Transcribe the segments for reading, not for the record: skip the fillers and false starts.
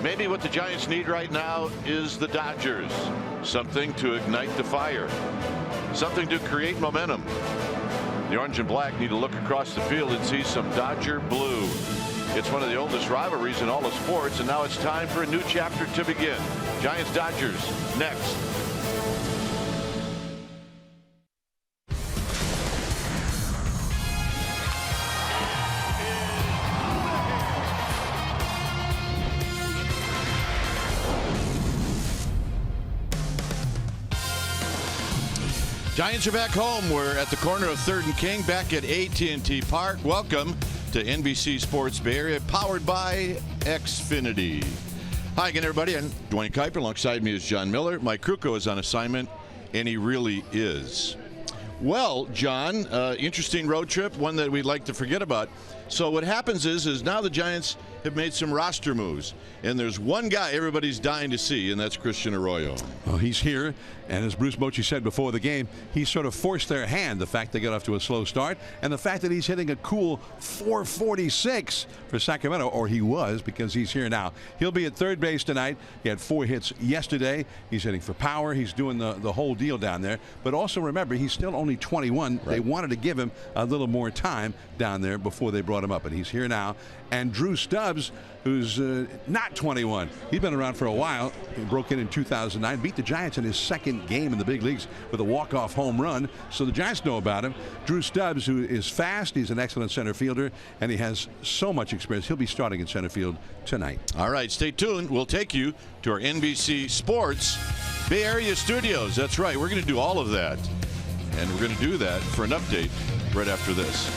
Maybe what the Giants need right now is the Dodgers. Something to ignite the fire. Something to create momentum. The orange and black need to look across the field and see some Dodger blue. It's one of the oldest rivalries in all of sports, and now it's time for a new chapter to begin. Giants Dodgers next. Giants are back home. We're at the corner of 3rd and King, back at AT&T Park. Welcome to NBC Sports Bay Area, powered by Xfinity. Hi again, everybody. I'm Dwayne Kuiper. Alongside me is John Miller. Mike Krukow is on assignment, and he really is. Well, John, interesting road trip, one that we'd like to forget about. So what happens is now the Giants have made some roster moves, and there's one guy everybody's dying to see, and that's Christian Arroyo. Well, he's here, and as Bruce Bochy said before the game, he sort of forced their hand, the fact they got off to a slow start, and the fact that he's hitting a cool .446 for Sacramento, or he was, because he's here now. He'll be at third base tonight. He had 4 hits yesterday. He's hitting for power. He's doing the whole deal down there. But also remember, he's still only 21. Right. They wanted to give him a little more time down there before they brought him up, and he's here now. And Drew Stubbs, who's not 21. He's been around for a while. He broke in 2009, beat the Giants in his second game in the big leagues with a walk-off home run. So the Giants know about him. Drew Stubbs, who is fast, he's an excellent center fielder, and he has so much experience. He'll be starting in center field tonight. All right, stay tuned. We'll take you to our NBC Sports Bay Area studios. That's right. We're going to do all of that. And we're going to do that for an update right after this.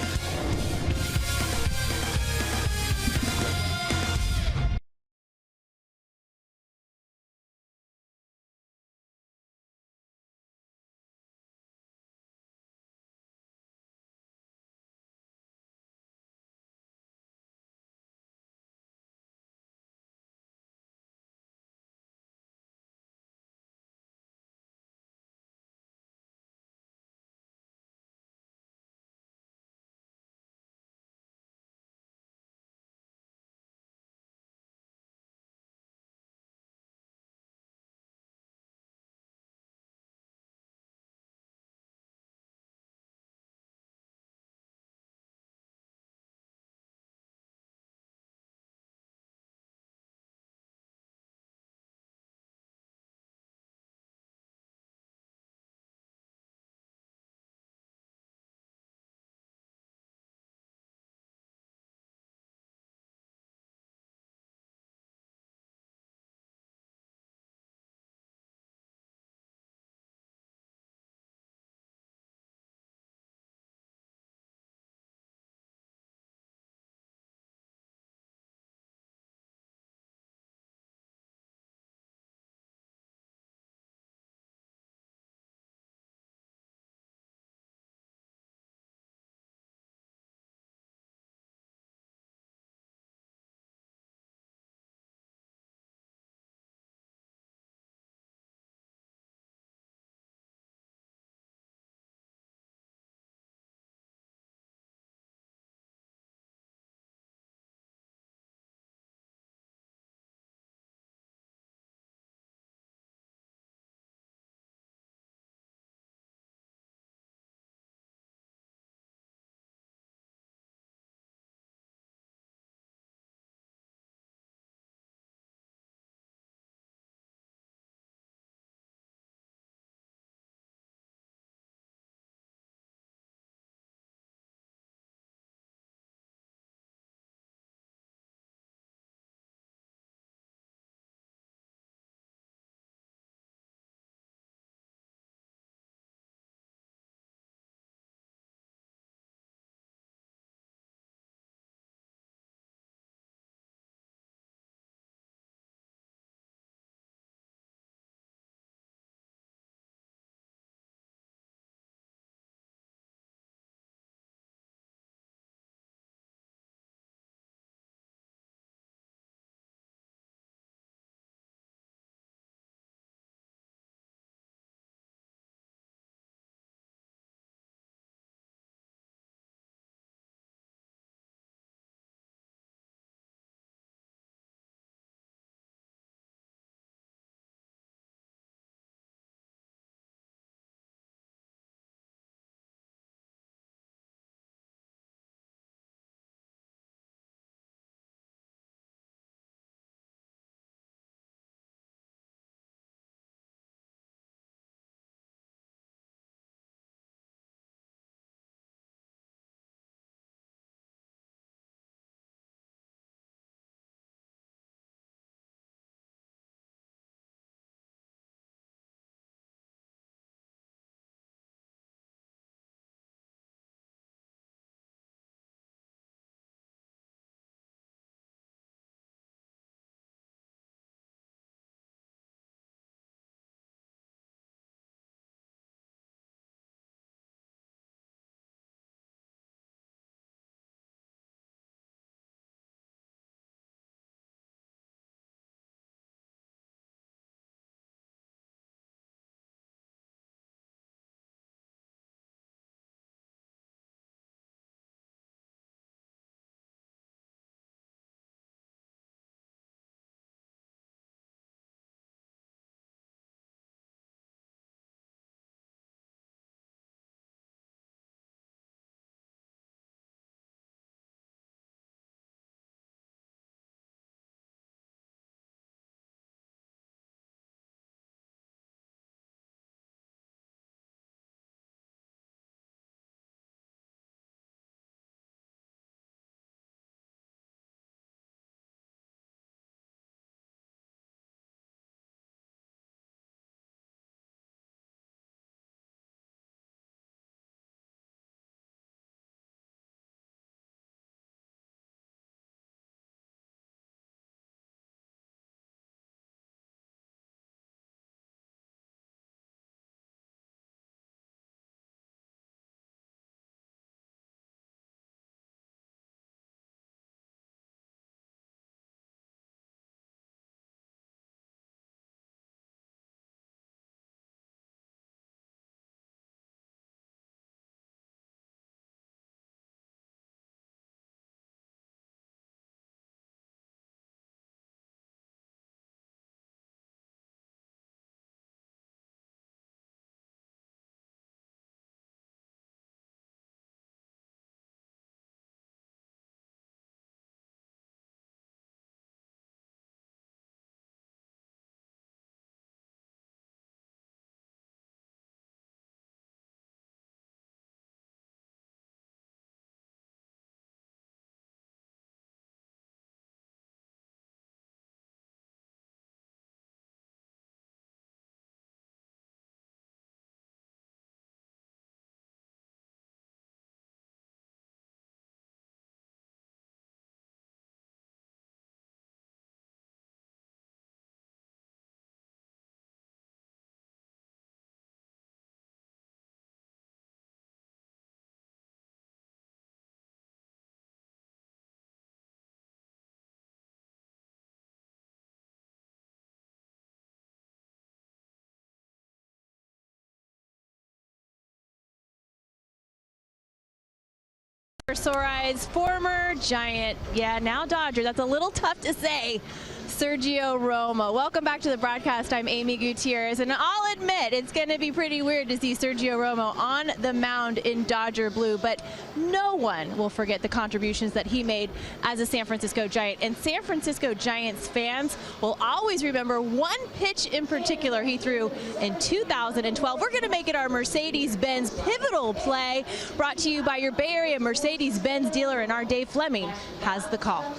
Sorai's former Giant, now Dodger. That's a little tough to say. Sergio Romo. Welcome back to the broadcast. I'm Amy Gutierrez, and I'll admit it's going to be pretty weird to see Sergio Romo on the mound in Dodger blue, but no one will forget the contributions that he made as a San Francisco Giant. And San Francisco Giants fans will always remember one pitch in particular he threw in 2012. We're going to make it our Mercedes-Benz pivotal play, brought to you by your Bay Area Mercedes-Benz dealer, and our Dave Fleming has the call.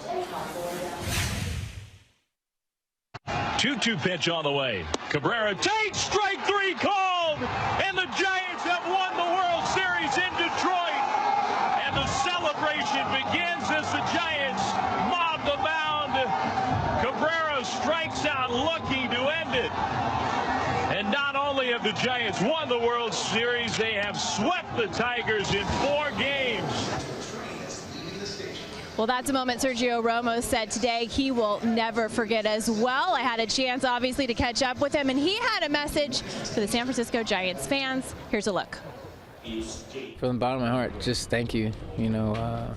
2-2 pitch on the way. Cabrera takes strike three called, and the Giants have won the World Series in Detroit. And the celebration begins as the Giants mob the mound. Cabrera strikes out looking to end it. And not only have the Giants won the World Series, they have swept the Tigers in 4 games. Well, that's a moment Sergio Romo said today he will never forget as well. I had a chance, obviously, to catch up with him, and he had a message for the San Francisco Giants fans. Here's a look. From the bottom of my heart, just thank you. You know,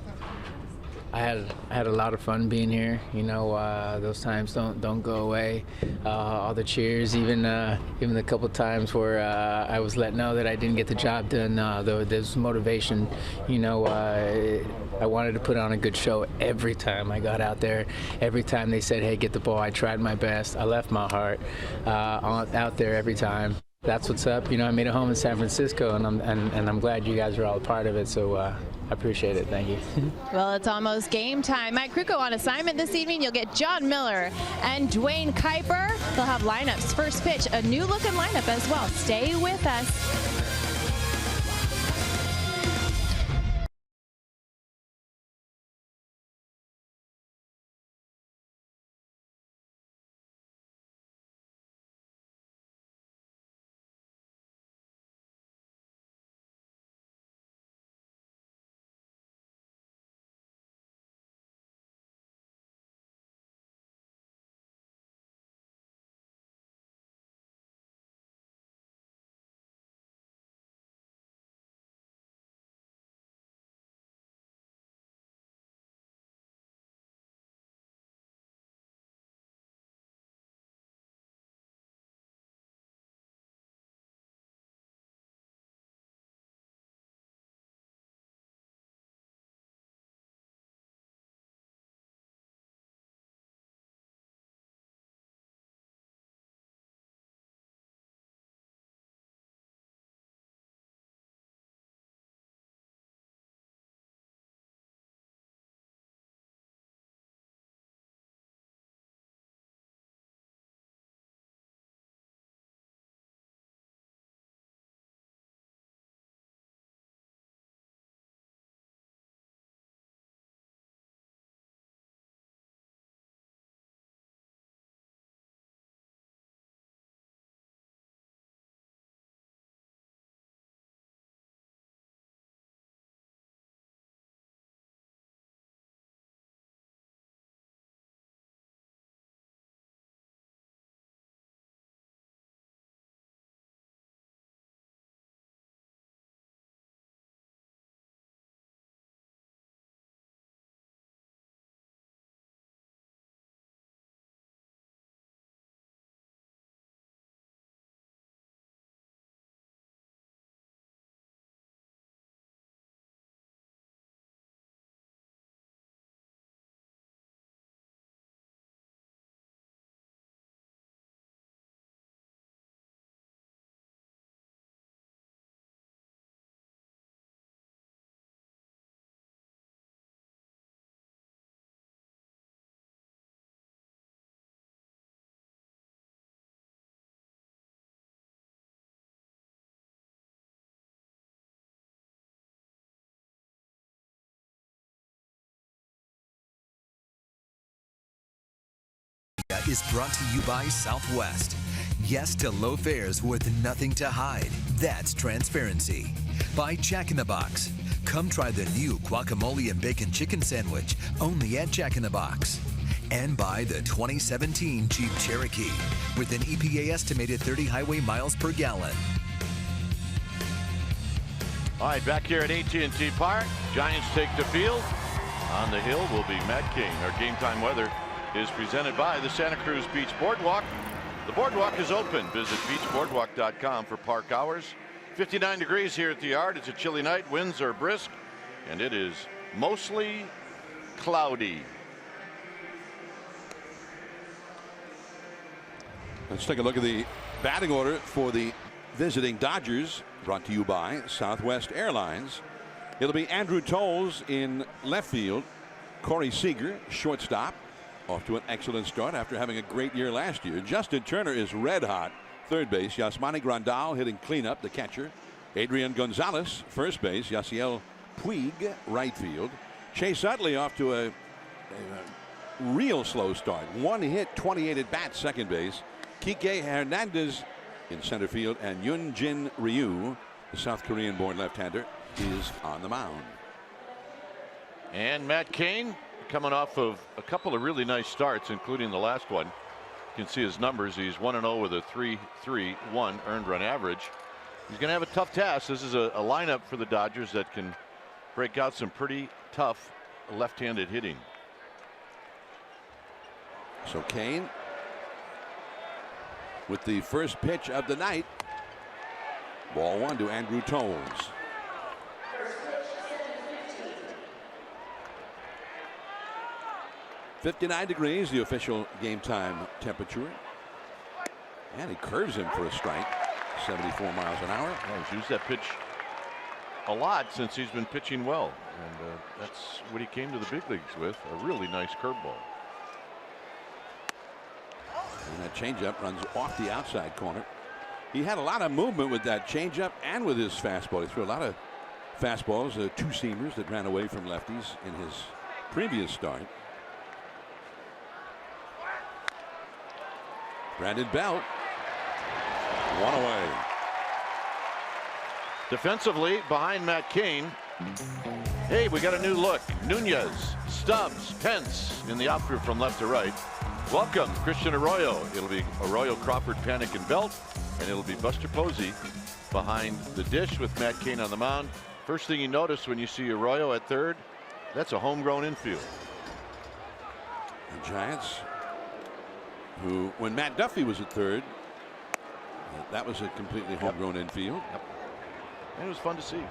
I had a lot of fun being here. You know, those times don't go away. All the cheers, even the couple times where I was let know that I didn't get the job done. There's motivation. You know, I wanted to put on a good show every time I got out there. Every time they said, "Hey, get the ball," I tried my best. I left my heart out there every time. That's what's up. You know, I made it home in San Francisco, and I'm glad you guys are all a part of it. So I appreciate it. Thank you. Well, it's almost game time. Mike Krukow on assignment this evening. You'll get John Miller and Dwayne Kuiper. They'll have lineups. First pitch, a new looking lineup as well. Stay with us. Is brought to you by Southwest. Yes to low fares with nothing to hide. That's transparency. By Jack in the Box. Come try the new guacamole and bacon chicken sandwich only at Jack in the Box. And by the 2017 Jeep Cherokee with an EPA estimated 30 highway miles per gallon. All right, back here at AT&T Park. Giants take the field. On the hill will be Matt Cain. Our game time weather is presented by the Santa Cruz Beach Boardwalk. The boardwalk is open. Visit beachboardwalk.com for park hours. 59 degrees here at the yard. It's a chilly night. Winds are brisk, and it is mostly cloudy. Let's take a look at the batting order for the visiting Dodgers, brought to you by Southwest Airlines. It'll be Andrew Toles in left field. Corey Seager, shortstop, off to an excellent start after having a great year last year. Justin Turner is red hot, third base. Yasmani Grandal hitting cleanup, the catcher. Adrian Gonzalez, first base. Yasiel Puig, right field. Chase Utley off to a real slow start. 1 hit, 28 at bats, second base. Kike Hernandez in center field, and Yoon Jin Ryu, the South Korean born left-hander, is on the mound. And Matt Cain coming off of a couple of really nice starts, including the last one. You can see his numbers. He's 1-0 with a 3.31 earned run average. He's going to have a tough task. This is a lineup for the Dodgers that can break out some pretty tough left-handed hitting. So Cain with the first pitch of the night. Ball one to Andrew Toles. .59 degrees, the official game time temperature. And he curves him for a strike. 74 miles an hour. Well, he's used that pitch a lot since he's been pitching well. And that's what he came to the big leagues with, a really nice curveball. And that changeup runs off the outside corner. He had a lot of movement with that changeup and with his fastball. He threw a lot of fastballs, two-seamers that ran away from lefties in his previous start. Brandon Belt, one away. Defensively, behind Matt Cain. Hey, we got a new look. Nunez, Stubbs, Pence in the outfield from left to right. Welcome, Christian Arroyo. It'll be Arroyo, Crawford, Panic, and Belt. And it'll be Buster Posey behind the dish with Matt Cain on the mound. First thing you notice when you see Arroyo at third, that's a homegrown infield. The Giants, who, when Matt Duffy was at third, that was a completely homegrown infield. Yep. And it was fun to see.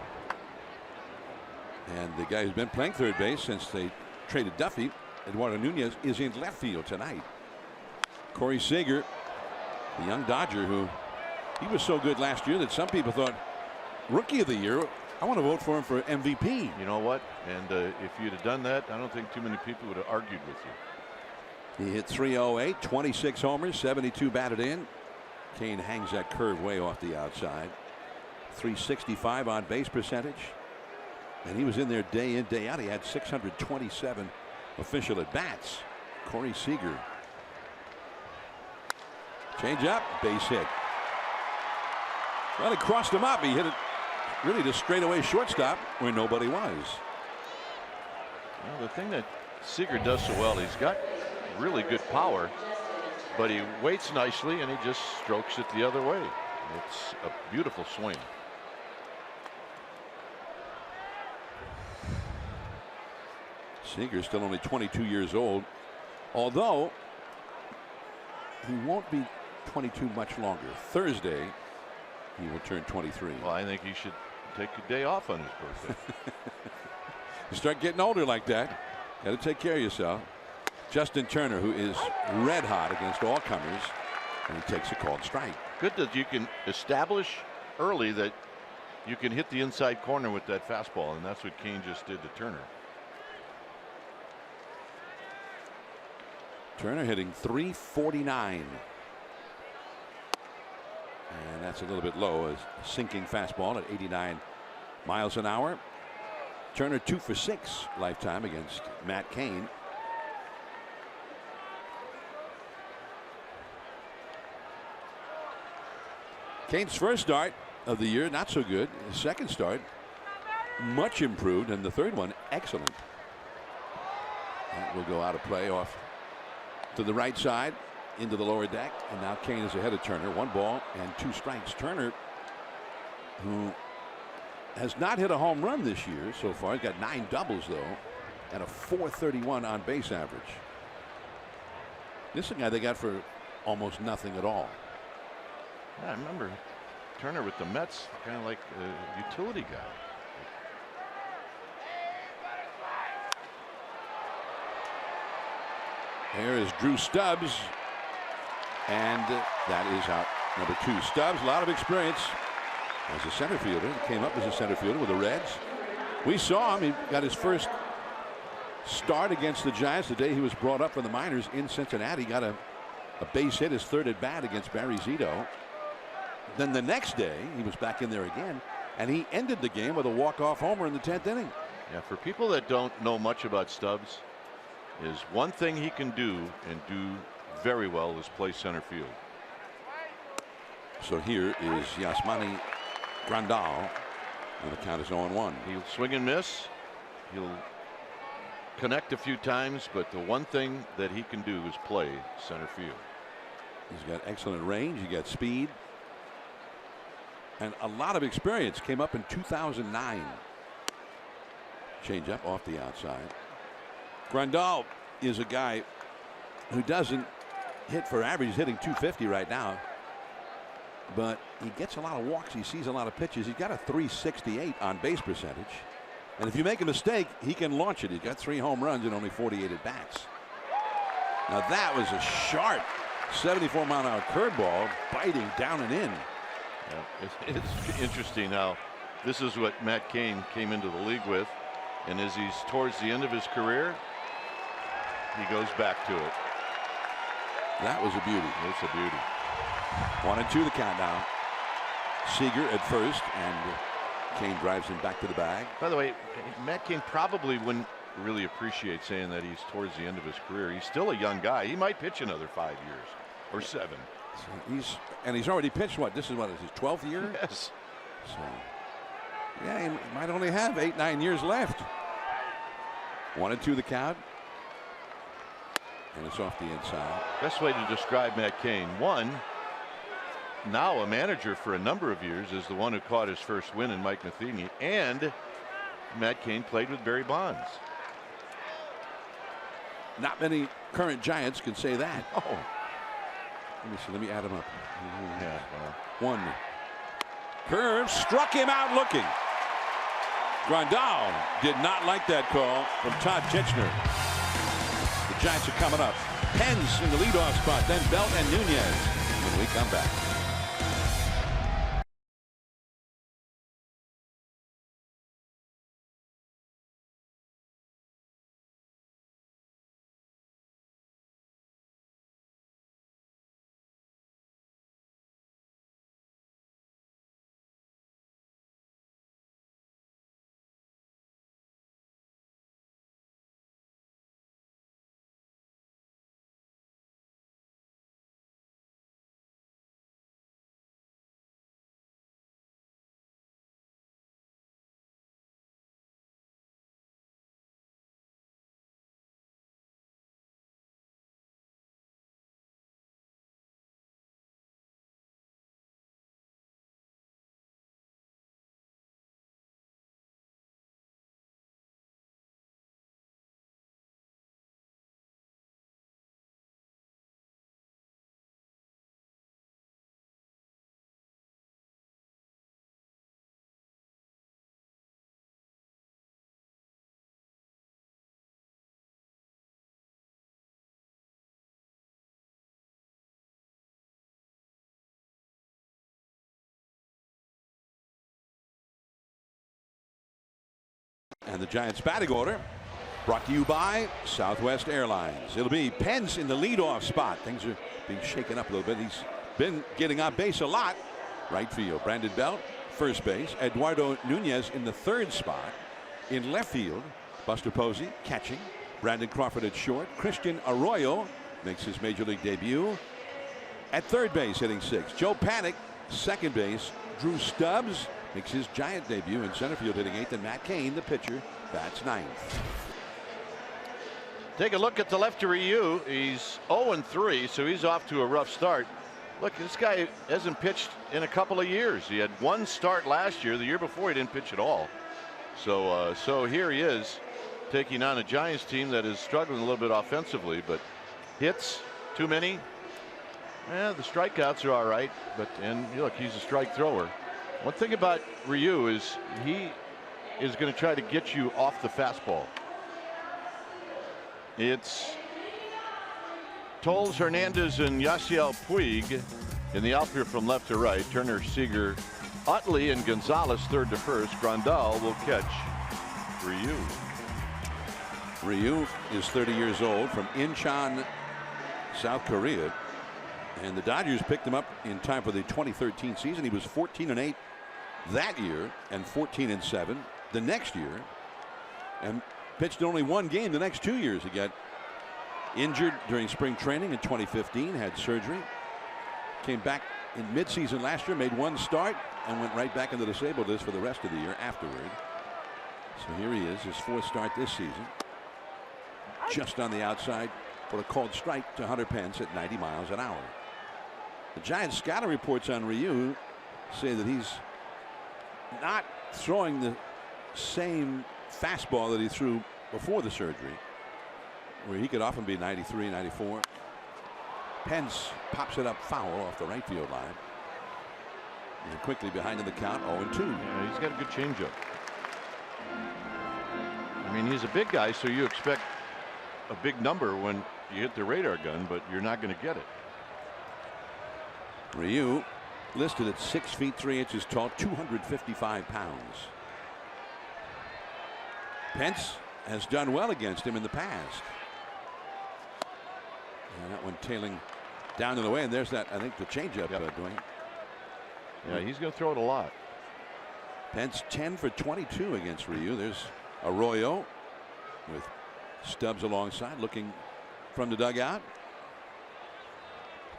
And the guy who's been playing third base since they traded Duffy, Eduardo Nunez, is in left field tonight. Corey Seager, the young Dodger, who he was so good last year that some people thought Rookie of the Year. I want to vote for him for MVP. You know what? And if you'd have done that, I don't think too many people would have argued with you. He hit .308, 26 homers, 72 batted in. Cain hangs that curve way off the outside. .365 on base percentage. And he was in there day in, day out. He had 627 official at bats. Corey Seager. Change up, base hit. Well, it crossed him up. He hit it really to straightaway shortstop where nobody was. Well, the thing that Seager does so well, he's got really good power, but he waits nicely and he just strokes it the other way. It's a beautiful swing. Seager's still only 22 years old, although he won't be 22 much longer. Thursday, he will turn 23. Well, I think he should take a day off on his birthday. You start getting older like that, got to take care of yourself. Justin Turner, who is red hot against all comers, and he takes a called strike. Good that you can establish early that you can hit the inside corner with that fastball, and that's what Cain just did to Turner. Turner hitting .349. And that's a little bit low. A sinking fastball at 89 miles an hour. Turner 2 for 6 lifetime against Matt Cain. Cain's first start of the year, not so good. His second start, much improved, and the third one, excellent. That will go out of play off to the right side into the lower deck, and now Cain is ahead of Turner. 1 ball and 2 strikes. Turner, who has not hit a home run this year so far. He's got 9 doubles, though, and a .431 on base average. This is a guy they got for almost nothing at all. Yeah, I remember Turner with the Mets, kind of like a utility guy. Here is Drew Stubbs, and that is out. Number 2. Stubbs, a lot of experience as a center fielder. He came up as a center fielder with the Reds. We saw him. He got his first start against the Giants the day he was brought up from the minors in Cincinnati. Got a base hit, his 3rd at bat against Barry Zito. Then the next day he was back in there again, and he ended the game with a walk-off homer in the 10th inning. Yeah, for people that don't know much about Stubbs, is one thing he can do and do very well is play center field. So here is Yasmani Grandal, and the count is 0-1. He'll swing and miss. He'll connect a few times, but the one thing that he can do is play center field. He's got excellent range. He got speed and a lot of experience. Came up in 2009. Change up off the outside. Grandal is a guy who doesn't hit for average. He's hitting .250 right now, but he gets a lot of walks. He sees a lot of pitches. He's got a .368 on base percentage, and if you make a mistake, he can launch it. He's got 3 home runs and only 48 at bats. Now that was a sharp 74-mile-an-hour curveball, biting down and in. Yeah, it's interesting how this is what Matt Cain came into the league with, and as he's towards the end of his career, he goes back to it. That was a beauty. It's a beauty. 1-2 the count now. Seager at first, and Cain drives him back to the bag. By the way, Matt Cain probably wouldn't really appreciate saying that he's towards the end of his career. He's still a young guy. He might pitch another 5 years or 7. So he's already pitched what? This is what, his 12th year? Yes. So yeah, he might only have 8-9 years left. 1-2 the count. And it's off the inside. Best way to describe Matt Cain: one, now a manager for a number of years, is the one who caught his first win in Mike Matheny, and Matt Cain played with Barry Bonds. Not many current Giants can say that. Oh. Let me see. Let me add them up. Yeah, well. 1. Curve struck him out looking. Grandal did not like that call from Todd Kitchener. The Giants are coming up. Pence in the leadoff spot, then Belt and Nunez when we come back. And the Giants batting order brought to you by Southwest Airlines. It'll be Pence in the leadoff spot. Things are being shaken up a little bit. He's been getting on base a lot. Right field, Brandon Belt. First base, Eduardo Nunez in the 3rd spot. In left field, Buster Posey catching. Brandon Crawford at short. Christian Arroyo makes his major league debut. At 3rd base, hitting 6th. Joe Panik, 2nd base. Drew Stubbs makes his Giant debut in center field, hitting 8th, and Matt Cain, the pitcher, bats 9th. Take a look at the lefty Ryu. He's 0-3, so he's off to a rough start. Look, this guy hasn't pitched in a couple of years. He had one start last year. The year before, he didn't pitch at all. So here he is taking on a Giants team that is struggling a little bit offensively, but hits too many. The strikeouts are all right, and look, he's a strike thrower. One thing about Ryu is he is going to try to get you off the fastball. It's Toles, Hernandez, and Yasiel Puig in the outfield from left to right. Turner, Seager, Utley, and Gonzalez third to first. Grandal will catch Ryu. Ryu is 30 years old, from Incheon, South Korea. And the Dodgers picked him up in time for the 2013 season. He was 14-8 that year and 14-7 the next year, and pitched only one game the next 2 years. He got injured during spring training in 2015, had surgery, came back in midseason last year, made one start, and went right back into the disabled list for the rest of the year afterward. So here he is, his fourth start this season. Just on the outside for a called strike to Hunter Pence at 90 miles an hour. The Giants scouting reports on Ryu say that he's not throwing the same fastball that he threw before the surgery, where he could often be 93, 94. Pence pops it up foul off the right field line. And quickly behind in the count, 0-2. Yeah, he's got a good changeup. I mean, he's a big guy, so you expect a big number when you hit the radar gun, but you're not going to get it. Ryu listed at 6 feet 3 inches tall, 255 pounds. Pence has done well against him in the past. And that one tailing down and away, and there's that, I think, the changeup. Doing. Yeah, he's going to throw it a lot. Pence 10 for 22 against Ryu. There's Arroyo with Stubbs alongside, looking from the dugout.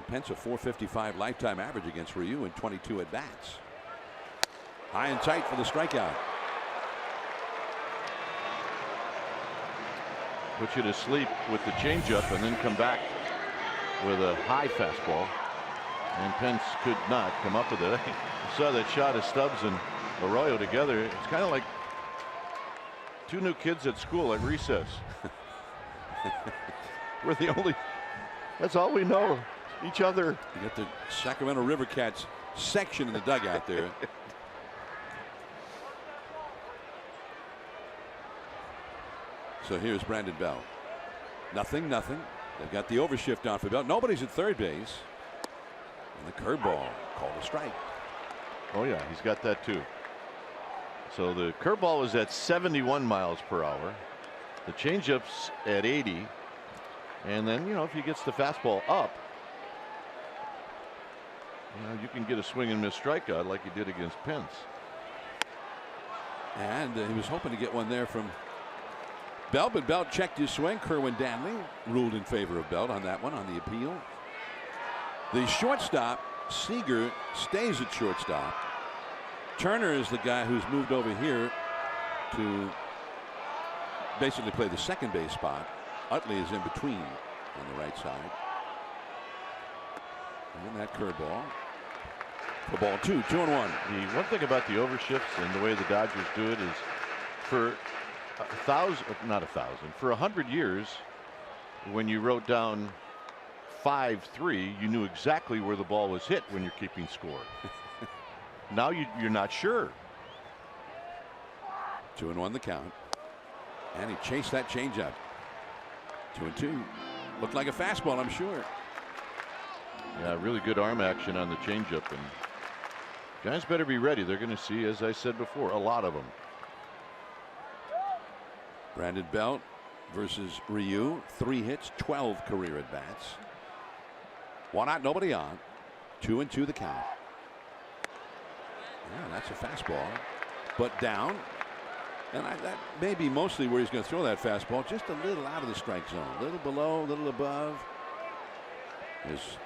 Pence a 455 lifetime average against Ryu in 22 at bats. High and tight for the strikeout. Put you to sleep with the changeup and then come back with a high fastball. And Pence could not come up with it. I saw that shot of Stubbs and Arroyo together. It's kind of like two new kids at school at recess. We're the only, that's all we know. Each other. You got the Sacramento River Cats section in the dugout there. So here's Brandon Bell. Nothing. They've got the overshift on for Bell. Nobody's at third base. And the curveball called a strike. Oh yeah, he's got that too. So the curveball was at 71 miles per hour. The changeup's at 80. And then, you know, if he gets the fastball up, you can get a swing and miss strikeout like he did against Pence. And he was hoping to get one there from Belt, but Belt checked his swing. Kerwin Danley ruled in favor of Belt on that one on the appeal. The shortstop, Seager, stays at shortstop. Turner is the guy who's moved over here to basically play the second base spot. Utley is in between on the right side. And that curveball. The ball 2-1. The one thing about the overshifts and the way the Dodgers do it is for for 100 years, when you wrote down 5-3, you knew exactly where the ball was hit when you're keeping score. Now you're not sure. 2-1 the count. And he chased that changeup. 2-2. Looked like a fastball, I'm sure. Yeah, really good arm action on the changeup, and guys better be ready. They're going to see, as I said before, a lot of them. Brandon Belt versus Ryu. 3 hits, 12 career at bats. 1 out, nobody on. 2-2 the count. Yeah, that's a fastball, but down. And that may be mostly where he's going to throw that fastball, just a little out of the strike zone, a little below, a little above. There's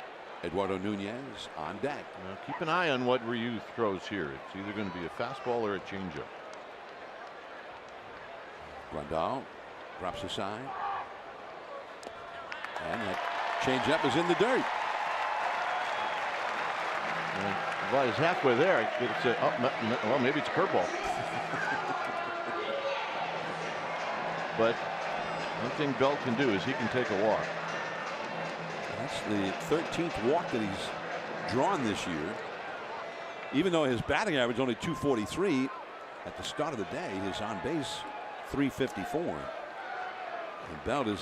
Eduardo Nunez on deck. Now keep an eye on what Ryu throws here. It's either going to be a fastball or a changeup. Grandal drops aside, and that changeup is in the dirt. Well, he's halfway there. Well, maybe it's a curveball. But one thing Bell can do is he can take a walk. That's the 13th walk that he's drawn this year. Even though his batting average only 243 at the start of the day, his on base 354. And Bell is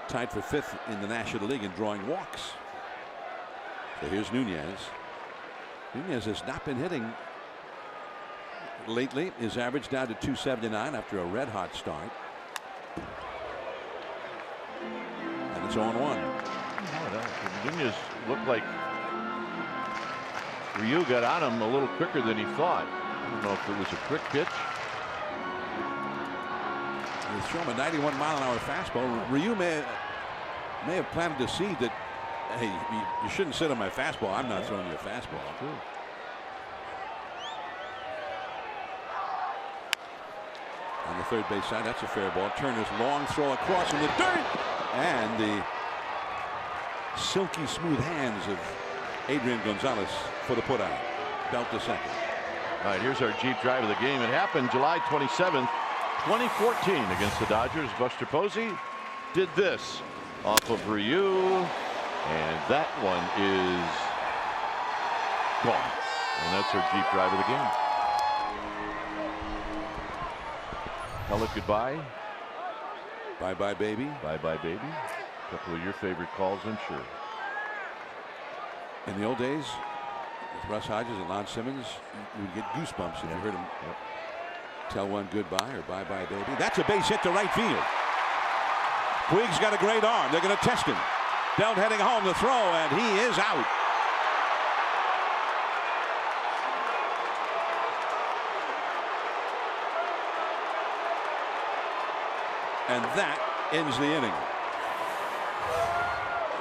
tied for 5th in the National League in drawing walks. So here's Nunez. Nunez has not been hitting lately. His average down to 279 after a red hot start. And it's 0-1. Nunez looked like Ryu got on him a little quicker than he thought. I don't know if it was a quick pitch. They throw him a 91-mile-an-hour fastball. Ryu may have planted the seed that, hey, you shouldn't sit on my fastball. I'm not throwing you a fastball. On the third base side, that's a fair ball. Turner's long throw across in the dirt, and the silky smooth hands of Adrian Gonzalez for the putout. Belt to second. All right, here's our Jeep drive of the game. It happened July 27th, 2014 against the Dodgers. Buster Posey did this off of Ryu, and that one is gone. And that's our Jeep drive of the game. Tell it goodbye. Bye-bye, baby. Bye-bye, baby. A couple of your favorite calls, I'm sure. In the old days, with Russ Hodges and Lon Simmons, you would get goosebumps if you heard him tell one goodbye or bye-bye, baby. That's a base hit to right field. Puig's got a great arm. They're going to test him. Belt heading home to throw, and he is out. And that ends the inning.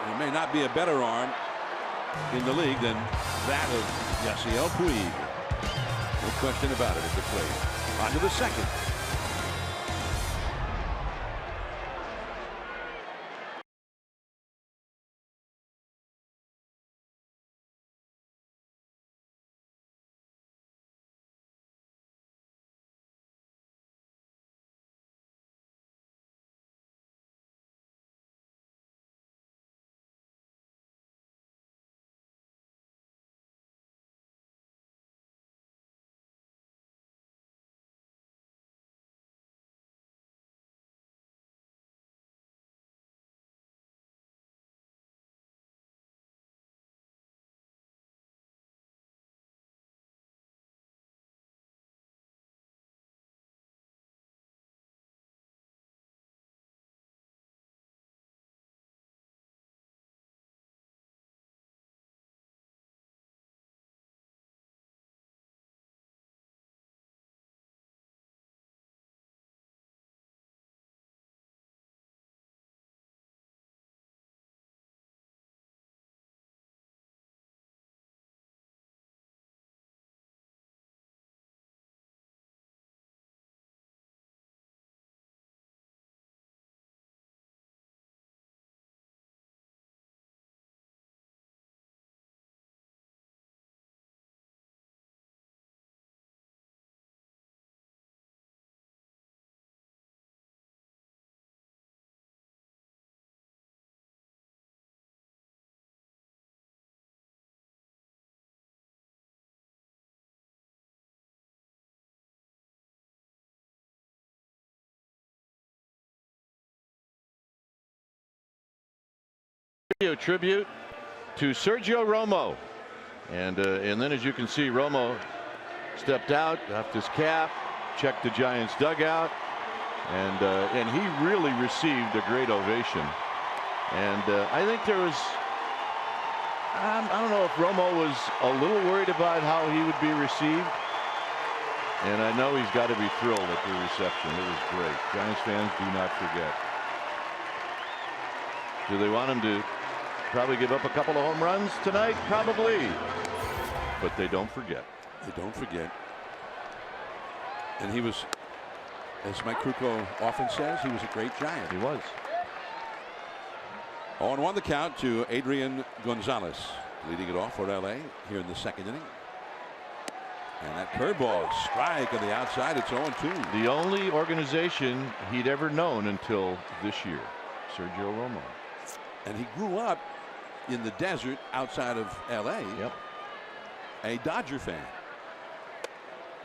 There may not be a better arm in the league than that of Yasiel Puig. No question about it at the plate. On to the second. Tribute to Sergio Romo, and then as you can see, Romo stepped out, left his cap, checked the Giants dugout, and he really received a great ovation. And I think there was, I don't know if Romo was a little worried about how he would be received, and I know he's got to be thrilled at the reception. It was great. Giants fans, do not forget. Do they want him to probably give up a couple of home runs tonight? Probably. But they don't forget. They don't forget. And he was, as Mike Krukow often says, he was a great Giant. He was. 0-1 the count to Adrian Gonzalez. leading it off for LA here in the second inning. And that curveball strike on the outside. It's 0-2. The only organization he'd ever known until this year, Sergio Romo. And he grew up in the desert outside of LA. Yep. A Dodger fan.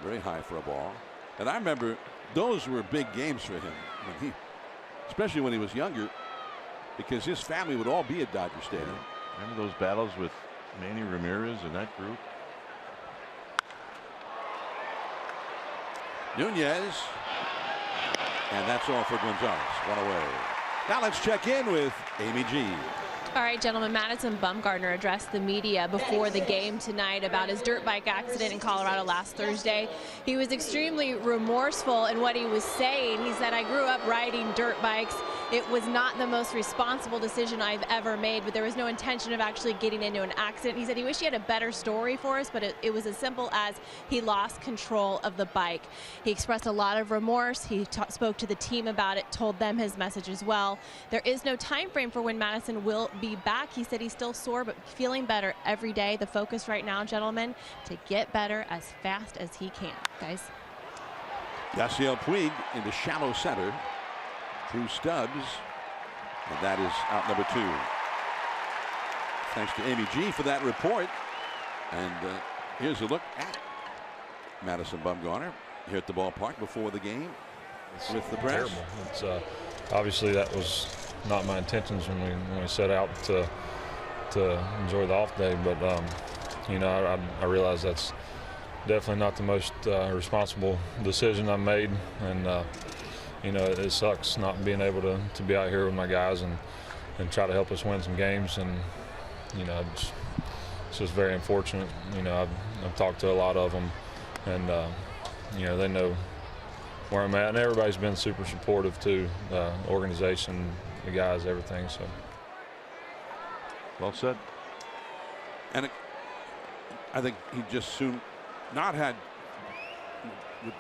Very high for a ball. And I remember those were big games for him when especially when he was younger, because his family would all be at Dodger Stadium. Remember those battles with Manny Ramirez and that group? Nunez. And that's all for Gonzalez. One away. Now let's check in with Amy G. All right, gentlemen, Madison Bumgarner addressed the media before the game tonight about his dirt bike accident in Colorado last Thursday. He was extremely remorseful in what he was saying. He said, "I grew up riding dirt bikes. It was not the most responsible decision I've ever made, but there was no intention of actually getting into an accident." He said he wished he had a better story for us, but it was as simple as he lost control of the bike. He expressed a lot of remorse. He spoke to the team about it, told them his message as well. There is no time frame for when Madison will be back. He said he's still sore, but feeling better every day. The focus right now, gentlemen, to get better as fast as he can. Guys. Yasiel Puig into shallow center. Drew Stubbs, and that is out number 2. Thanks to Amy G for that report. And here's a look at Madison Bumgarner here at the ballpark before the game with the press. Terrible. It's obviously that was not my intentions when we set out to enjoy the off day, but you know, I realize that's definitely not the most responsible decision I made, and you know, it sucks not being able to be out here with my guys and try to help us win some games. And you know, it's just very unfortunate. You know, I've talked to a lot of them, and you know, they know where I'm at, and everybody's been super supportive too, the organization, the guys, everything. So well said. And I think he just soon would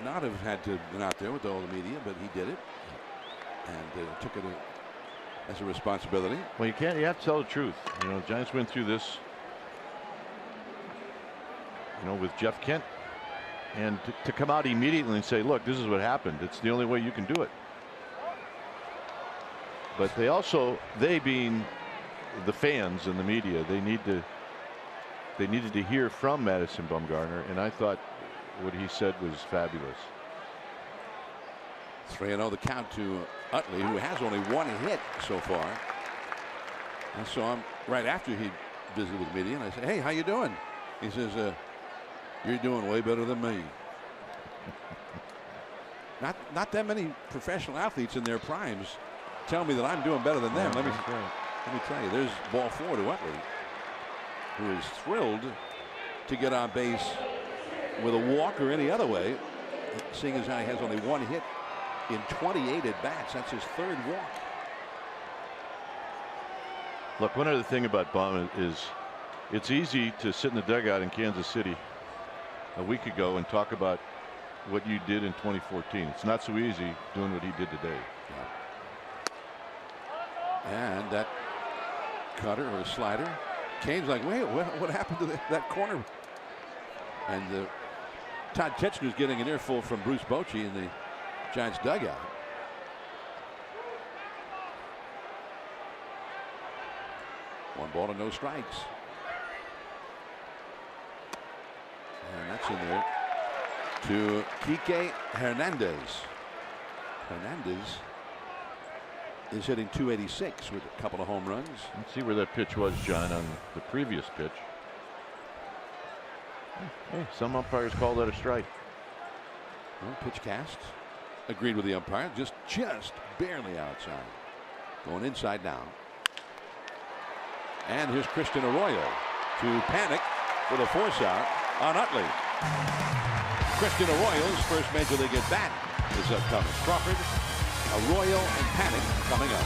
not have had to been out there with all the media, but he did it and took it as a responsibility. Well, you have to tell the truth. You know, the Giants went through this, you know, with Jeff Kent, and to come out immediately and say, look, this is what happened. It's the only way you can do it. But they being the fans and the media, they needed to hear from Madison Bumgarner, and I thought what he said was fabulous. 3-0 the count to Utley, who has only 1 hit so far. I saw him right after he visited with media, and I said, "Hey, how you doing?" He says, "You're doing way better than me." Not that many professional athletes in their primes tell me that I'm doing better than them. Let me tell you, there's ball 4 to Utley, who is thrilled to get on base with a walk or any other way, seeing as how he has only 1 hit in 28 at bats. That's his 3rd walk. Look, one other thing about Bum is it's easy to sit in the dugout in Kansas City a week ago and talk about what you did in 2014. It's not so easy doing what he did today. Yeah. And that cutter or slider, Kane's like, wait, what happened to that corner? And Todd Kitchener's getting an earful from Bruce Bochy in the Giants dugout. One ball and no strikes. And that's in there to Kike Hernandez. Hernandez is hitting .286 with a couple of home runs. Let's see where that pitch was, John, on the previous pitch. Hey, some umpires call that a strike. Well, pitch cast. Agreed with the umpire. Just barely outside. Going inside now. And here's Christian Arroyo to panic for the force out on Utley. Christian Arroyo's first major league at bat is upcoming. Crawford, Arroyo, and Panic coming up.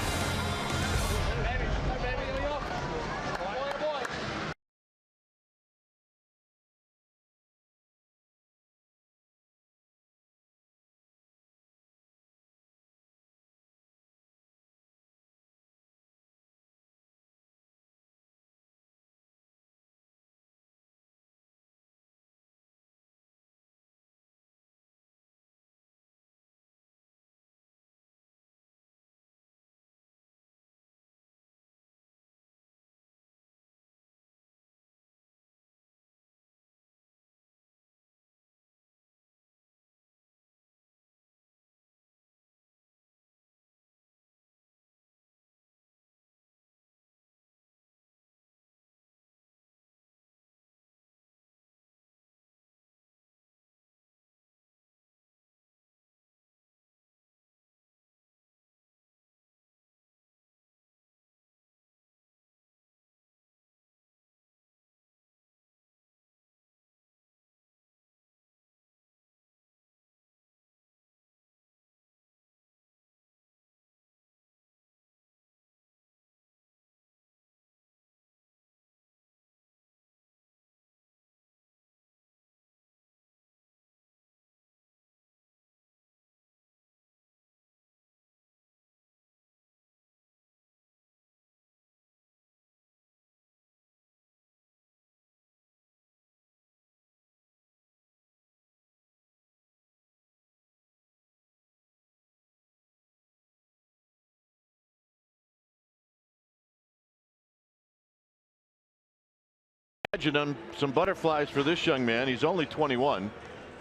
Imagine some butterflies for this young man. He's only 21.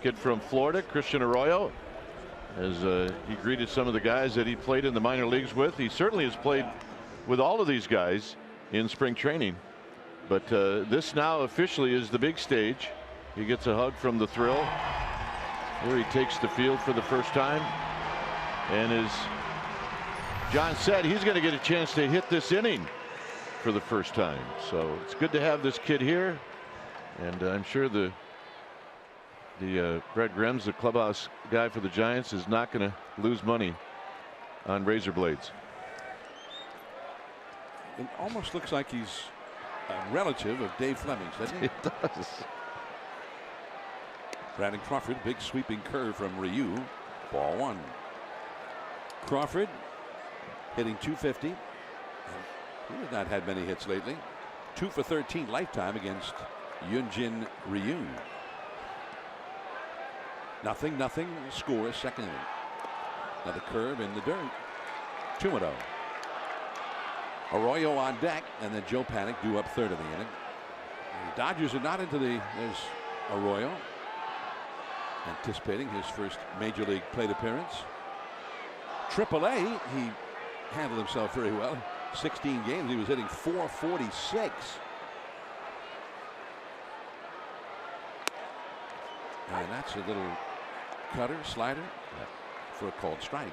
Kid from Florida, Christian Arroyo, as he greeted some of the guys that he played in the minor leagues with. He certainly has played with all of these guys in spring training. But this now officially is the big stage. He gets a hug from the Thrill. Here he takes the field for the first time. And as John said, he's going to get a chance to hit this inning for the first time. So it's good to have this kid here. And I'm sure the Brett Grims, the clubhouse guy for the Giants, is not going to lose money on razor blades. It almost looks like he's a relative of Dave Fleming's, doesn't it? It does. Brandon Crawford, big sweeping curve from Ryu. Ball one. Crawford hitting .250. He has not had many hits lately. 2 for 13 lifetime against Yunjin Ryu. Nothing score second inning. Another curve in the dirt. 2-0. Arroyo on deck, and then Joe Panic due up third of the inning. And the Dodgers are not into the. There's Arroyo anticipating his first major league plate appearance. AAA, he handled himself very well. 16 games, he was hitting .446. And that's a little cutter, slider for a called strike.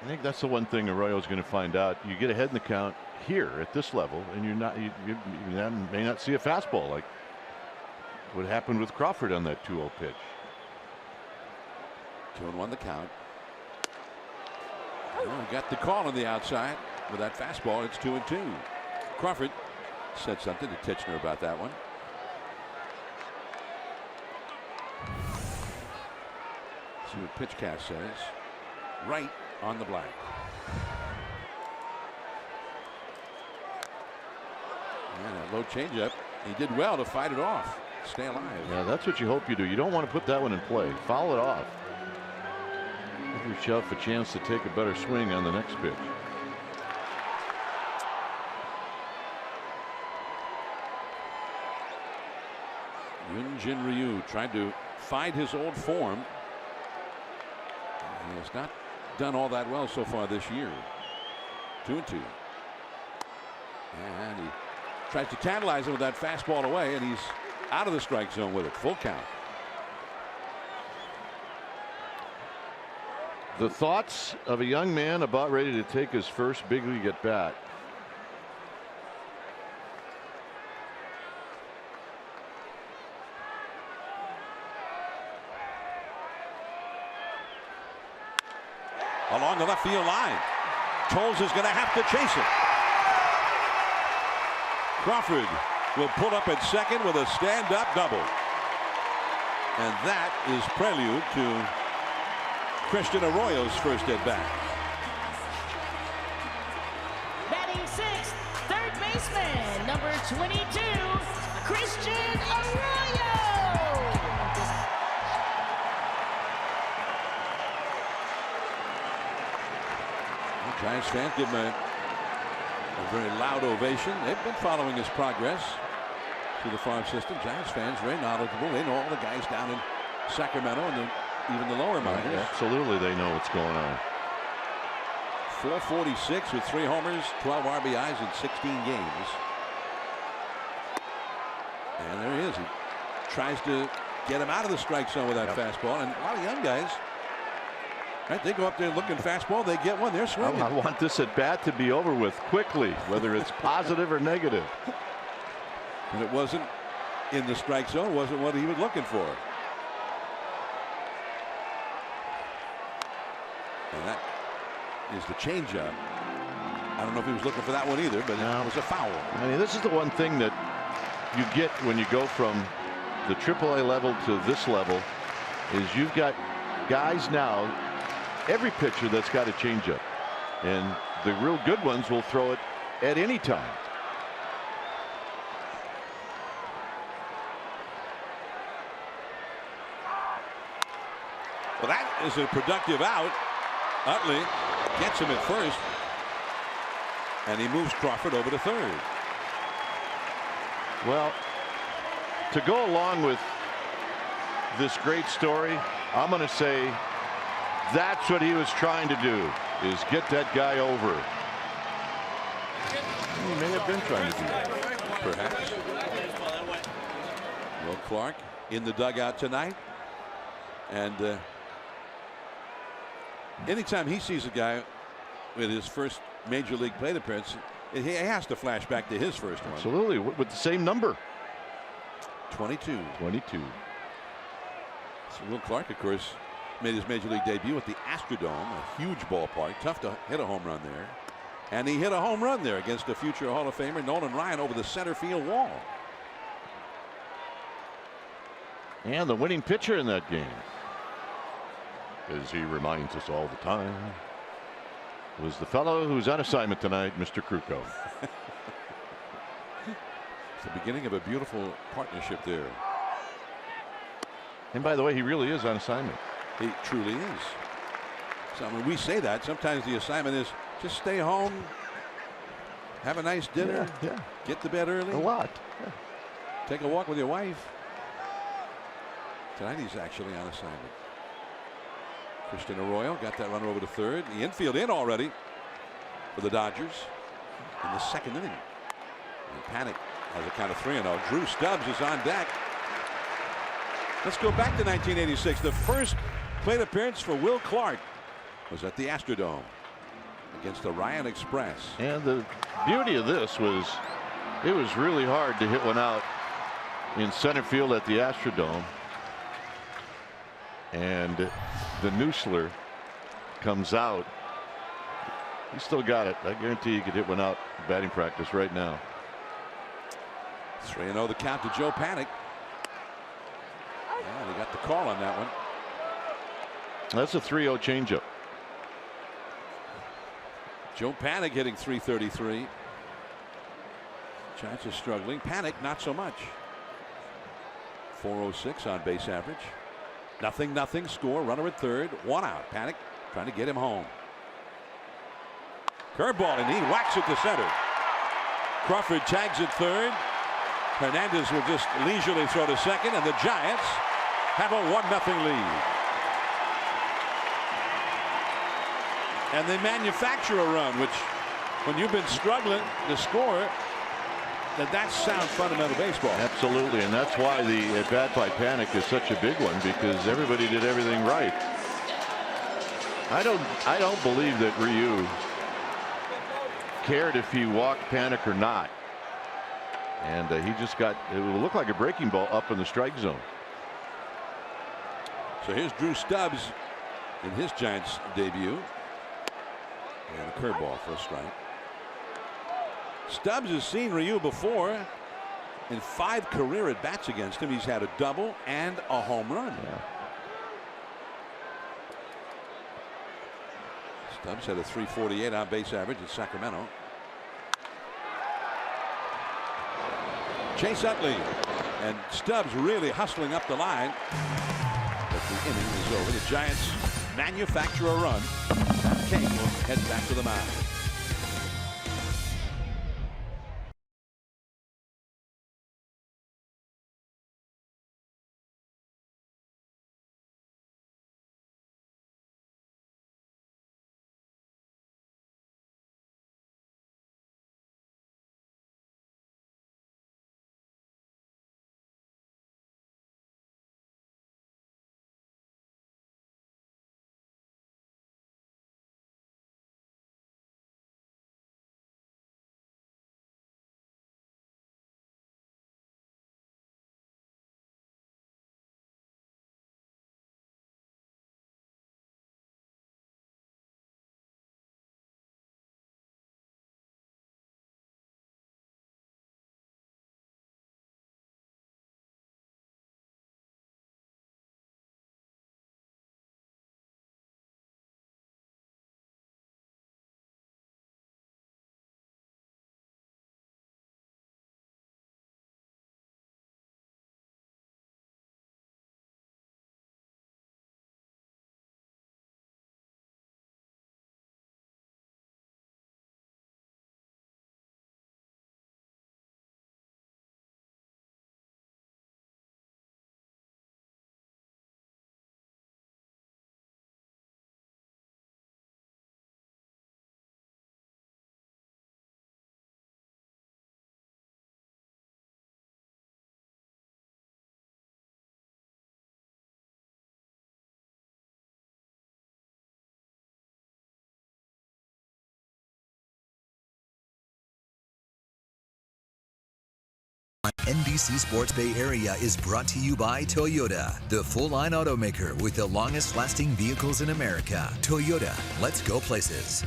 I think that's the one thing Arroyo's going to find out. You get ahead in the count here at this level, and you're not. You may not see a fastball like what happened with Crawford on that 2-0 pitch. 2-1 the count. Oh, got the call on the outside with that fastball. It's 2-2. Crawford said something to Titchener about that one. See what PitchCast says. Right on the black. And a low changeup. He did well to fight it off. Stay alive. Yeah, that's what you hope you do. You don't want to put that one in play. Foul it off. Give yourself a chance to take a better swing on the next pitch. Yunjin Ryu tried to find his old form. He has not done all that well so far this year. 2-2. And he tries to tantalize him with that fastball away, and he's out of the strike zone with it. Full count. The thoughts of a young man about ready to take his first big league at bat. Along the left field line. Toles is going to have to chase it. Crawford will pull up at second with a stand-up double. And that is prelude to Christian Arroyo's first at bat. Batting sixth, third baseman, number 22, Christian Arroyo. The Giants fans give him a very loud ovation. They've been following his progress through the farm system. Giants fans very knowledgeable. They know all the guys down in Sacramento and even the lower minors. Yeah, absolutely, they know what's going on. 446 with 3 homers, 12 RBIs in 16 games. And there he is. He tries to get him out of the strike zone with that fastball. And a lot of young guys, right? They go up there looking fastball. They get one. They're swinging. I want this at bat to be over with quickly, whether it's positive or negative. And it wasn't in the strike zone. Wasn't what he was looking for. And that is the changeup. I don't know if he was looking for that one either, but it was a foul. I mean, this is the one thing that you get when you go from the AAA level to this level is you've got guys now, every pitcher that's got a changeup, and the real good ones will throw it at any time. Well, that is a productive out. Utley gets him at first, and he moves Crawford over to third. Well, to go along with this great story, I'm going to say that's what he was trying to do, is get that guy over. He may have been trying to do that, Perhaps. Will Clark in the dugout tonight. And anytime he sees a guy with his first major league plate appearance, he has to flash back to his first one. Absolutely, with the same number. 22. 22. So Will Clark, of course, made his major league debut at the Astrodome, a huge ballpark. Tough to hit a home run there. And he hit a home run there against a future Hall of Famer, Nolan Ryan, over the center field wall. And the winning pitcher in that game, as he reminds us all the time, was the fellow who's on assignment tonight, Mr. Krukow. It's the beginning of a beautiful partnership there. And by the way, he really is on assignment. He truly is. So when we say that, sometimes the assignment is just stay home, have a nice dinner, get to bed early. A lot. Take a walk with your wife. Tonight he's actually on assignment. Christian Arroyo got that runner over to third. The infield in already for the Dodgers in the second inning. And Panic has a count of 3-0. Drew Stubbs is on deck. Let's go back to 1986. The first plate appearance for Will Clark was at the Astrodome against the Ryan Express. And the beauty of this was it was really hard to hit one out in center field at the Astrodome. And the Noosler comes out. He still got it. I guarantee you could hit one out in batting practice right now. 3-0 the count to Joe Panic. And he got the call on that one. That's a 3-0 changeup. Joe Panic hitting .333. Giants are struggling. Panic not so much. 406 on base average. 0-0 score. Runner at third. 1 out. Panic trying to get him home. Curveball and he whacks it to center. Crawford tags at third. Hernandez will just leisurely throw to second, and the Giants have a 1-0 lead. And they manufacture a run, which when you've been struggling to score, that's sound fundamental baseball. Absolutely, and that's why the at bat by Panic is such a big one, because everybody did everything right. I don't believe that Ryu cared if he walked Panic or not, and he just got, it would look like a breaking ball up in the strike zone. So here's Drew Stubbs in his Giants debut, and a curveball for a strike. Stubbs has seen Ryu before. In 5 career at bats against him, he's had a double and a home run. Stubbs had a .348 on base average at Sacramento. Chase Utley and Stubbs really hustling up the line. But the inning is over. The Giants manufacture a run. Matt King will head back to the mound. NBC Sports Bay Area is brought to you by Toyota, the full-line automaker with the longest-lasting vehicles in America. Toyota, let's go places.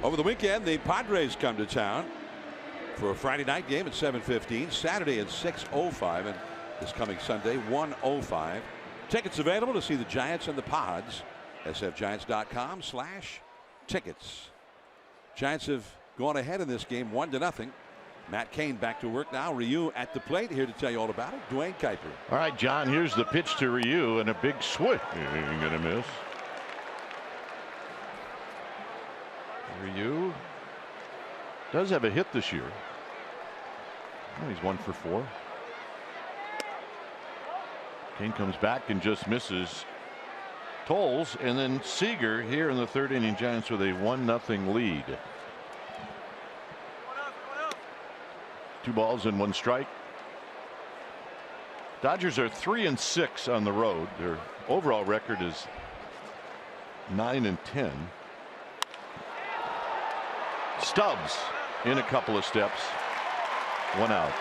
Over the weekend, the Padres come to town for a Friday night game at 7:15, Saturday at 6:05, and this coming Sunday 1:05. Tickets available to see the Giants and the Pods. sfgiants.com/tickets. Giants have gone ahead in this game 1-0. Matt Cain back to work now. Ryu at the plate, here to tell you all about it. Dwayne Kuiper. All right, John, here's the pitch to Ryu and a big swing. Ain't gonna miss. Ryu does have a hit this year. Oh, he's 1 for 4. Cain comes back and just misses. Tolles, and then Seager here in the 3rd inning. Giants with a 1-0 lead. 2 balls and 1 strike. Dodgers are 3-6 on the road. Their overall record is 9-10. Stubbs in a couple of steps. 1 out.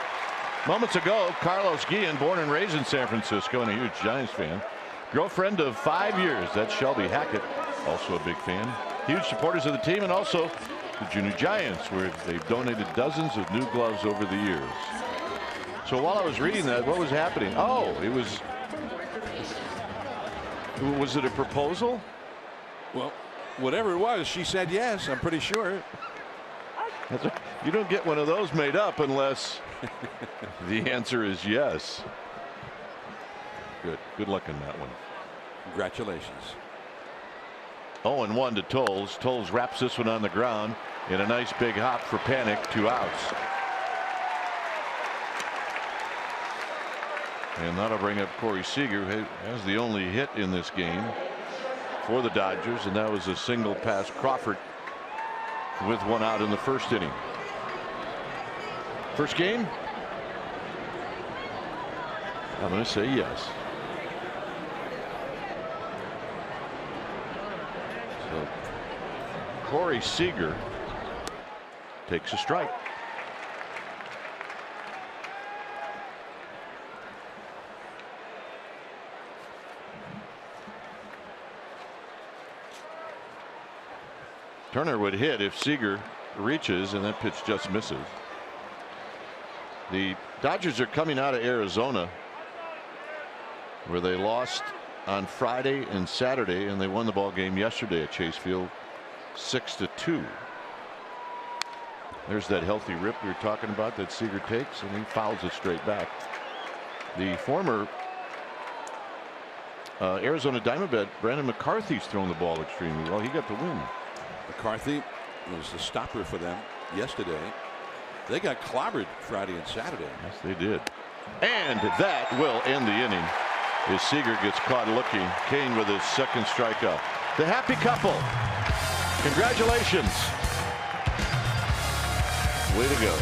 Moments ago, Carlos Guillen, born and raised in San Francisco and a huge Giants fan. Girlfriend of 5 years. That's Shelby Hackett, also a big fan. Huge supporters of the team, and also the Junior Giants, where they've donated dozens of new gloves over the years. So while I was reading that, what was happening? Oh, was it a proposal? Well, whatever it was, she said yes, I'm pretty sure. You don't get one of those made up unless the answer is yes. Good luck on that one. Congratulations. 0-1 to Tolles. Tolles wraps this one on the ground in a nice big hop for Panic. 2 outs. And that'll bring up Corey Seager, who has the only hit in this game for the Dodgers, and that was a single past Crawford with 1 out in the 1st inning. First game? I'm going to say yes. So Corey Seager takes a strike. Turner would hit if Seager reaches, and that pitch just misses. The Dodgers are coming out of Arizona, where they lost on Friday and Saturday, and they won the ball game yesterday at Chase Field 6-2. There's that healthy rip we were talking about that Seager takes, and he fouls it straight back. The former Arizona Diamondback Brandon McCarthy's thrown the ball extremely well. He got the win. McCarthy was the stopper for them yesterday. They got clobbered Friday and Saturday. Yes, they did. And that will end the inning as Seager gets caught looking. Cain with his 2nd strikeout. The happy couple. Congratulations. Way to go.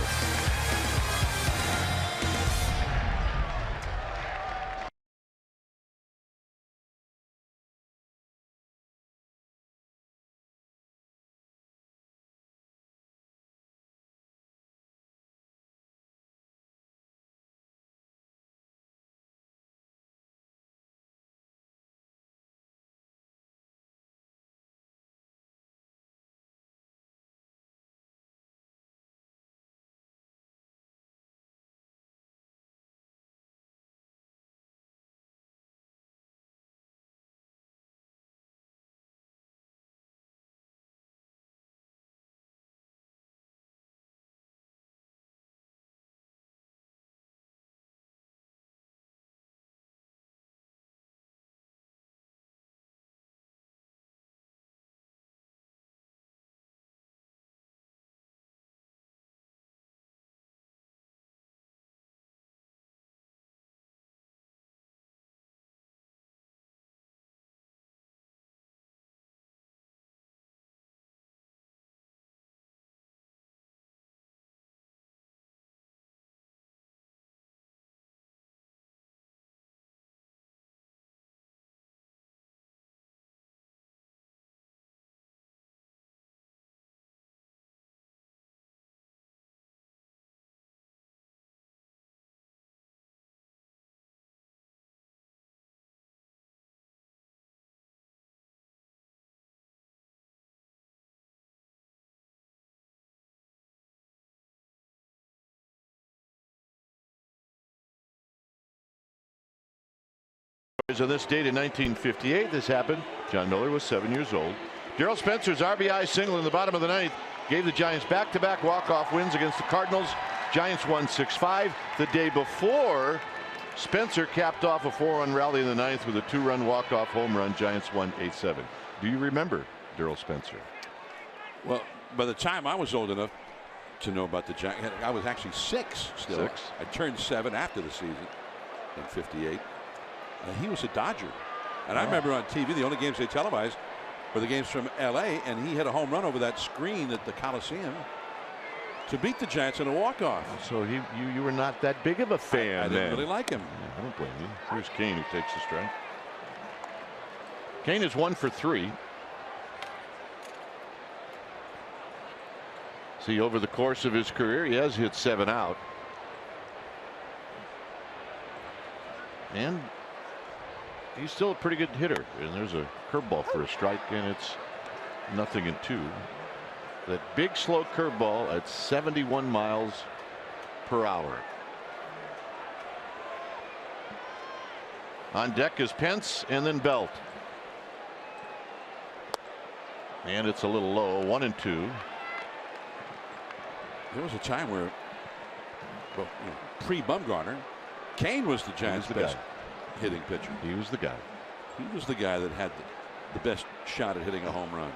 Padres on this date in 1958. This happened. John Miller was 7 years old. Darrell Spencer's RBI single in the bottom of the ninth gave the Giants back-to-back walk-off wins against the Cardinals. Giants won 6-5. The day before, Spencer capped off a 4-run rally in the ninth with a 2-run walk-off home run. Giants won 8-7. Do you remember Darrell Spencer? Well, by the time I was old enough to know about the Giants, I was actually 6 still. 6. I turned 7 after the season in '58. He was a Dodger. And I remember on TV, the only games they televised were the games from L.A., and he hit a home run over that screen at the Coliseum to beat the Giants in a walk-off. So you were not that big of a fan. I didn't really like him. I don't blame you. Here's Kane, who takes the strike. Kane is 1 for 3. See, over the course of his career, he has hit 7 out. And he's still a pretty good hitter. And there's a curveball for a strike, and it's 0-2. That big slow curveball at 71 miles per hour. On deck is Pence and then Belt. And it's a little low, 1-2. There was a time where, well, pre-Bumgarner, Kane was the Giants' best hitting pitcher. He was the guy. He was the guy that had the best shot at hitting a home run.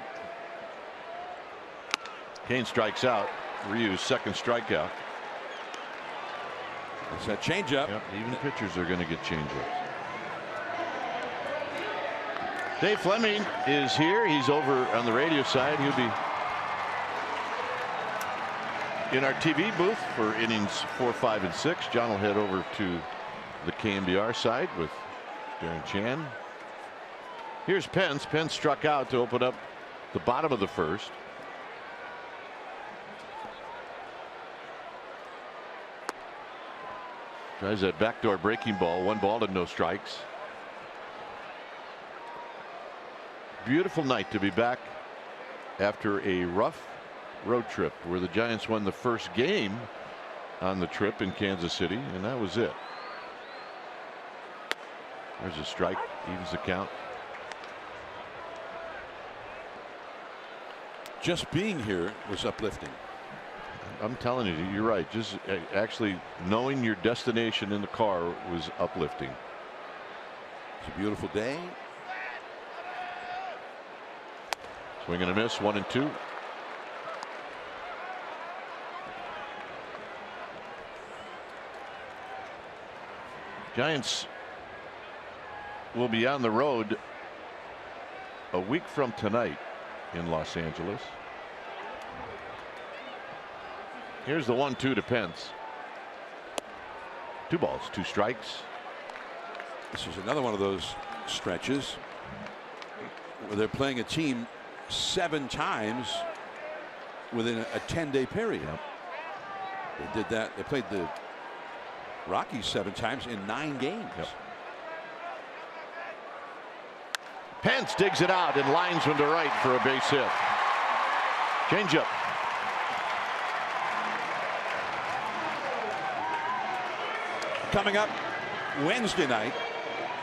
Kane strikes out. Ryu's second strikeout. It's that changeup. Yep, even pitchers are going to get changeups. Dave Fleming is here. He's over on the radio side. He'll be in our TV booth for innings 4, 5, and 6. John will head over to the KMBR side with Darren Chan. Here's Pence. Pence struck out to open up the bottom of the first. Tries that backdoor breaking ball. 1 ball and no strikes. Beautiful night to be back after a rough road trip where the Giants won the first game on the trip in Kansas City, and that was it. There's a strike, evens the count. Just being here was uplifting. I'm telling you, you're right. Just actually knowing your destination in the car was uplifting. It's a beautiful day. Swing and a miss, 1-2. Giants will be on the road a week from tonight in Los Angeles. Here's the 1-2 to Pence. 2 balls, 2 strikes. This is another one of those stretches where they're playing a team 7 times within a 10-day period. Yep. They did that. They played the Rockies 7 times in 9 games. Yep. Pence digs it out and lines one to right for a base hit. Changeup. Coming up Wednesday night,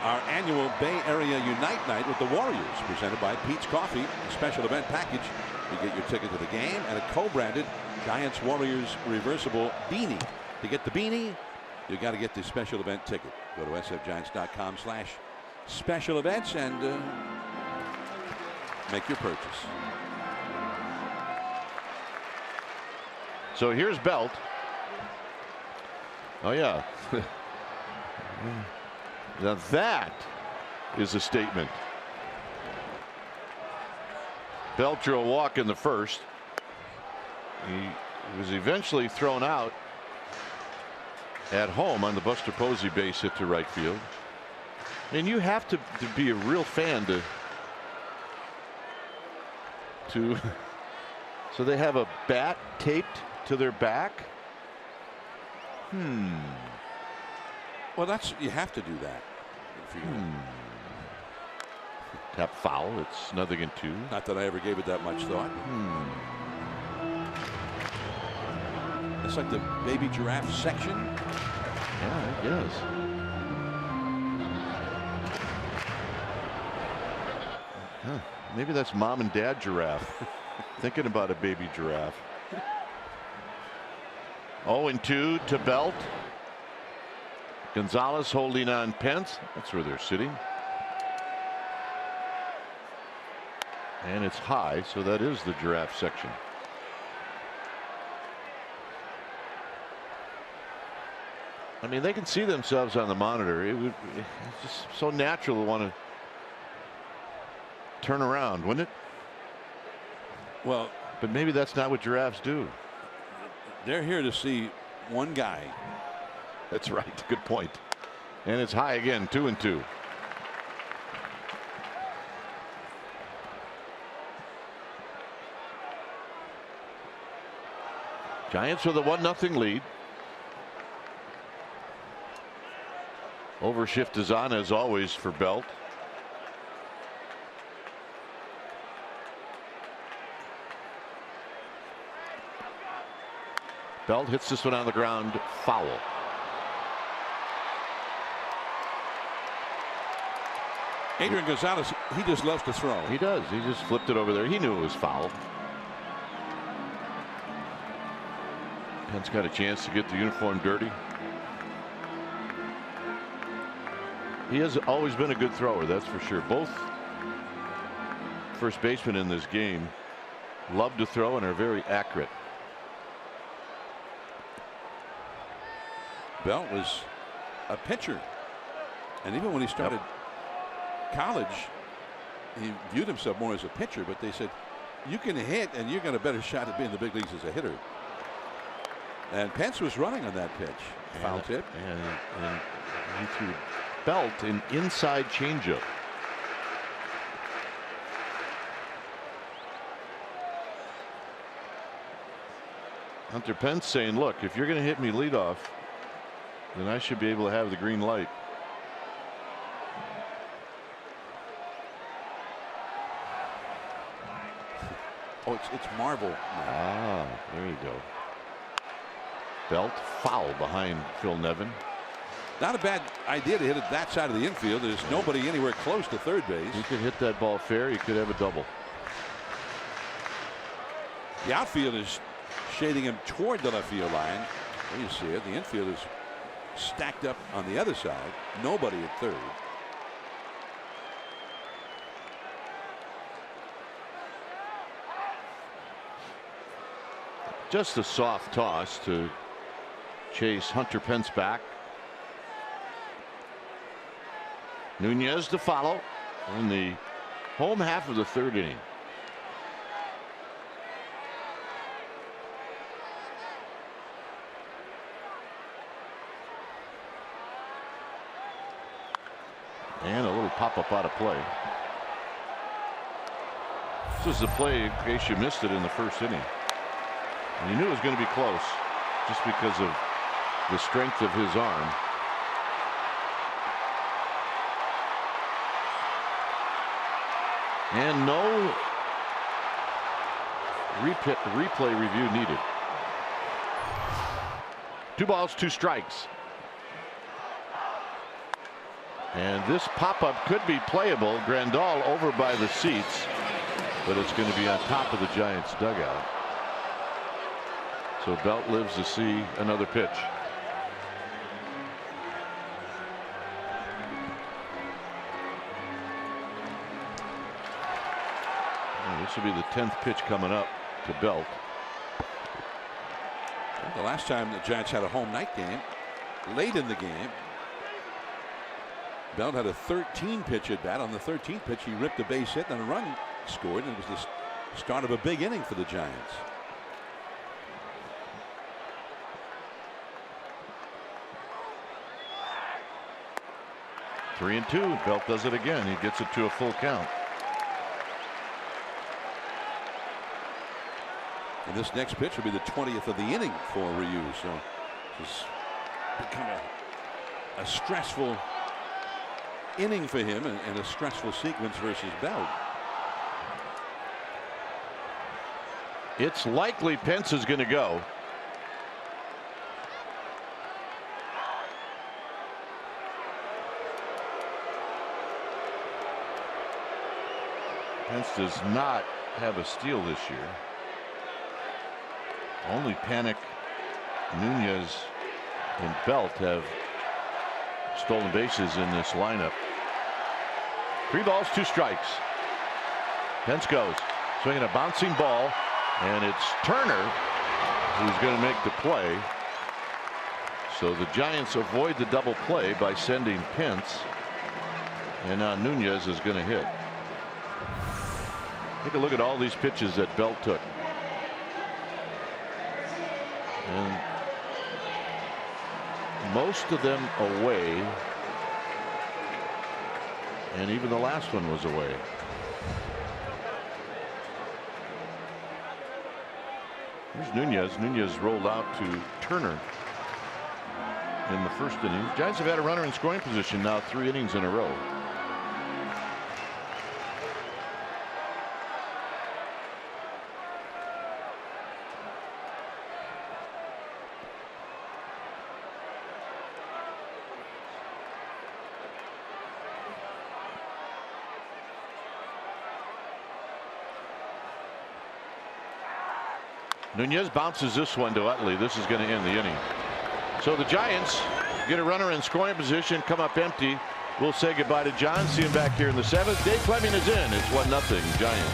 our annual Bay Area Unite Night with the Warriors, presented by Pete's Coffee, a special event package. You get your ticket to the game and a co-branded Giants Warriors reversible beanie. To get the beanie, you got to get the special event ticket. Go to sfgiants.com/special events and make your purchase. So here's Belt. Oh yeah. Now that is a statement. Belt drew a walk in the first. He was eventually thrown out at home on the Buster Posey base hit to right field. And you have to be a real fan to so they have a bat taped to their back. Well, you have to do that. If you're Tap foul. It's 0-2. Not that I ever gave it that much thought. It's like the baby giraffe section. Yeah, I guess. Huh, maybe that's mom and dad giraffe. Thinking about a baby giraffe. 0-2 to Belt. Gonzalez holding on Pence. That's where they're sitting. And it's high, so that is the giraffe section. I mean, they can see themselves on the monitor. It's just so natural to want to turn around, wouldn't it? Well, but maybe that's not what giraffes do. They're here to see one guy. That's right. Good point. And it's high again, 2-2. Giants with a 1-0 lead. Overshift is on as always for Belt. Belt hits this one on the ground, foul. Adrian Gonzalez, he just loves to throw. He does. He just flipped it over there. He knew it was foul. Pence got a chance to get the uniform dirty. He has always been a good thrower, that's for sure. Both first basemen in this game love to throw and are very accurate. Belt was a pitcher, and even when he started college, he viewed himself more as a pitcher, but they said you can hit and you got a better shot at being in the big leagues as a hitter. And Pence was running on that pitch. Foul tip. And he threw Belt an inside changeup. Hunter Pence saying, look, if you're going to hit me leadoff, then I should be able to have the green light. Oh, it's Marvel. Ah, there you go. Belt foul behind Phil Nevin. Not a bad idea to hit it that side of the infield. There's nobody anywhere close to third base. You could hit that ball fair. You could have a double. The outfield is shading him toward the left field line. There you see it. The infield is stacked up on the other side. Nobody at third. Just a soft toss to chase Hunter Pence back. Nunez to follow in the home half of the third inning. And a little pop-up out of play. This is the play in case you missed it in the first inning. And you knew it was going to be close just because of the strength of his arm. And no replay review needed. 2 balls, 2 strikes. And this pop-up could be playable. Grandal over by the seats, but it's going to be on top of the Giants dugout. So Belt lives to see another pitch. This will be the 10th pitch coming up to Belt. The last time the Giants had a home night game, late in the game, Belt had a 13 pitch at bat. On the 13th pitch, he ripped a base hit and a run scored, and it was the start of a big inning for the Giants. Three and 2. Belt does it again. He gets it to a full count. And this next pitch will be the 20th of the inning for Ryu. So it's become a stressful inning for him and a stressful sequence versus Belt. It's likely Pence is going to go. Pence does not have a steal this year. Only Panic, Nunez, and Belt have stolen bases in this lineup. 3 balls, 2 strikes. Pence goes, swinging a bouncing ball, and it's Turner who's going to make the play. So the Giants avoid the double play by sending Pence, and now Nunez is going to hit. Take a look at all these pitches that Belt took. And most of them away, and even the last one was away. Here's Nunez. Nunez rolled out to Turner in the first inning. Giants have had a runner in scoring position now 3 innings in a row. Nunez bounces this one to Utley. This is going to end the inning. So the Giants get a runner in scoring position, come up empty. We'll say goodbye to John. See him back here in the 7th. Dave Fleming is in. It's 1-0 Giants.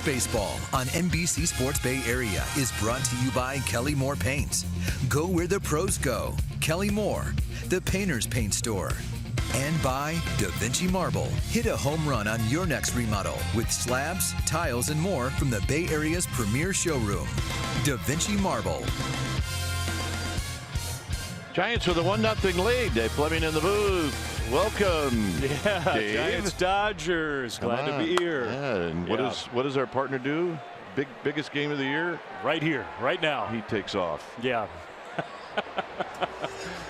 Baseball on NBC Sports Bay Area is brought to you by Kelly Moore Paints. Go where the pros go. Kelly Moore, the painter's paint store. And by Da Vinci Marble. Hit a home run on your next remodel with slabs, tiles, and more from the Bay Area's premier showroom. Da Vinci Marble. Giants with a 1-0 lead. Dave Fleming in the booth. Welcome, yeah, Dave. Giants Dodgers. Glad to be here. Yeah, and what does our partner do? Biggest game of the year? Right here, right now. He takes off. Yeah.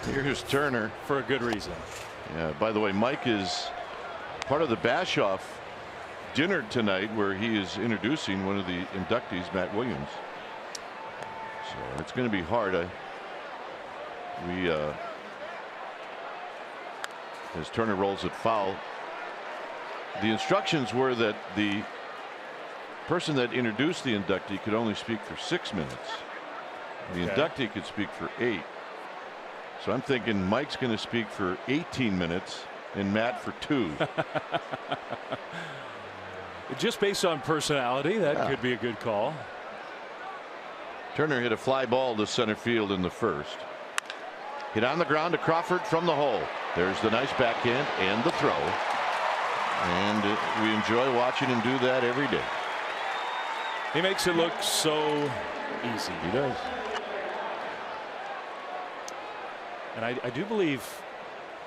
Here's Turner. For a good reason. Yeah, by the way, Mike is part of the Bash-Off dinner tonight where he is introducing one of the inductees, Matt Williams. So it's going to be hard. As Turner rolls it foul, the instructions were that the person that introduced the inductee could only speak for 6 minutes. The inductee could speak for 8. So I'm thinking Mike's going to speak for 18 minutes and Matt for 2. Just based on personality, that could be a good call. Turner hit a fly ball to center field in the first. Hit on the ground to Crawford from the hole. There's the nice backhand and the throw. And we enjoy watching him do that every day. He makes it look so easy. He does. And I do believe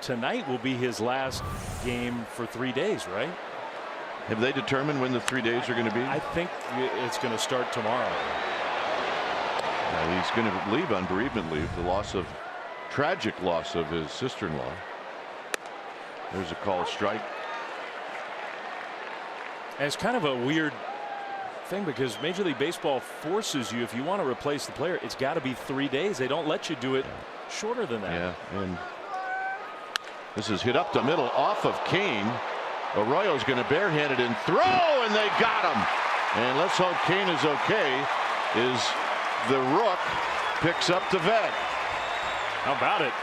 tonight will be his last game for 3 days, right? Have they determined when the 3 days are going to be? I think it's going to start tomorrow. He's going to leave on bereavement leave. The tragic loss of his sister-in-law. There's a call strike. And it's kind of a weird thing because Major League Baseball forces you, if you want to replace the player, it's got to be 3 days. They don't let you do it shorter than that. Yeah, and this is hit up the middle off of Kane. Arroyo's going to barehand it and throw, and they got him. And let's hope Kane is okay. The Rook picks up the vet. How about it?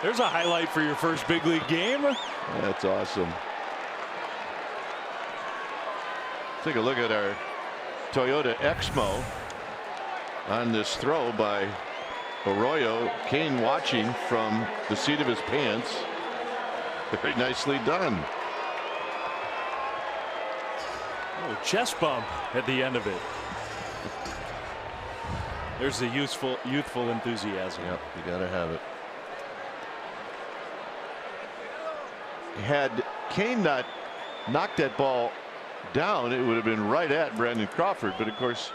There's a highlight for your first big league game. That's awesome. Take a look at our Toyota Exmo on this throw by Arroyo. Kane watching from the seat of his pants. Very nicely done. Oh, chest bump at the end of it. There's the youthful enthusiasm. Yep, you got to have it. Had Kane not knocked that ball down, it would have been right at Brandon Crawford. But of course,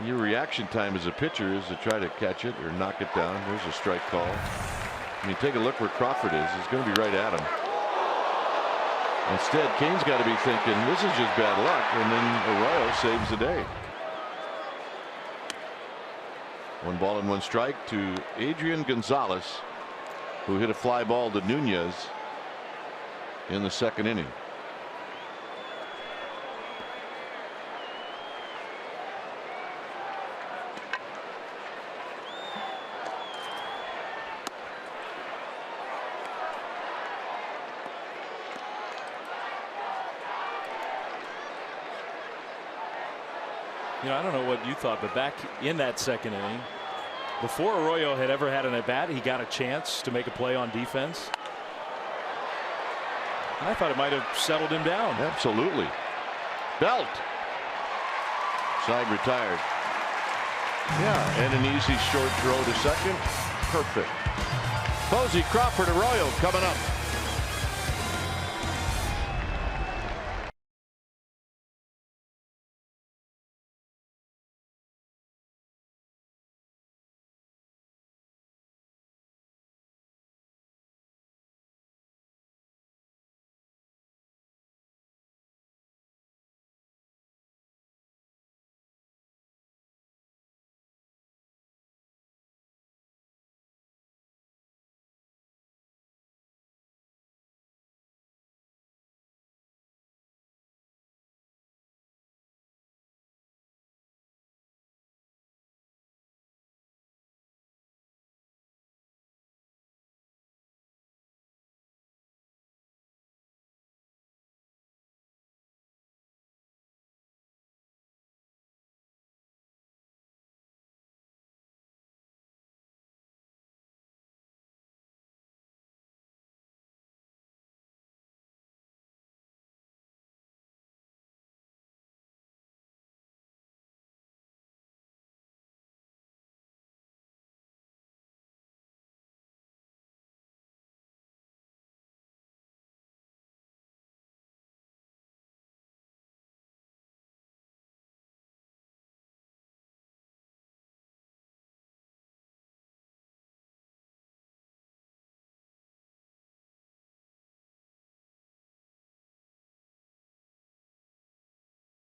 your reaction time as a pitcher is to try to catch it or knock it down. There's a strike call. I mean, take a look where Crawford is. He's going to be right at him. Instead, Kane's got to be thinking, this is just bad luck. And then Arroyo saves the day. 1 ball and 1 strike to Adrian Gonzalez, who hit a fly ball to Nunez in the 2nd inning. You know, I don't know what you thought, but back in that 2nd inning, before Arroyo had ever had an at-bat, he got a chance to make a play on defense. And I thought it might have settled him down. Absolutely. Belt. Side retired. Yeah, and an easy short throw to second. Perfect. Posey, Crawford, Arroyo coming up.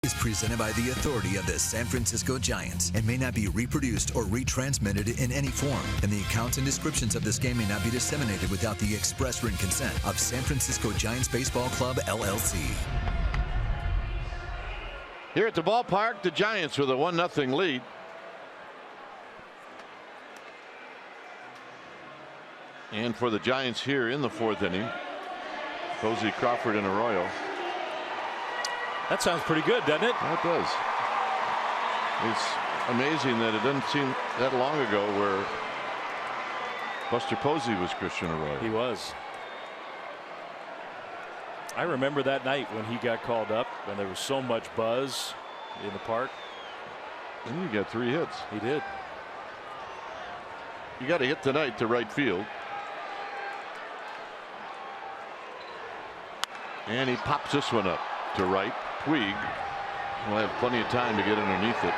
Is presented by the authority of the San Francisco Giants and may not be reproduced or retransmitted in any form. And the accounts and descriptions of this game may not be disseminated without the express written consent of San Francisco Giants Baseball Club, LLC. Here at the ballpark, the Giants with a 1-0 lead. And for the Giants here in the 4th inning, Posey, Crawford, and Arroyo. That sounds pretty good, doesn't it? That does. It's amazing that it doesn't seem that long ago where Buster Posey was Christian Arroyo. He was. I remember that night when he got called up and there was so much buzz in the park. And he got 3 hits. He did. You got to hit tonight to right field. And he pops this one up to right. Puig will have plenty of time to get underneath it.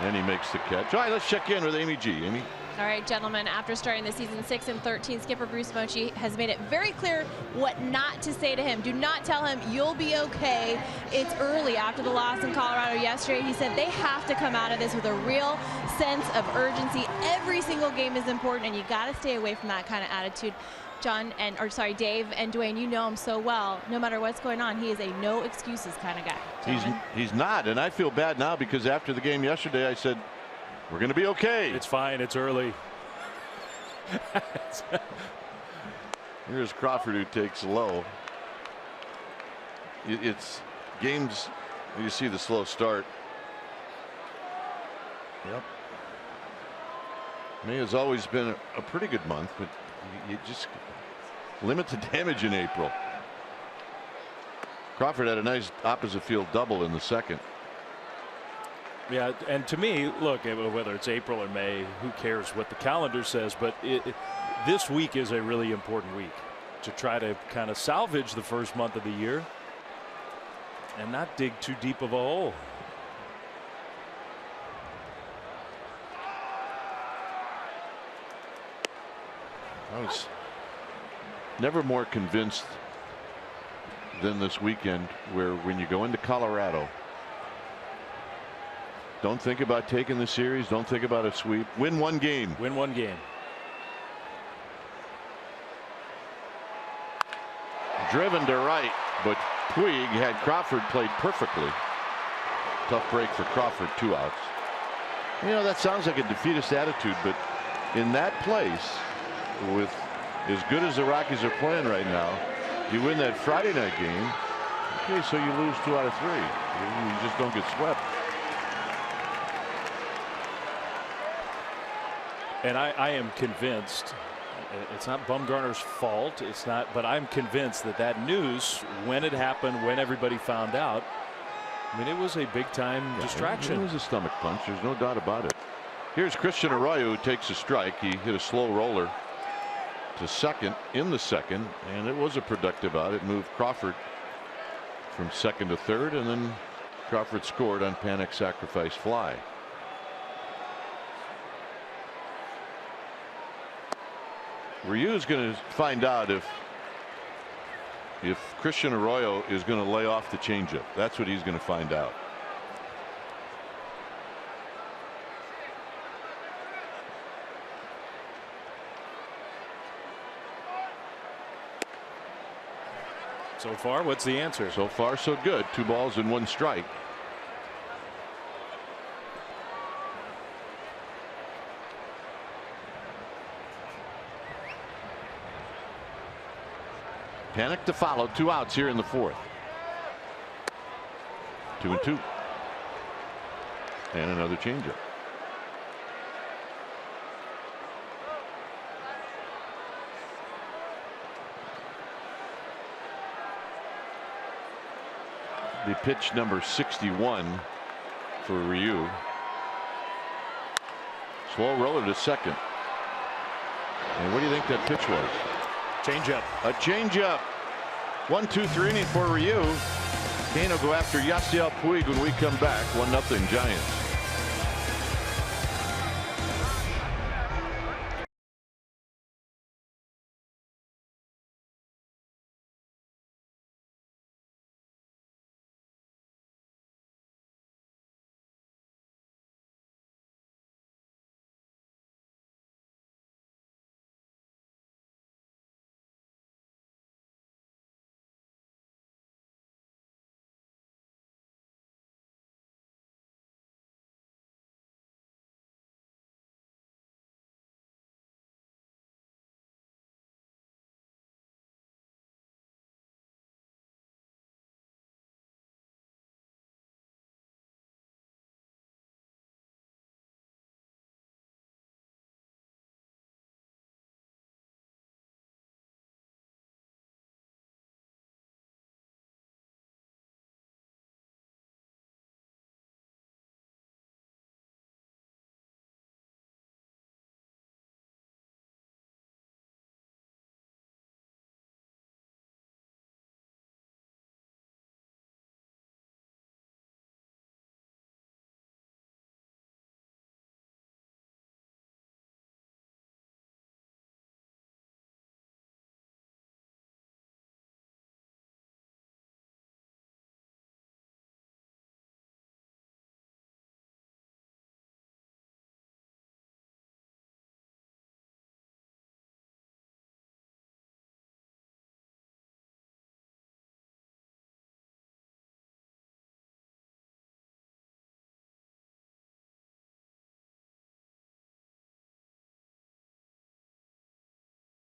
And he makes the catch. All right, let's check in with Amy G. Amy. All right, gentlemen, after starting the season 6-13, skipper Bruce Bochy has made it very clear what not to say to him. Do not tell him you'll be okay. It's early after the loss in Colorado yesterday. He said they have to come out of this with a real sense of urgency. Every single game is important, and you got to stay away from that kind of attitude. Dave and Dwayne, you know him so well. No matter what's going on, he is a no excuses kind of guy. He's not, and I feel bad now because after the game yesterday, I said, we're going to be okay. It's fine. It's early. Here's Crawford, who takes low. It's games. You see the slow start. Yep. May has always been a pretty good month, but you just limit the damage in April. Crawford had a nice opposite field double in the second. Yeah, and to me, look, whether it's April or May, who cares what the calendar says, but this week is a really important week to try to kind of salvage the first month of the year and not dig too deep of a hole. I was never more convinced than this weekend, where when you go into Colorado, don't think about taking the series. Don't think about a sweep. Win one game. Win one game. Driven to right, but Puig had Crawford played perfectly. Tough break for Crawford. 2 outs. You know, that sounds like a defeatist attitude, but in that place, with as good as the Rockies are playing right now, you win that Friday night game. Okay, so you lose 2 out of 3. You just don't get swept. And I am convinced it's not Bumgarner's fault. It's not, but I'm convinced that news, when it happened, when everybody found out, I mean, it was a big time distraction. It was a stomach punch. There's no doubt about it. Here's Christian Arroyo, who takes a strike. He hit a slow roller to second in the second, and it was a productive out. It moved Crawford from second to third, and then Crawford scored on panic sacrifice fly. Ryu's going to find out if Christian Arroyo is going to lay off the changeup. That's what he's going to find out. So far, what's the answer? So far, so good. 2 balls and 1 strike. Panic to follow. 2 outs here in the 4th. 2-2. And another changeup. The pitch number 61 for Ryu. Slow roller to second. And what do you think that pitch was? Changeup. A changeup. 1-2-3 inning for Ryu. Kane will go after Yasiel Puig when we come back. 1-0 Giants.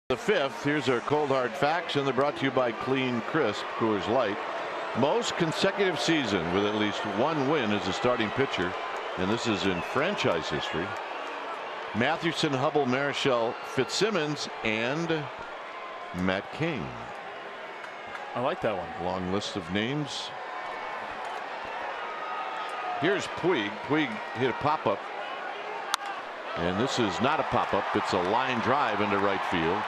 The fifth. Here's our cold hard facts, and they're brought to you by Clean Crisp Coors Light. Most consecutive season with at least one win as a starting pitcher, and this is in franchise history. Mathewson, Hubble, Marichal, Fitzsimmons, and Matt Cain. I like that one. Long list of names. Here's Puig. Puig hit a pop-up, and this is not a pop-up. It's a line drive into right field,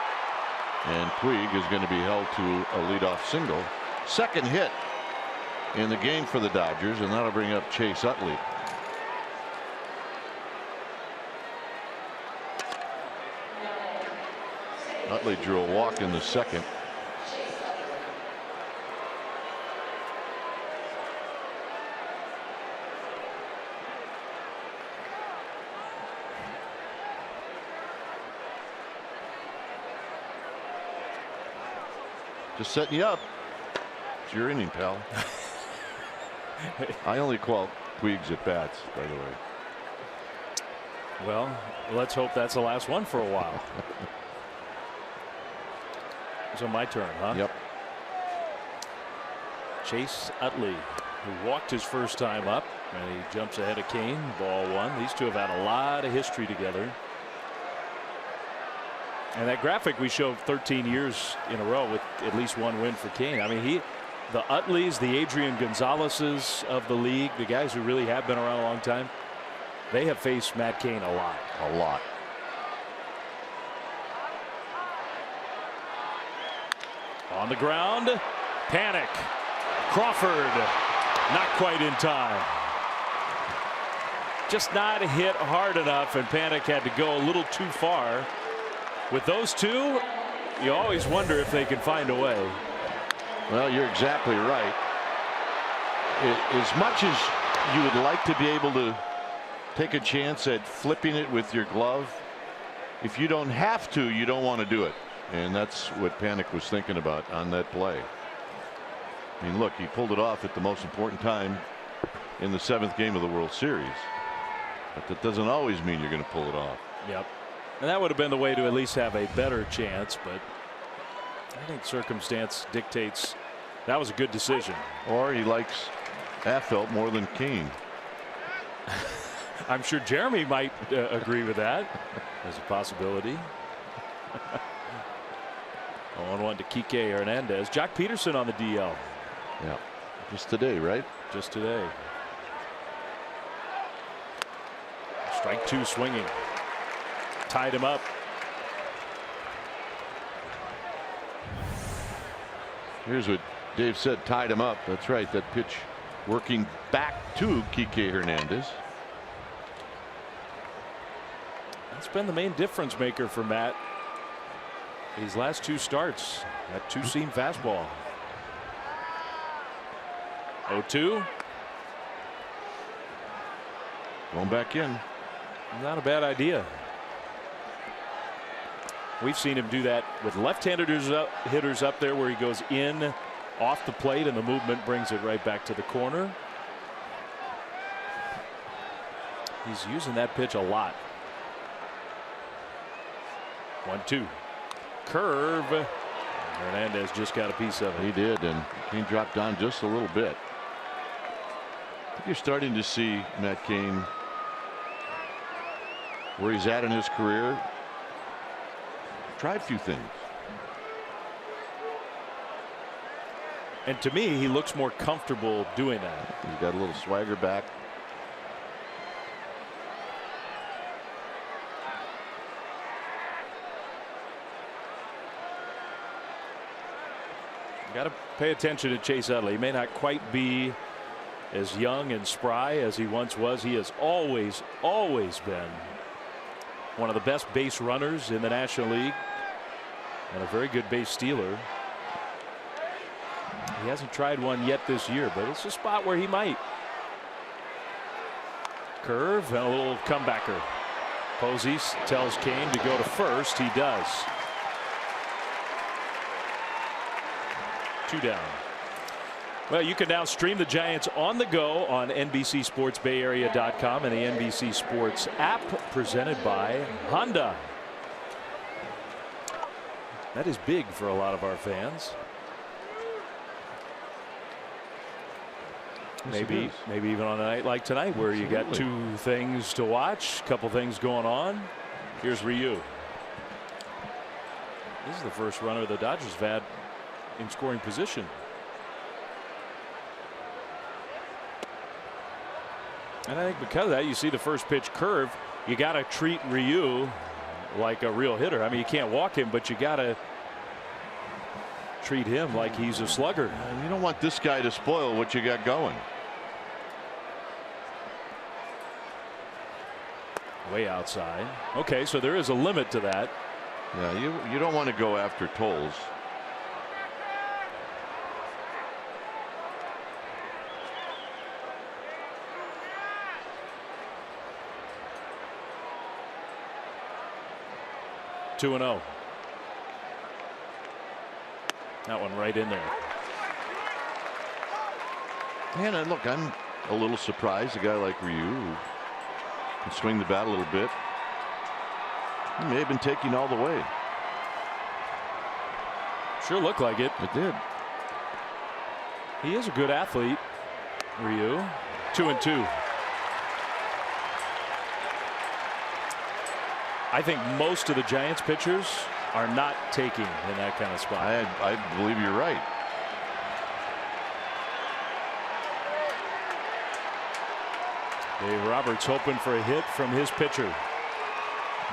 and Puig is going to be held to a leadoff single. Second hit in the game for the Dodgers, and that'll bring up Chase Utley. Utley drew a walk in the second. Just setting you up. It's your inning, pal. I only call Puig's at bats, by the way. Well, let's hope that's the last one for a while. So my turn, huh? Yep. Chase Utley, who walked his first time up, and he jumps ahead of Cain. Ball one. These two have had a lot of history together. And that graphic we showed 13 years in a row with at least one win for Cain. I mean, the Utleys, the Adrian Gonzalez's of the league, the guys who really have been around a long time, they have faced Matt Cain a lot. A lot. On the ground, panic. Crawford, not quite in time. Just not hit hard enough, and Panic had to go a little too far. With those two, you always wonder if they can find a way. Well, you're exactly right. As much as you would like to be able to take a chance at flipping it with your glove, if you don't have to, you don't want to do it. And that's what Panic was thinking about on that play. I mean, look, he pulled it off at the most important time in the 7th game of the World Series. But that doesn't always mean you're going to pull it off. Yep. And that would have been the way to at least have a better chance, but I think circumstance dictates that was a good decision. Or he likes Affeldt more than Cain. I'm sure Jeremy might agree with that as a possibility. 0-1 to Kike Hernandez. Jock Peterson on the DL. Yeah, just today, right? Just today. Strike two swinging. Tied him up. Here's what Dave said, tied him up. That's right. That pitch working back to Kike Hernandez. That's been the main difference maker for Matt these last two starts. That two-seam fastball. 0-2. Going back in. Not a bad idea. We've seen him do that with left-handed hitters up there, where he goes in off the plate and the movement brings it right back to the corner. He's using that pitch a lot. 1-2. Curve. Hernandez just got a piece of it. He did, and Cain dropped down just a little bit. I think you're starting to see Matt Cain where he's at in his career. Try a few things. And to me, he looks more comfortable doing that. He's got a little swagger back. Got to pay attention to Chase Utley. He may not quite be as young and spry as he once was. He has always been one of the best base runners in the National League and a very good base stealer. He hasn't tried one yet this year, but it's a spot where he might. Curve and a little comebacker. Posey tells Cain to go to first. He does. 2 down. Well, you can now stream the Giants on the go on NBCSportsBayArea.com and the NBC Sports app, presented by Honda. That is big for a lot of our fans. Maybe even on a night like tonight where you got two things to watch, a couple things going on. Here's Ryu. This is the first runner the Dodgers have had in scoring position. And I think because of that, you see the first pitch curve. You got to treat Ryu like a real hitter. I mean, you can't walk him, but you got to treat him like he's a slugger. You don't want this guy to spoil what you got going. Way outside. Okay, so there is a limit to that. Yeah, you don't want to go after tolls. Two and 0. That one right in there. And look, I'm a little surprised a guy like Ryu can swing the bat a little bit. He may have been taking all the way. Sure looked like it. It did. He is a good athlete, Ryu. 2 and 2. I think most of the Giants pitchers are not taking in that kind of spot. I believe you're right. Dave Roberts hoping for a hit from his pitcher.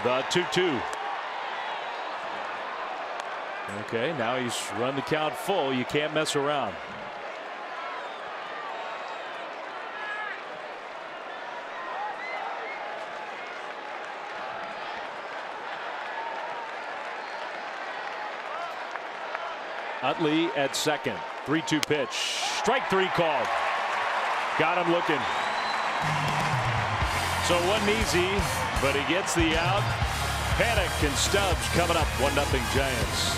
The 2-2. Okay, now he's run the count full. You can't mess around. Utley at second. 3-2 pitch. Strike 3 called. Got him looking. So it wasn't easy, but he gets the out. Panic and Stubbs coming up. 1-0 Giants.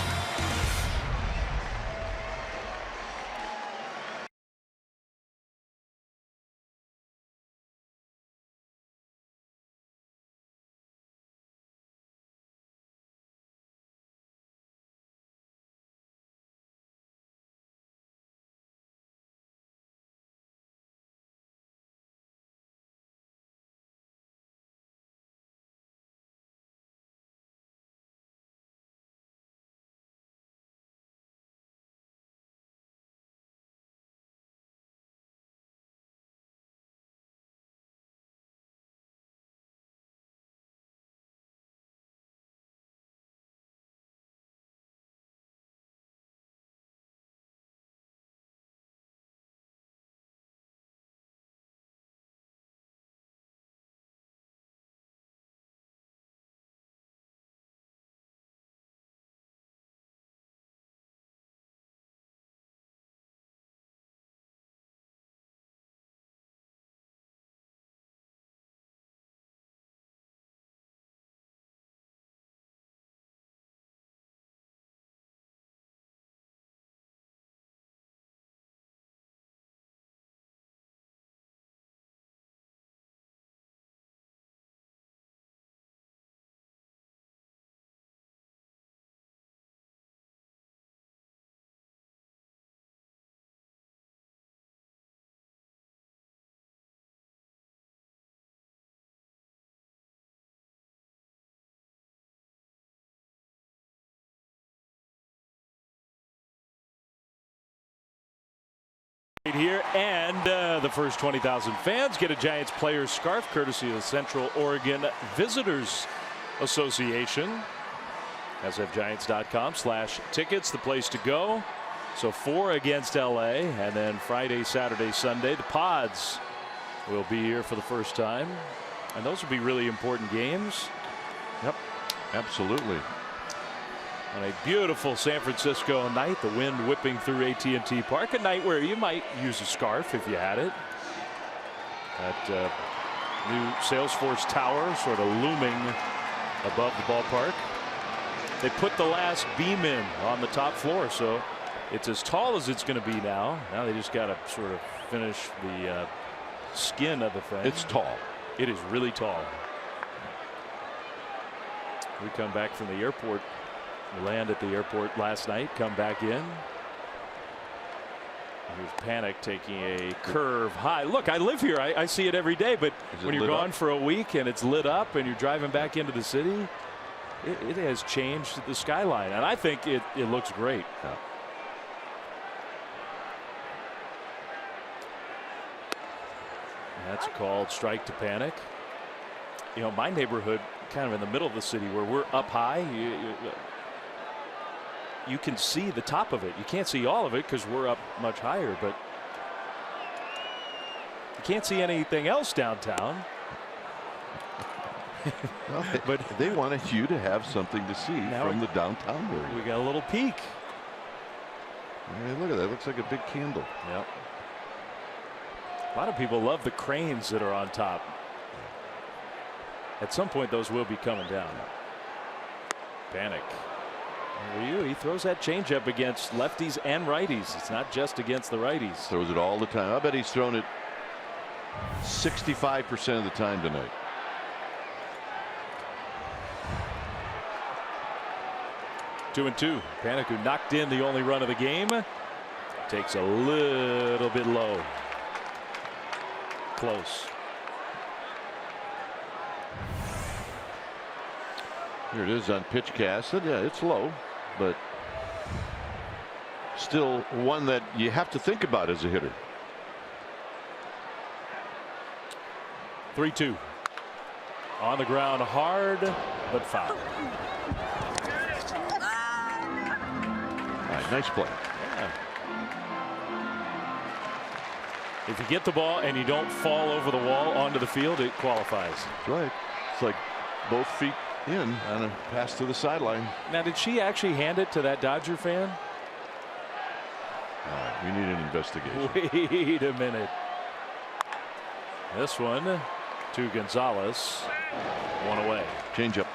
Here and the first 20,000 fans get a Giants player's scarf courtesy of the Central Oregon Visitors Association. SFGiants.com/tickets, the place to go. So 4 against LA, and then Friday, Saturday, Sunday the Pods will be here for the first time, and those will be really important games. Yep, absolutely. On a beautiful San Francisco night, the wind whipping through AT&T Park, a night where you might use a scarf if you had it. That new Salesforce Tower sort of looming above the ballpark. They put the last beam in on the top floor, so it's as tall as it's going to be now. Now they just got to sort of finish the skin of the thing. It's tall. It is really tall. We come back from the airport We land at the airport last night, come back in. Here's Panic taking a curve high. Look, I live here. I see it every day. But when you're gone for a week and it's lit up and you're driving back into the city, it has changed the skyline. And I think it looks great. Yeah. That's called strike to Panic. You know, my neighborhood, kind of in the middle of the city where we're up high, you can see the top of it. You can't see all of it because we're up much higher, but you can't see anything else downtown. Well, but they wanted you to have something to see from the downtown area. We got a little peek. I mean, look at that. It looks like a big candle. Yep. A lot of people love the cranes that are on top. At some point, those will be coming down. Panic. He throws that changeup against lefties and righties. It's not just against the righties. Throws it all the time. I bet he's thrown it 65% of the time tonight. Two and two. Panic, who knocked in the only run of the game, takes a little bit low. Close. Here it is on pitch cast. Yeah, it's low, but still one that you have to think about as a hitter. 3-2. On the ground hard, but foul. All right, nice play. Yeah. If you get the ball and you don't fall over the wall onto the field, it qualifies. That's right. It's like both feet in on a pass to the sideline. Now, did she actually hand it to that Dodger fan? All right, we need an investigation. Wait a minute. This one to Gonzalez. One away. Change up.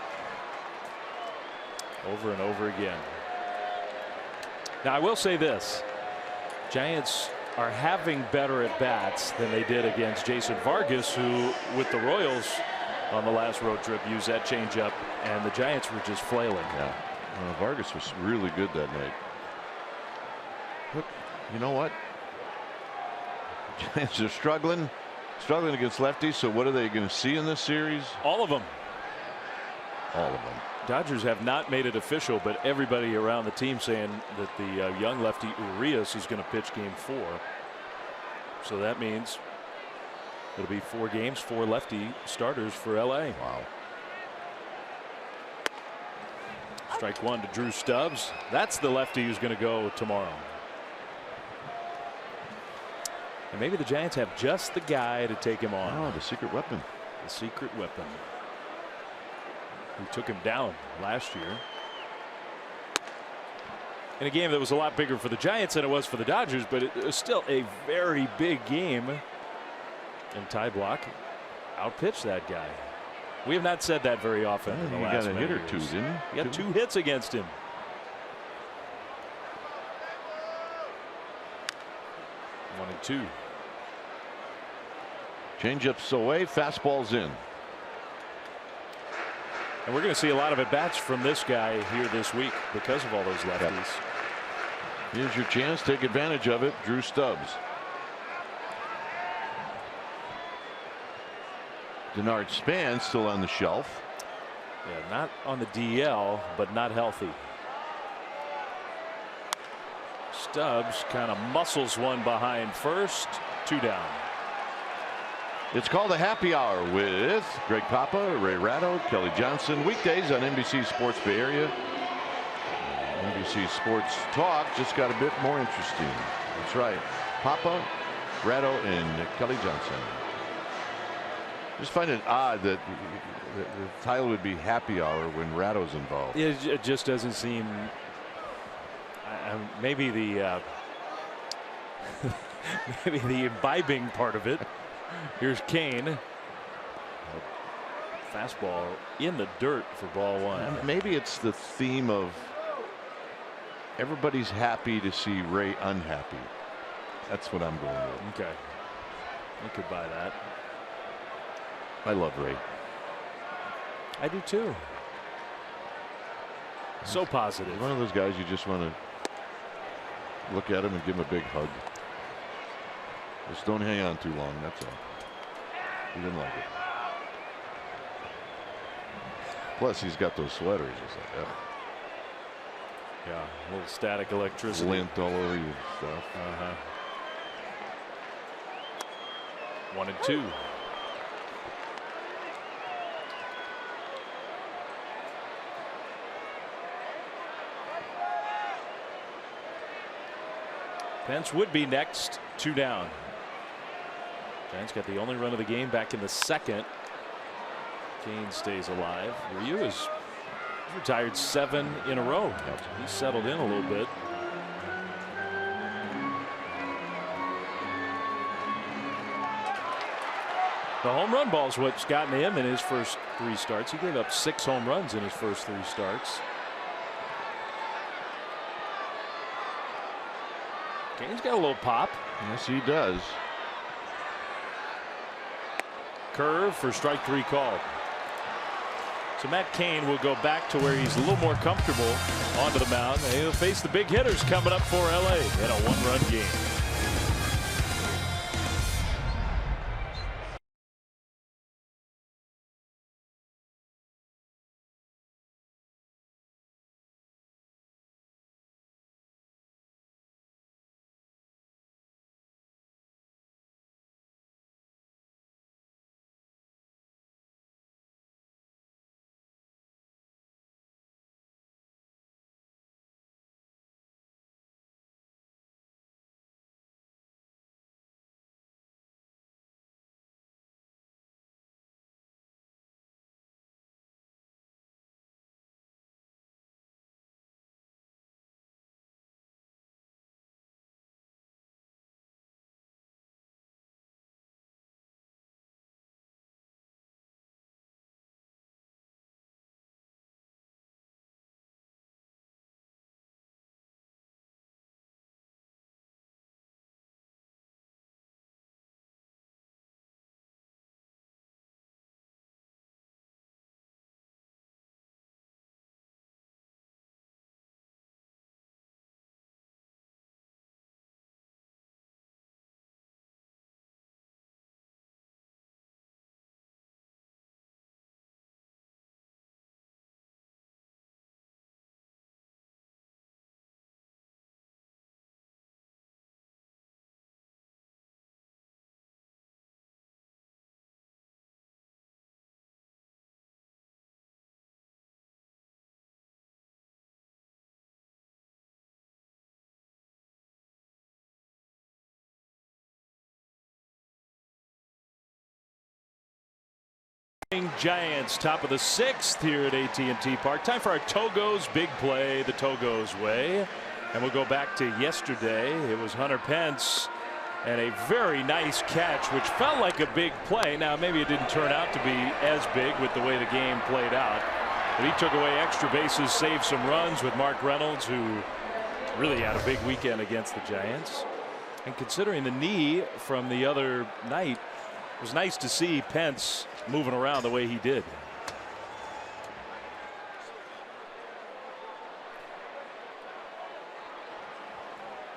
Over and over again. Now, I will say this. Giants are having better at bats than they did against Jason Vargas, who with the Royals on the last road trip used that changeup, and the Giants were just flailing. Yeah, Vargas was really good that night. Look, you know what? Giants are struggling against lefties. So what are they going to see in this series? All of them. All of them. Dodgers have not made it official, but everybody around the team saying that the young lefty Urias is going to pitch game 4. So that means it'll be 4 games, 4 lefty starters for LA. Wow. Strike one to Drew Stubbs. That's the lefty who's going to go tomorrow. And maybe the Giants have just the guy to take him on. Oh, the secret weapon. The secret weapon. Who took him down last year. In a game that was a lot bigger for the Giants than it was for the Dodgers, but it was still a very big game. And Ty Block outpitched that guy. We have not said that very often in the last got a hit or two, years. didn't He got 2 hits against him. One and two. Changeups away, fastballs in. And we're going to see a lot of at-bats from this guy here this week because of all those lefties. Yep. Here's your chance. Take advantage of it. Drew Stubbs. Denard Span still on the shelf. Yeah, not on the DL, but not healthy. Stubbs kind of muscles one behind first. 2 down. It's called a happy hour with Greg Papa, Ray Ratto, Kelly Johnson. Weekdays on NBC Sports Bay Area. NBC Sports Talk just got a bit more interesting. That's right. Papa, Ratto, and Kelly Johnson. Just find it odd that the title would be happy hour when Ratto's involved. It just doesn't seem. Maybe the maybe the imbibing part of it. Here's Kane. Fastball in the dirt for ball 1. Maybe it's the theme of everybody's happy to see Ray unhappy. That's what I'm going with. Okay. I could buy that. I love Ray. I do too. So positive. One of those guys you just want to look at him and give him a big hug. Just don't hang on too long. That's all. He didn't like it. Plus, he's got those sweaters. It's like, ugh. Yeah, a little static electricity. Lint all over you stuff. 1-2. Pence would be next, 2 down. Giants got the only run of the game back in the second. Kane stays alive. Ryu is retired 7 in a row. He's settled in a little bit. The home run ball is what's gotten him in his first 3 starts. He gave up 6 home runs in his first 3 starts. Kane's got a little pop. Yes, he does. Curve for strike 3 called. So Matt Cain will go back to where he's a little more comfortable onto the mound. And he'll face the big hitters coming up for LA in a 1-run game. Giants, top of the 6th here at AT&T Park. Time for our Togo's big play the Togo's way. And we'll go back to yesterday. It was Hunter Pence and a very nice catch, which felt like a big play. Now, maybe it didn't turn out to be as big with the way the game played out. But he took away extra bases, saved some runs with Mark Reynolds, who really had a big weekend against the Giants. And considering the knee from the other night, it was nice to see Pence moving around the way he did.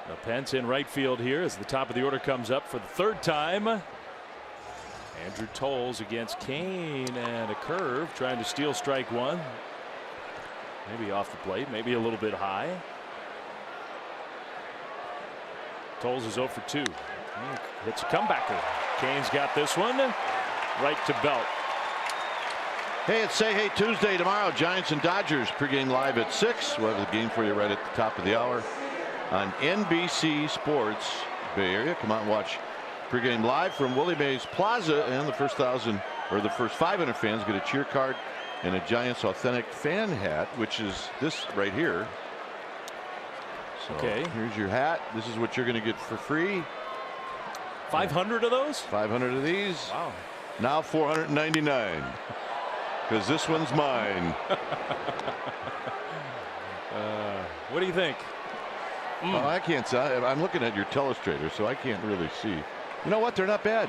Now Pence in right field here as the top of the order comes up for the 3rd time. Andrew Tolles against Kane, and a curve trying to steal strike 1. Maybe off the plate, maybe a little bit high. Tolles is 0 for 2. Hits a comebacker. Kane's got this one right to Belt. Hey, it's Say Hey Tuesday tomorrow. Giants and Dodgers pregame live at 6. We'll have the game for you right at the top of the hour on NBC Sports Bay Area. Come out and watch pregame live from Willie Mays Plaza, and the first 500 fans get a cheer card and a Giants authentic fan hat, which is this right here. So okay, here's your hat. This is what you're going to get for free. 500 of those? 500 of these. Wow. Now 499. Because this one's mine. What do you think? Oh, I can't see. I'm looking at your telestrator, so I can't really see. You know what? They're not bad.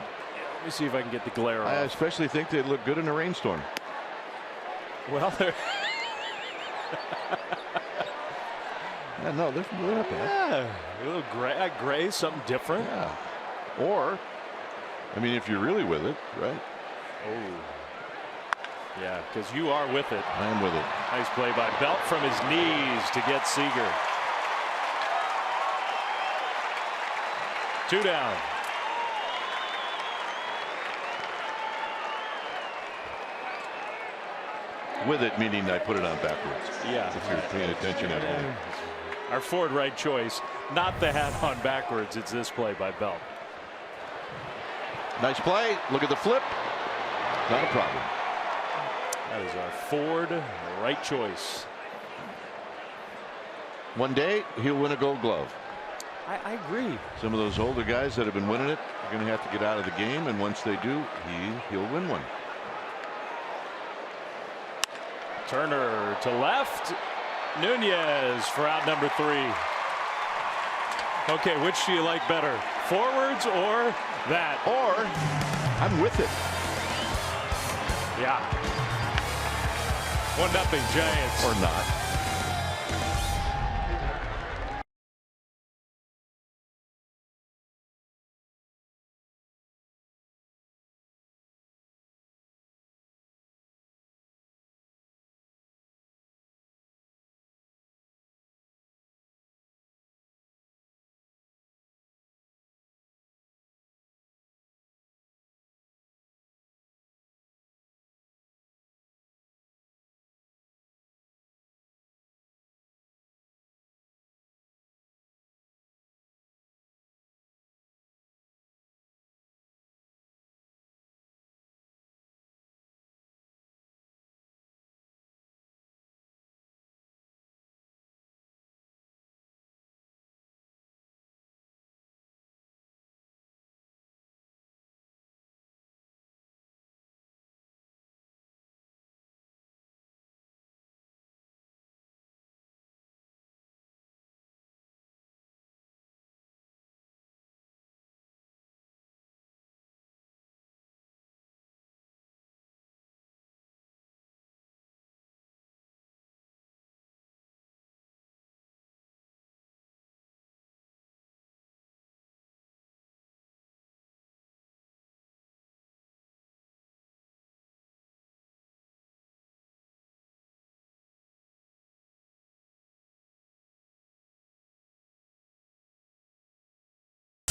Let me see if I can get the glare I off. especially think they look good in a rainstorm. Well, they're Yeah, no, they're not bad. Yeah, a little gray, something different. Yeah. Or, I mean, if you're really with it, right? Oh. Yeah, because you are with it. I am with it. Nice play by Belt from his knees to get Seager. 2 down. With it meaning I put it on backwards. Yeah. If you're paying attention at home. Our forward right choice, not the hat on backwards. It's this play by Belt. Nice play. Look at the flip. Not a problem. That is our forward right choice. One day he'll win a Gold Glove. I agree. Some of those older guys that have been winning it are going to have to get out of the game, and once they do, he'll win one. Turner to left. Nunez for out number 3. Okay, which do you like better, forwards or that? Or I'm with it. Yeah. 1-0 Giants. Or not.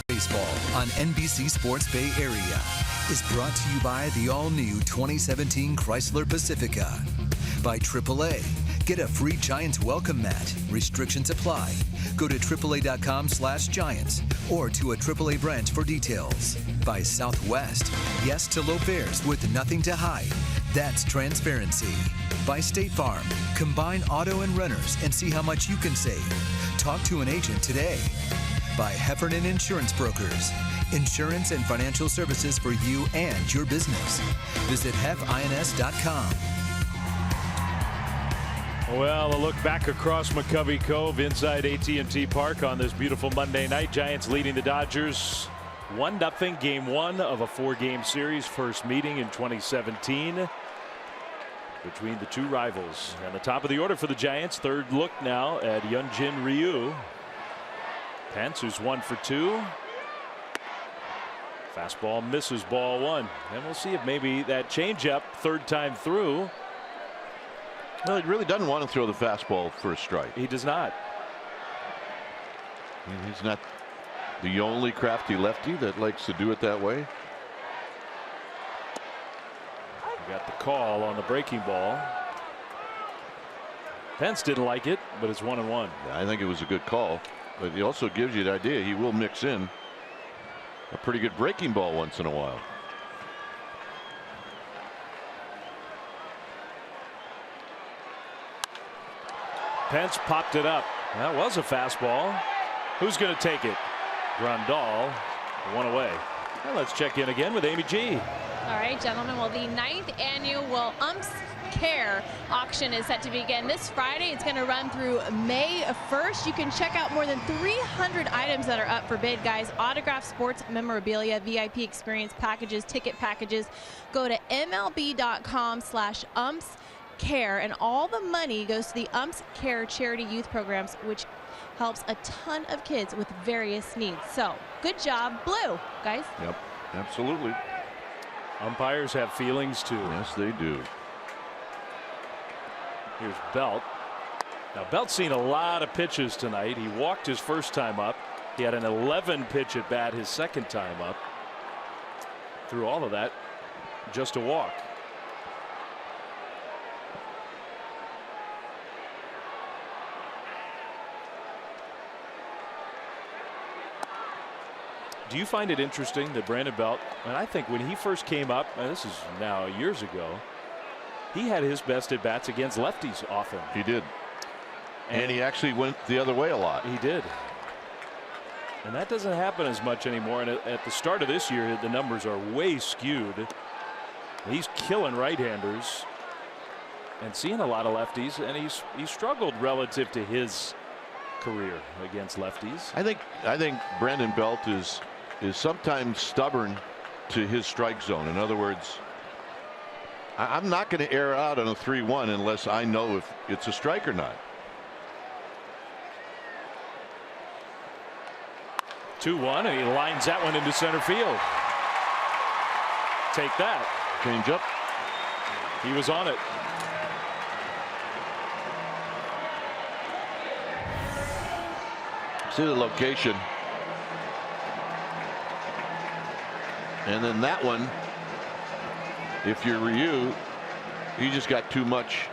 Baseball on NBC Sports Bay Area is brought to you by the all-new 2017 Chrysler Pacifica. By AAA. Get a free Giants welcome mat. Restrictions apply. Go to AAA.com/Giants or to a AAA branch for details. By Southwest. Yes to low fares with nothing to hide. That's transparency. By State Farm. Combine auto and renters and see how much you can save. Talk to an agent today. By Heffernan Insurance Brokers. Insurance and financial services for you and your business. Visit hefins.com. Well, a look back across McCovey Cove inside AT&T Park on this beautiful Monday night. Giants leading the Dodgers 1-0, game 1 of a 4-game series. First meeting in 2017 between the two rivals. And the top of the order for the Giants. Third look now at Hyunjin Ryu. Pence, who's 1 for 2. Fastball misses, ball 1. And we'll see if maybe that changeup third time through. Well, he really doesn't want to throw the fastball for a strike. He does not. He's not the only crafty lefty that likes to do it that way. We got the call on the breaking ball. Pence didn't like it, but it's 1-1. I think it was a good call, but he also gives you the idea he will mix in a pretty good breaking ball once in a while. Pence popped it up. That was a fastball. Who's going to take it? Grandal, 1 away. Well, let's check in again with Amy G. All right, gentlemen. Well, the 9th annual Umps Care auction is set to begin this Friday. It's going to run through May 1st. You can check out more than 300 items that are up for bid, guys. Autographed sports memorabilia, VIP experience packages, ticket packages. Go to MLB.com/umps Care, and all the money goes to the Umps Care charity youth programs, which helps a ton of kids with various needs. So good job, Blue, guys. Yep, absolutely. Umpires have feelings too. Yes, they do. Here's Belt. Now Belt's seen a lot of pitches tonight. He walked his first time up. He had an 11 pitch at bat his second time up. Through all of that, just a walk. Do you find it interesting that Brandon Belt, and I think when he first came up, and this is now years ago, he had his best at bats against lefties often. He did. And he actually went the other way a lot. He did. And that doesn't happen as much anymore. And at the start of this year, the numbers are way skewed. He's killing right-handers and seeing a lot of lefties, and he's struggled relative to his career against lefties. I think Brandon Belt is sometimes stubborn to his strike zone. In other words, I'm not going to air out on a 3-1 unless I know if it's a strike or not. 2-1, and he lines that one into center field. Take that. Change up. He was on it. See the location. And then that one, if you're Ryu, he just got too much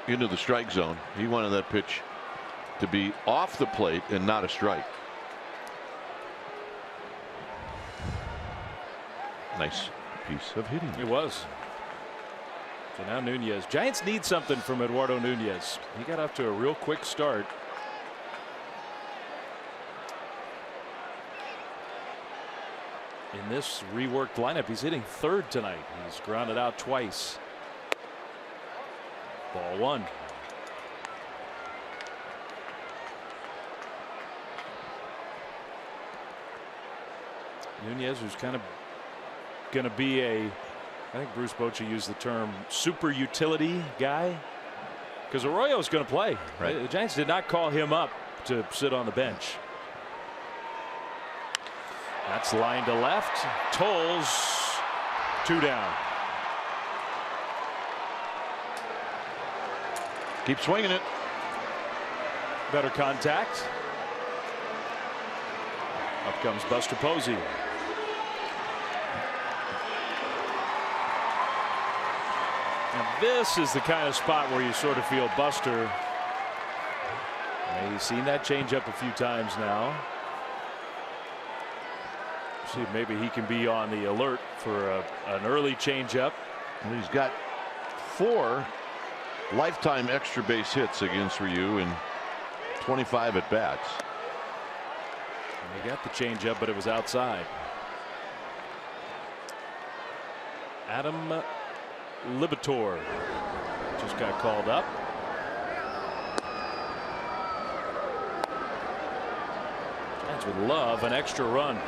into the strike zone. He wanted that pitch to be off the plate and not a strike. Nice piece of hitting. It was. So now Nunez. Giants need something from Eduardo Nunez. He got off to a real quick start. In this reworked lineup, he's hitting third tonight. He's grounded out twice. Ball one. Nunez, who's kind of going to be I think Bruce Bochy used the term super utility guy, because Arroyo is going to play. Right. The Giants did not call him up to sit on the bench. That's line to left. Tolles, 2 down. Keep swinging it. Better contact. Up comes Buster Posey. And this is the kind of spot where you sort of feel Buster. He's seen that changeup a few times now. See if maybe he can be on the alert for an early changeup. And he's got 4 lifetime extra base hits against Ryu and 25 at bats. And he got the changeup, but it was outside. Adam Libator just got called up. Giants would love an extra run.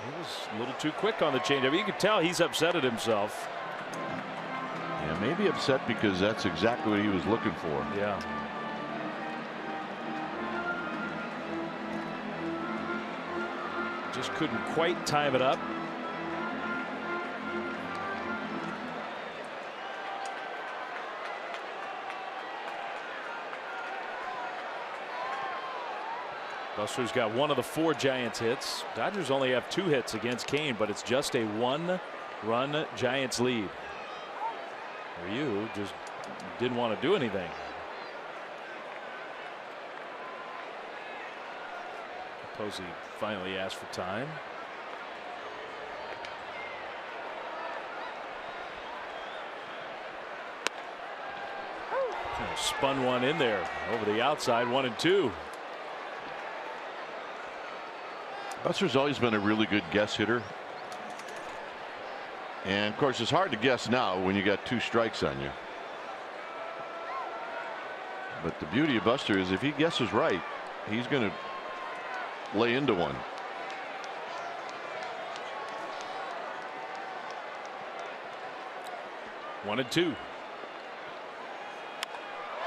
He was a little too quick on the changeup. You could tell he's upset at himself. Yeah, maybe upset because that's exactly what he was looking for. Yeah. Just couldn't quite time it up. Buster's got one of the 4 Giants hits. Dodgers only have 2 hits against Kane, but it's just a 1-run Giants lead. Ryu just didn't want to do anything. Posey finally asked for time. Kind of spun one in there over the outside, 1-2. Buster's always been a really good guess hitter. And of course, it's hard to guess now when you got 2 strikes on you. But the beauty of Buster is if he guesses right, he's going to lay into one. 1-2.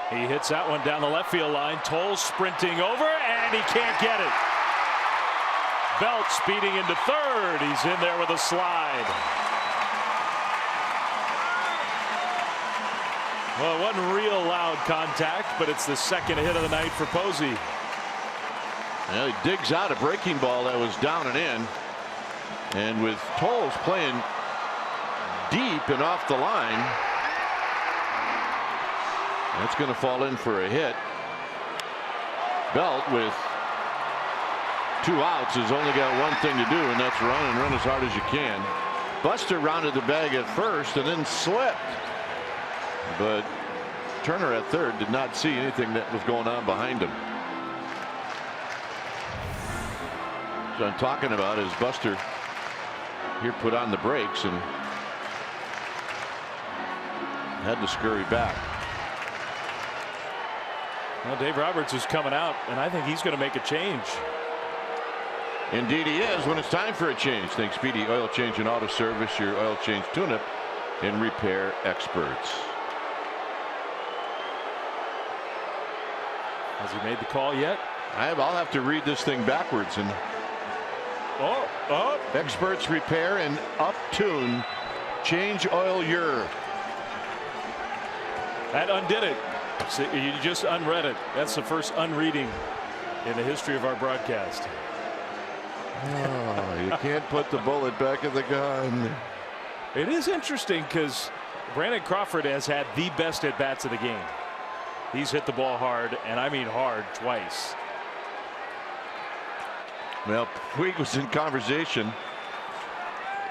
He hits that one down the left field line. Toll sprinting over, and he can't get it. Belt speeding into third. He's in there with a slide. Well, it wasn't real loud contact, but it's the second hit of the night for Posey. Well, he digs out a breaking ball that was down and in. And with Tolles playing deep and off the line, that's going to fall in for a hit. Belt with 2 outs has only got one thing to do, and that's run, and run as hard as you can. Buster rounded the bag at first and then slipped. But Turner at third did not see anything that was going on behind him. So I'm talking about is Buster here put on the brakes and had to scurry back. Well, Dave Roberts is coming out, and I think he's going to make a change. Indeed he is, when it's time for a change. Think Speedy Oil Change and Auto Service, your oil change tune-up and repair experts. Has he made the call yet? I'll have to read this thing backwards. And experts repair and up-tune, change oil your. That undid it. So you just unread it. That's the first unreading in the history of our broadcast. Oh, you can't put the bullet back in the gun. It is interesting because Brandon Crawford has had the best at bats of the game. He's hit the ball hard, and I mean hard, twice. Well, Puig was in conversation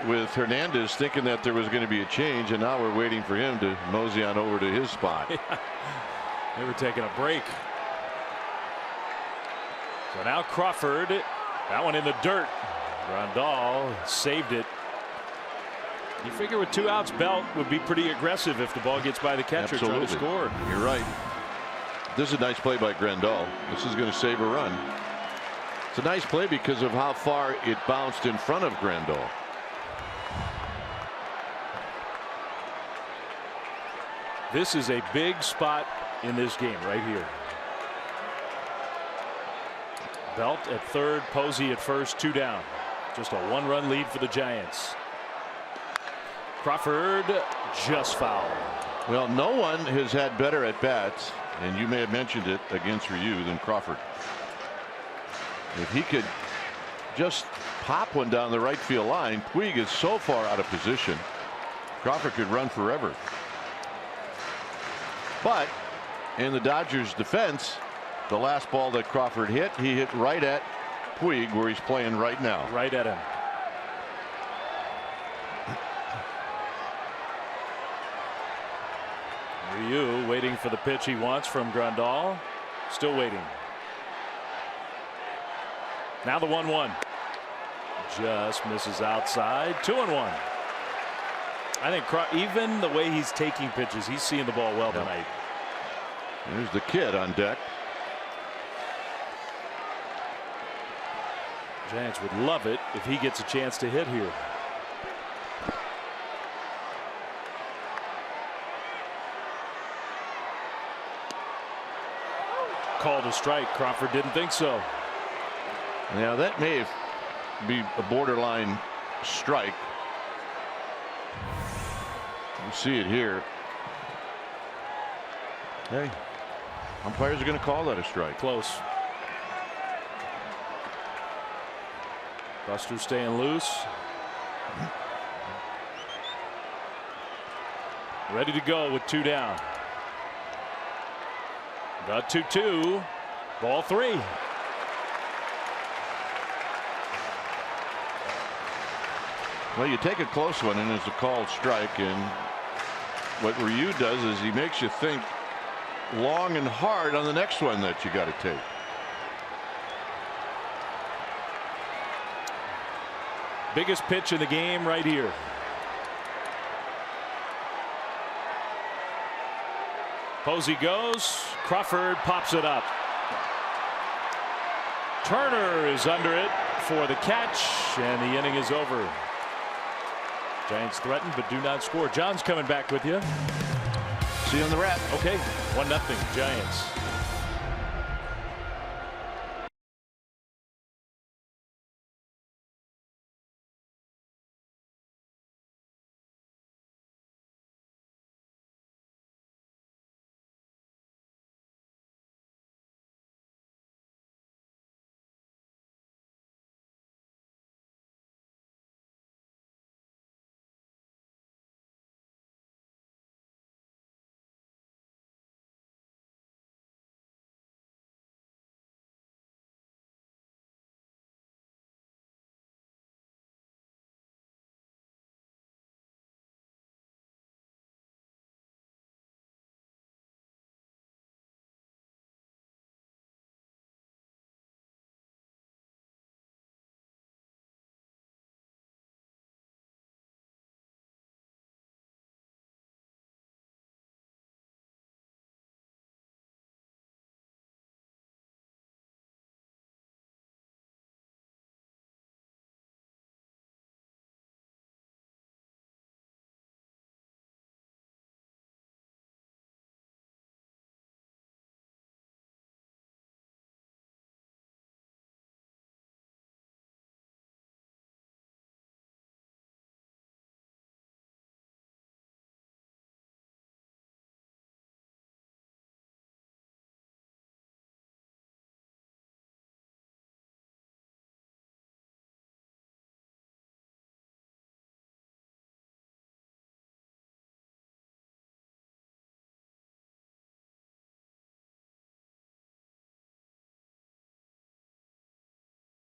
with Hernandez, thinking that there was going to be a change, and now we're waiting for him to mosey on over to his spot. They were taking a break. So now Crawford, that one in the dirt. Grandal saved it. You figure with 2 outs, Belt would be pretty aggressive if the ball gets by the catcher trying to score. You're right. This is a nice play by Grandal. This is going to save a run. It's a nice play because of how far it bounced in front of Grandal. This is a big spot in this game right here. Belt at third, Posey at first, 2 down. Just a 1-run lead for the Giants. Crawford just fouled. Well, no one has had better at bats, and you may have mentioned it against Ryu, than Crawford. If he could just pop one down the right field line, Puig is so far out of position. Crawford could run forever. But in the Dodgers defense, the last ball that Crawford hit, he hit right at Puig, where he's playing right now. Right at him. Ryu waiting for the pitch he wants from Grandal. Still waiting. Now the 1-1. Just misses outside. 2-1. I think even the way he's taking pitches, he's seeing the ball well tonight. There's the kid on deck. Giants would love it if he gets a chance to hit here. Called a strike. Crawford didn't think so. Now that may be a borderline strike. You see it here. Hey, umpires are going to call that a strike. Close. Buster staying loose. Ready to go with 2 down. Got 2-2. Ball 3. Well, you take a close one and it's a called strike, and what Ryu does is he makes you think long and hard on the next one that you got to take. Biggest pitch in the game right here. Posey goes. Crawford pops it up. Turner is under it for the catch, and the inning is over. Giants threaten but do not score. John's coming back with you. See you on the wrap. Okay, 1-0 Giants.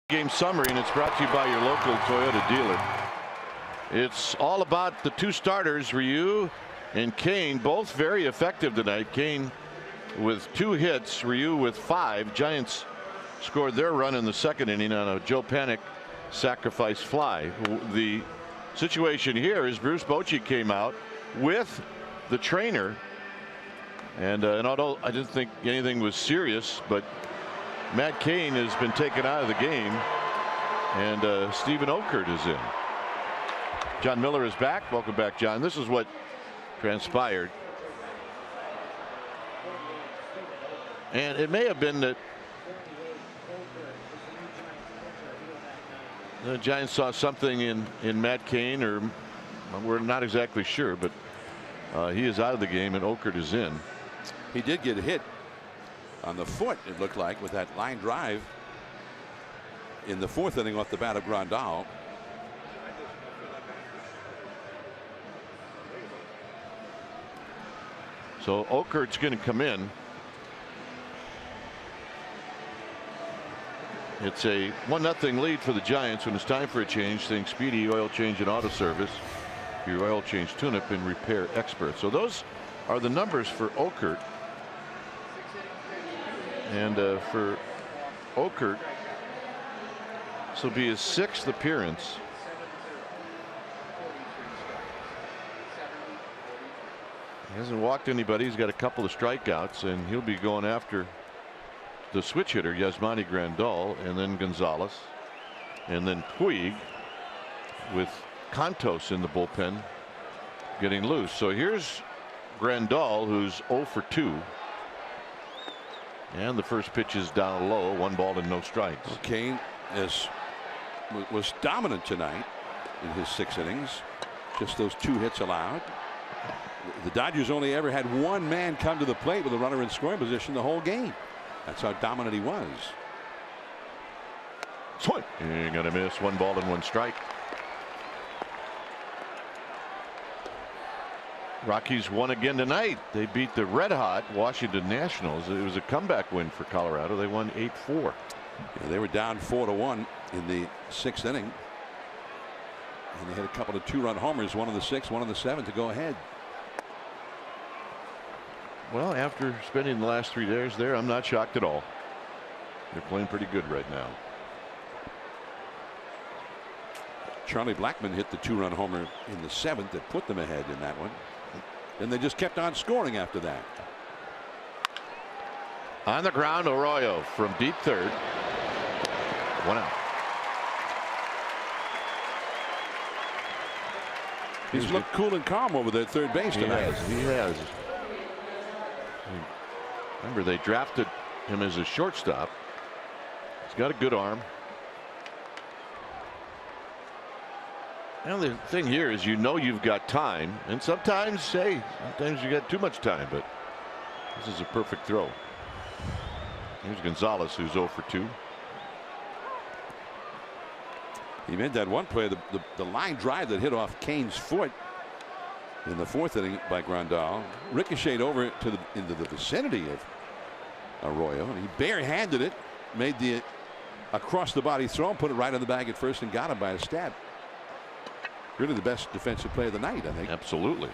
Game summary, and it's brought to you by your local Toyota dealer. It's all about the two starters, Ryu and Kane, both very effective tonight. Kane with 2 hits, Ryu with 5. Giants scored their run in the second inning on a Joe Panik sacrifice fly. The situation here is Bruce Bochy came out with the trainer, and although I didn't think anything was serious, but Matt Cain has been taken out of the game, and Stephen Okert is in. John Miller is back. Welcome back, John. This is what transpired. And it may have been that the Giants saw something in Matt Cain, or we're not exactly sure, but he is out of the game and Okert is in. He did get hit on the foot, it looked like, with that line drive in the 4th inning off the bat of Grandal. So Okert's going to come in. It's a 1-0 lead for the Giants. When it's time for a change, think Speedy Oil Change and Auto Service, your oil change tune-up and repair expert. So those are the numbers for Okert. And for Okert, this will be his 6th appearance. He hasn't walked anybody. He's got a couple of strikeouts, and he'll be going after the switch hitter, Yasmani Grandal, and then Gonzalez, and then Puig, with Contos in the bullpen getting loose. So here's Grandal, who's 0 for 2. And the first pitch is down low, 1 ball and no strikes. Well, Kane was dominant tonight in his 6 innings. Just those 2 hits allowed. The Dodgers only ever had 1 man come to the plate with a runner in scoring position the whole game. That's how dominant he was. Swing. Ain't gonna miss. 1 ball and 1 strike. Rockies won again tonight. They beat the red hot Washington Nationals. It was a comeback win for Colorado. They won 8-4. Yeah, they were down 4-1 in the 6th inning. And they had a couple of 2-run homers, one in the 6th, one in the 7th to go ahead. Well, after spending the last 3 days there, I'm not shocked at all. They're playing pretty good right now. Charlie Blackmon hit the 2-run homer in the 7th that put them ahead in that one. And they just kept on scoring after that. On the ground, Arroyo from deep third. 1 out. He's looked cool and calm over there at third base tonight. He has. Remember, they drafted him as a shortstop. He's got a good arm. And the thing here is, you've got time, and sometimes you got too much time, but this is a perfect throw. Here's Gonzalez, who's 0 for 2. He made that one play, the line drive that hit off Kane's foot in the 4th inning by Grandal, ricocheted over into the vicinity of Arroyo, and he barehanded it, made the across the body throw, and put it right on the bag at first, and got him by a stab. Really the best defensive play of the night, I think. Absolutely.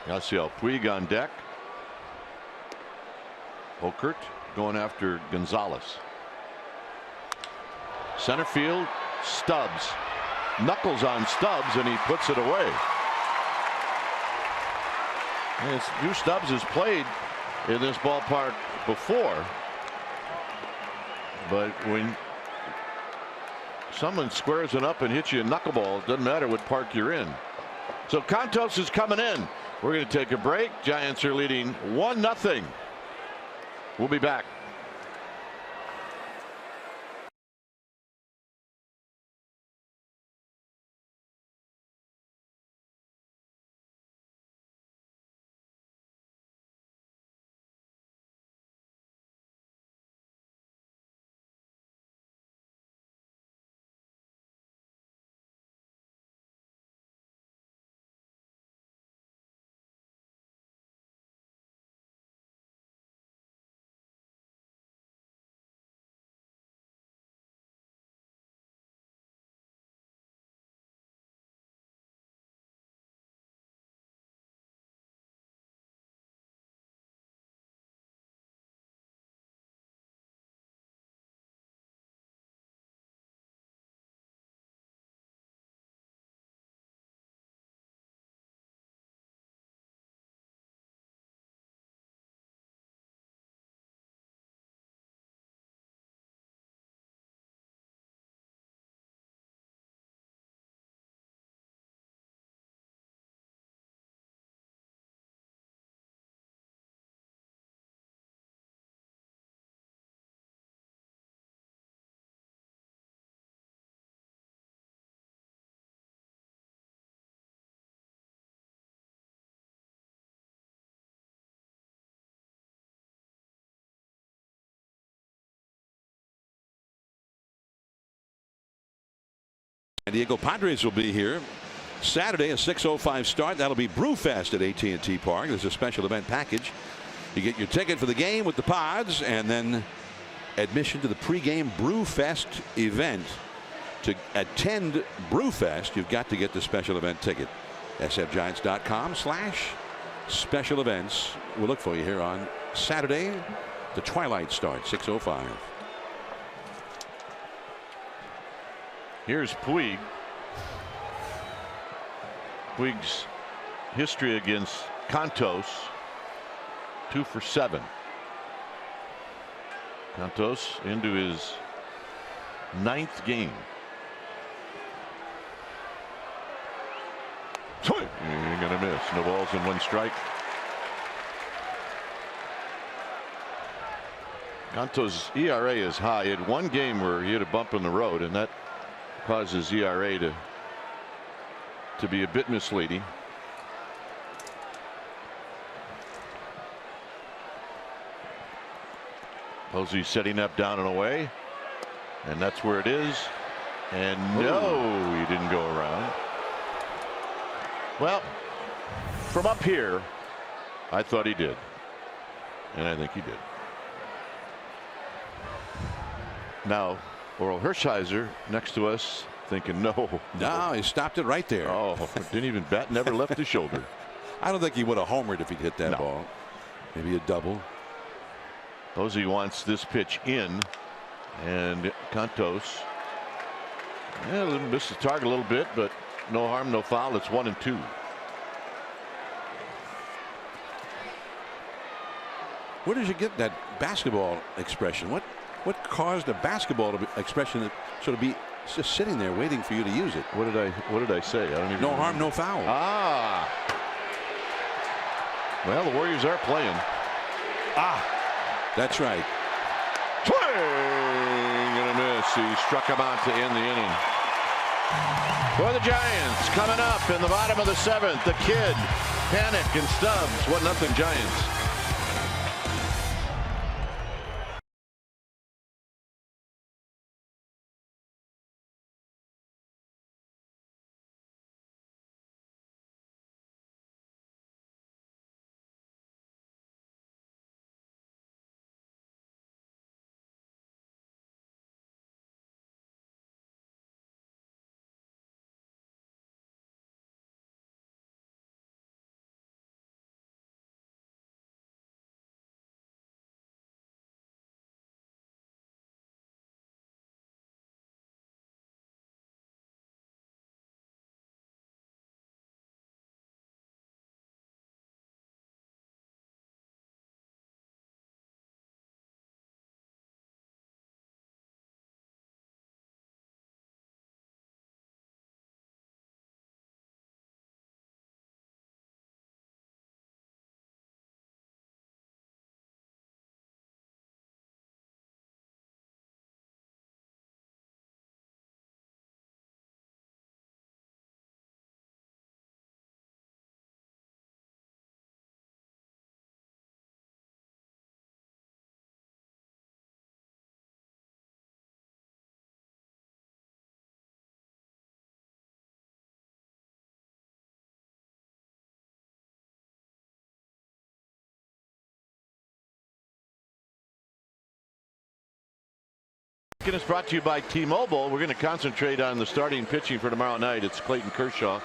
Yasiel Puig on deck. Okert going after Gonzalez. Center field, Stubbs. Knuckles on Stubbs, and he puts it away. Drew Stubbs has played in this ballpark before, but when someone squares it up and hits you a knuckleball, it doesn't matter what park you're in. So Contos is coming in. We're going to take a break. Giants are leading 1-0. We'll be back. San Diego Padres will be here Saturday, a 6:05 start. That'll be Brewfest at AT&T Park. There's a special event package. You get your ticket for the game with the Pods, and then admission to the pregame Brewfest event. To attend Brewfest, you've got to get the special event ticket. sfgiants.com/special events. We'll look for you here on Saturday. The twilight start, 6:05. Here's Puig. Puig's history against Contos, 2 for 7. Contos into his 9th game. You're gonna miss. No balls and 1 strike. Contos' ERA is high. He had 1 game where he had a bump in the road, and that causes ERA to be a bit misleading. Posey setting up down and away, and that's where it is. And no, he didn't go around. Well, from up here, I thought he did, and I think he did. Now, Oral Hershiser next to us thinking no. No, he stopped it right there. Oh, didn't even bat, never left his shoulder. I don't think he would have homered if he'd hit that ball. Maybe a double. Posey wants this pitch in, and Contos missed the target a little bit, but no harm, no foul. It's 1-2. Where did you get that basketball expression? What What caused a basketball expression that sort of be just sitting there waiting for you to use it? What did I say? I don't even. No harm, no foul. Ah. Well, the Warriors are playing. That's right. Swing and a miss. He struck him out to end the inning. For the Giants, coming up in the bottom of the 7th, the Kid, Panic, and Stubbs. 1-0 Giants. Is brought to you by T-Mobile. We're going to concentrate on the starting pitching for tomorrow night. It's Clayton Kershaw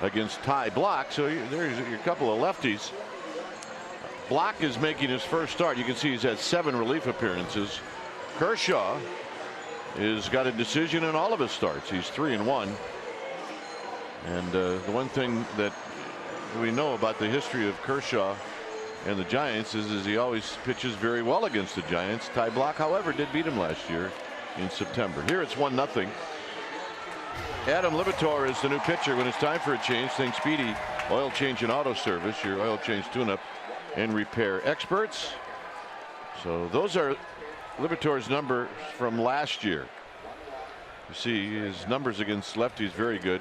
against Ty Blach. So there's your couple of lefties. Blach is making his first start. You can see he's had 7 relief appearances. Kershaw has got a decision in all of his starts. He's 3-1. And the one thing that we know about the history of Kershaw and the Giants is he always pitches very well against the Giants. Ty Blach, however, did beat him last year in September. Here it's 1-0. Adam Libator is the new pitcher. When it's time for a change, think Speedy Oil Change and Auto Service, your oil change tune-up and repair experts. So those are Libator's numbers from last year. You see his numbers against lefties very good.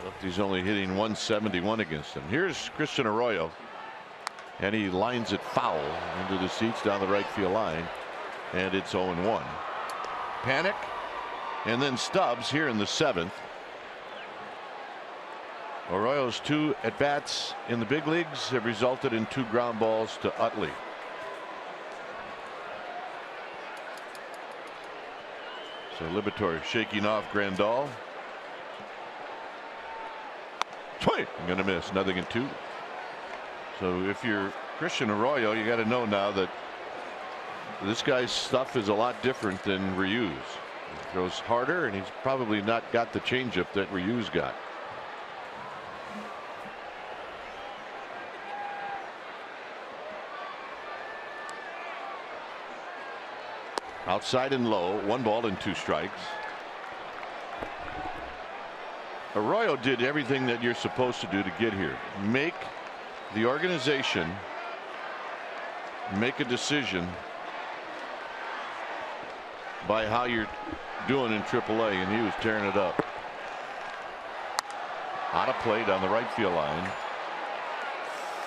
Lefties only hitting 171 against him. Here's Christian Arroyo, and he lines it foul into the seats down the right field line. And it's 0-1. Panic, and then Stubbs here in the 7th. Arroyo's 2 at-bats in the big leagues have resulted in 2 ground balls to Utley. So Libator shaking off Grandal. Swing, I'm going to miss. 0-2. So if you're Christian Arroyo, you got to know now that this guy's stuff is a lot different than Ryu's. He throws harder, and he's probably not got the changeup that Ryu's got. Outside and low, 1 ball and 2 strikes. Arroyo did everything that you're supposed to do to get here. Make the organization make a decision by how you're doing in AAA, and he was tearing it up. Out of play down the right field line.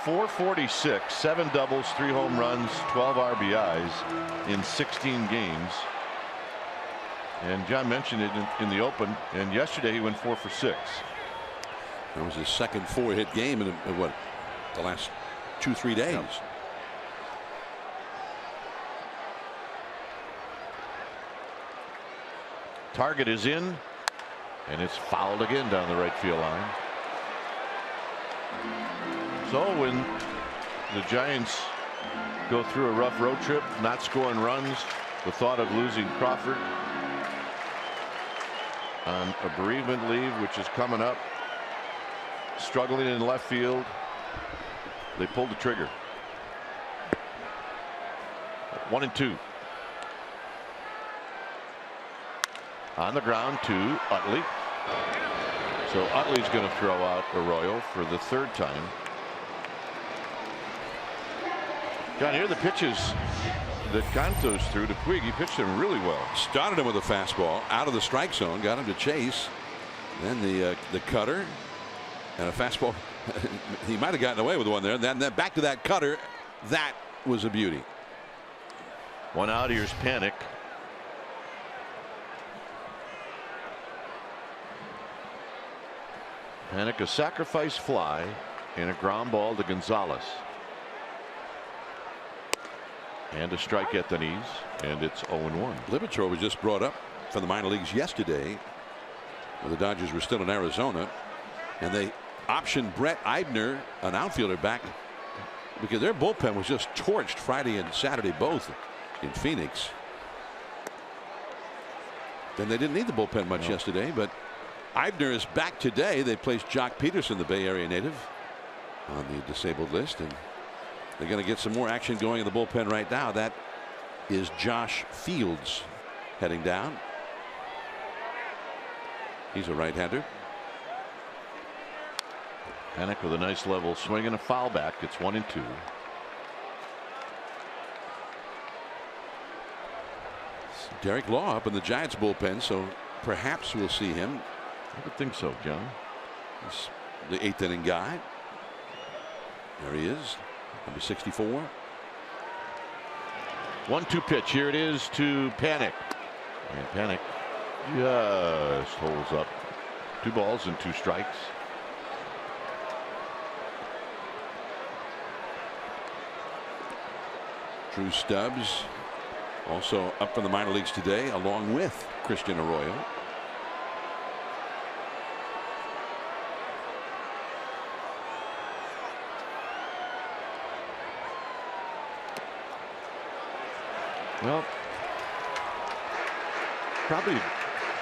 446, 7 doubles, 3 home runs, 12 RBIs in 16 games. And John mentioned it in the open, and yesterday he went 4 for 6. It was his second 4-hit game in what, the last 2-3 days. Yep. Target is in, and it's fouled again down the right field line. So when the Giants go through a rough road trip, not scoring runs, the thought of losing Crawford on a bereavement leave, which is coming up, struggling in left field, they pulled the trigger. 1-2. On the ground to Utley. So Utley's going to throw out Arroyo for the 3rd time. John, here are the pitches that Cantos threw to Puig. He pitched him really well. Started him with a fastball out of the strike zone, got him to chase. Then the cutter and a fastball. He might have gotten away with one there. Then back to that cutter. That was a beauty. 1 out. Here's Panic. Panic, a sacrifice fly and a ground ball to Gonzalez. And a strike at the knees, and it's 0-1. Lipitor was just brought up from the minor leagues yesterday, when the Dodgers were still in Arizona, and they optioned Brett Eibner, an outfielder, back because their bullpen was just torched Friday and Saturday both in Phoenix. Then they didn't need the bullpen much yesterday, but Eibner is back today. They placed Jock Peterson, the Bay Area native, on the disabled list, and they're going to get some more action going in the bullpen right now. That is Josh Fields heading down. He's a right-hander. Panic with a nice level swing and a foul back. It's 1-2. Derek Law up in the Giants bullpen, so perhaps we'll see him. I would think so, John. He's the 8th inning guy. There he is, number 64. 1-2 pitch. Here it is to Panic. And Panic just holds up. 2 balls and 2 strikes. Drew Stubbs also up from the minor leagues today, along with Christian Arroyo. Well, probably a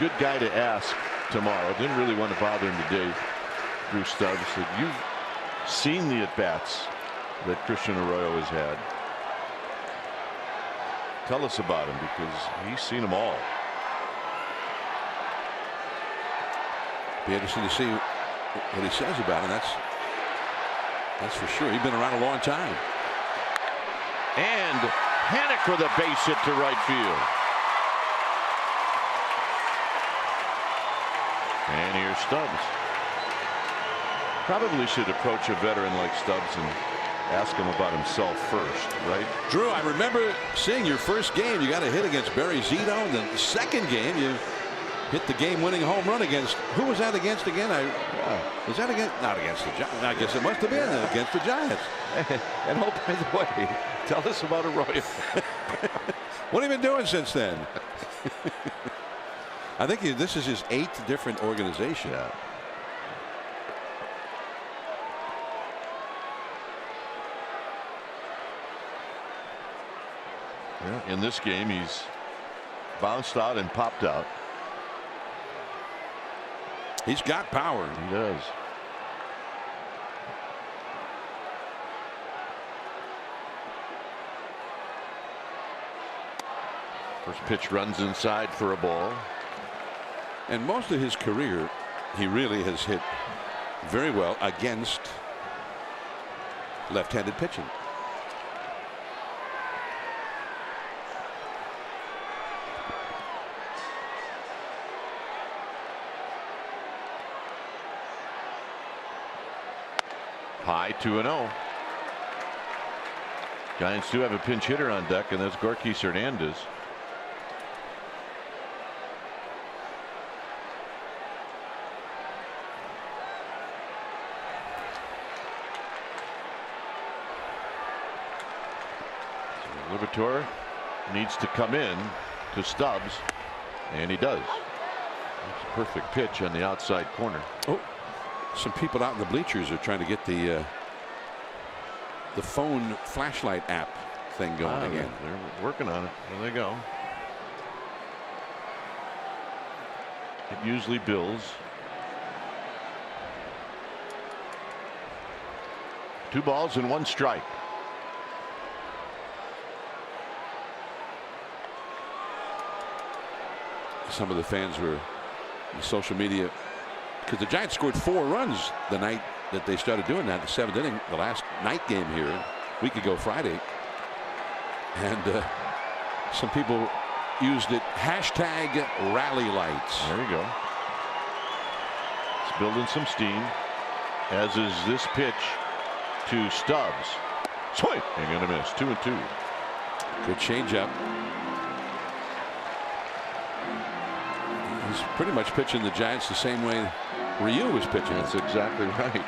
good guy to ask tomorrow. Didn't really want to bother him today. Drew Stubbs said, "You've seen the at-bats that Christian Arroyo has had. Tell us about him, because he's seen them all." Be interesting to see what he says about him. That's for sure. He's been around a long time. And Panic with a base hit to right field. And here's Stubbs. Probably should approach a veteran like Stubbs and ask him about himself first, right? Drew, I remember seeing your first game. You got a hit against Barry Zito. And the second game, you hit the game-winning home run against. Who was that against again? Was that against? Not against the Giants. I guess it must have been against the Giants. And oh, by the way, tell us about Arroyo. What have you been doing since then? I think this is his 8th different organization. Yeah. In this game, he's bounced out and popped out. He's got power. He does. First pitch runs inside for a ball. And most of his career, he really has hit very well against left-handed pitching. High 2-0. Giants do have a pinch hitter on deck, and that's Gorky Hernandez. Lipitor needs to come in to Stubbs, and he does. It's a perfect pitch on the outside corner. Oh, some people out in the bleachers are trying to get the phone flashlight app thing going again. They're working on it. There they go. It usually bills. 2 balls and 1 strike. some of the fans were on social media because the Giants scored 4 runs the night that they started doing that, the 7th inning, the last night game here a week ago Friday. And some people used it #rally lights. There you go. It's building some steam, as is this pitch to Stubbs. Swing, ain't gonna miss. 2-2. Good changeup. He's pretty much pitching the Giants the same way Ryu was pitching. That's exactly right.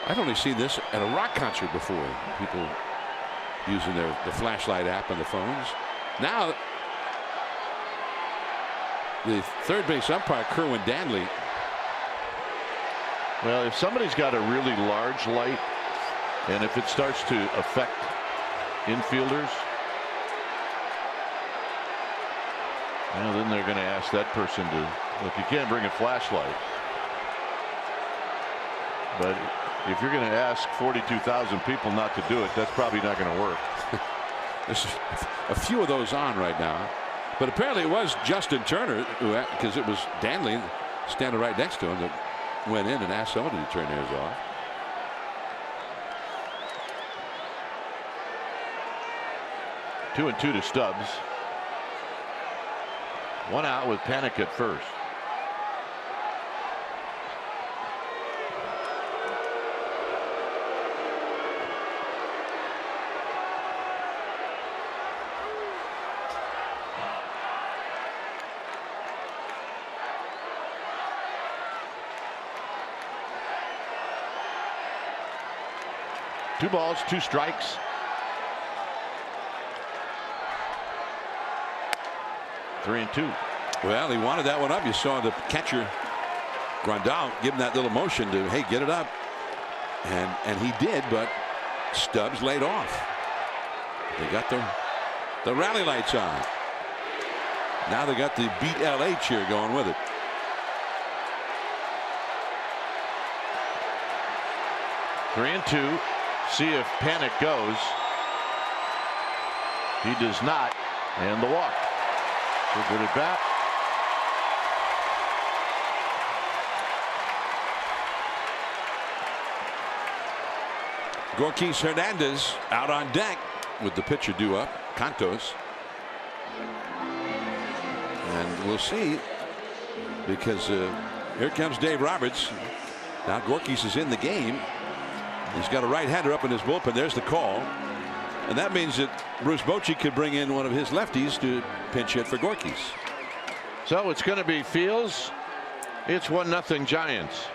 I've only seen this at a rock concert before. People using the flashlight app on the phones. Now the third base umpire, Kerwin Danley. Well, if somebody's got a really large light, and if it starts to affect infielders, well, then they're going to ask that person to look. You can't bring a flashlight, but if you're going to ask 42,000 people not to do it, that's probably not going to work. There's a few of those on right now, but apparently it was Justin Turner who, because it was Danley standing right next to him, that went in and asked somebody to turn theirs off. 2-2 to Stubbs. 1 out with Panic at first. Two balls, 2 strikes. Three and 2. Well, he wanted that one up. You saw the catcher Grandal give him that little motion to, hey, get it up, and he did, but Stubbs laid off. They got the rally lights on. Now they got the Beat LA cheer going with it. Three and 2. See if Panic goes. He does not, and the walk. Good at bat. Gorkis Hernandez out on deck with the pitcher due up, Cantos. And we'll see, because here comes Dave Roberts. Now Gorkis is in the game. He's got a right-hander up in his bullpen. There's the call. And that means that Bruce Bochy could bring in one of his lefties to pinch hit for Gorkis. So it's going to be Fields. It's 1-0 Giants.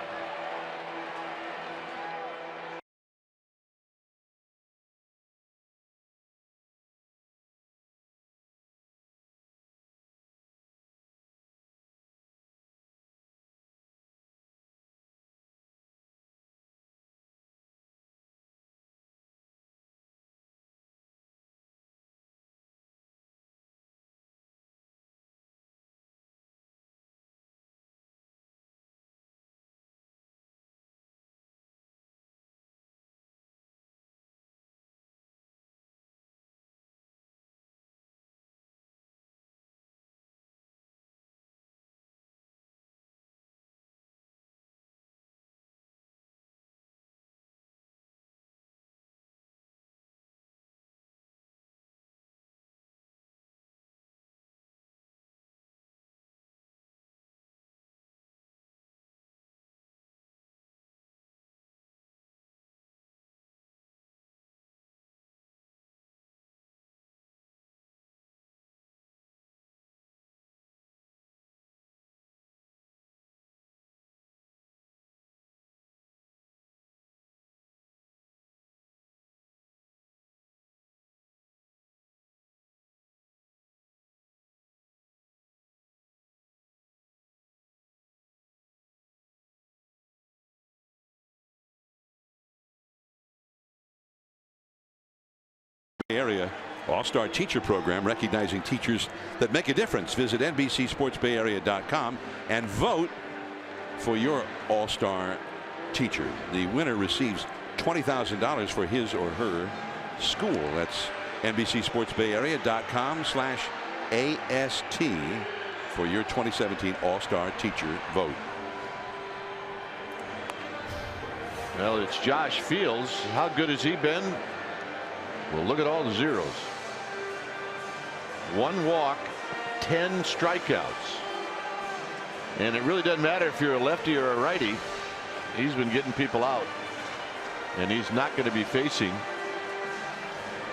Area All-Star Teacher Program, recognizing teachers that make a difference. Visit NBCSportsBayArea.com and vote for your All-Star teacher. The winner receives $20,000 for his or her school. That's NBCSportsBayArea.com/AST for your 2017 All-Star Teacher vote. Well, it's Josh Fields. How good has he been? Well, look at all the zeros. 1 walk, 10 strikeouts. And it really doesn't matter if you're a lefty or a righty. He's been getting people out. And he's not going to be facing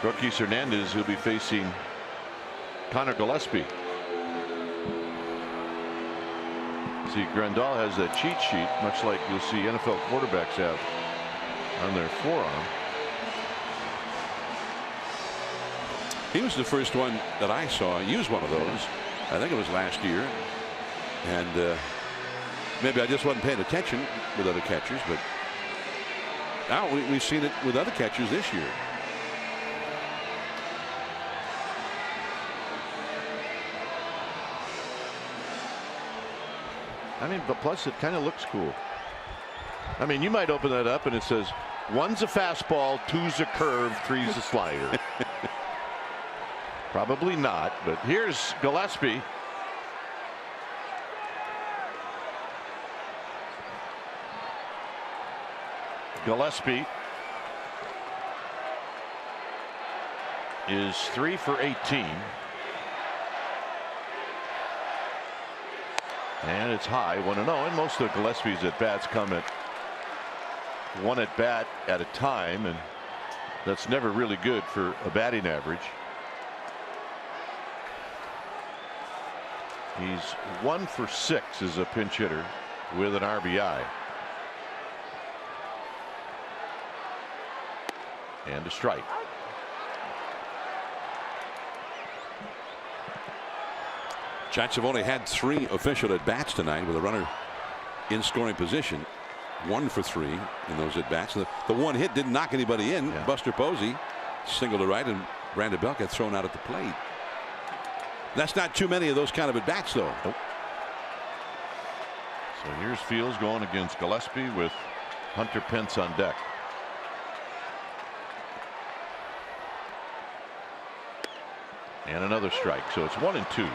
Rookie Hernandez, who'll be facing Connor Gillespie. See, Grandal has that cheat sheet, much like you'll see NFL quarterbacks have on their forearm. He was the first one that I saw use one of those. I think it was last year. And maybe I just wasn't paying attention with other catchers, but now we've seen it with other catchers this year. I mean, but plus it kind of looks cool. I mean, you might open that up and it says 1's a fastball, 2's a curve, 3's a slider. Probably not, but here's Gillespie. Gillespie is 3 for 18. And it's high, 1-0. And most of Gillespie's at bats come at 1 at bat at a time, and that's never really good for a batting average. He's 1 for 6 as a pinch hitter with an RBI. And a strike. Giants have only had 3 official at bats tonight with a runner in scoring position. 1 for 3 in those at bats. The one hit didn't knock anybody in. Yeah. Buster Posey single to right, and Brandon Belt got thrown out at the plate. That's not too many of those kind of at bats, though. Nope. So here's Fields going against Gillespie with Hunter Pence on deck. And another strike. So it's 1-2.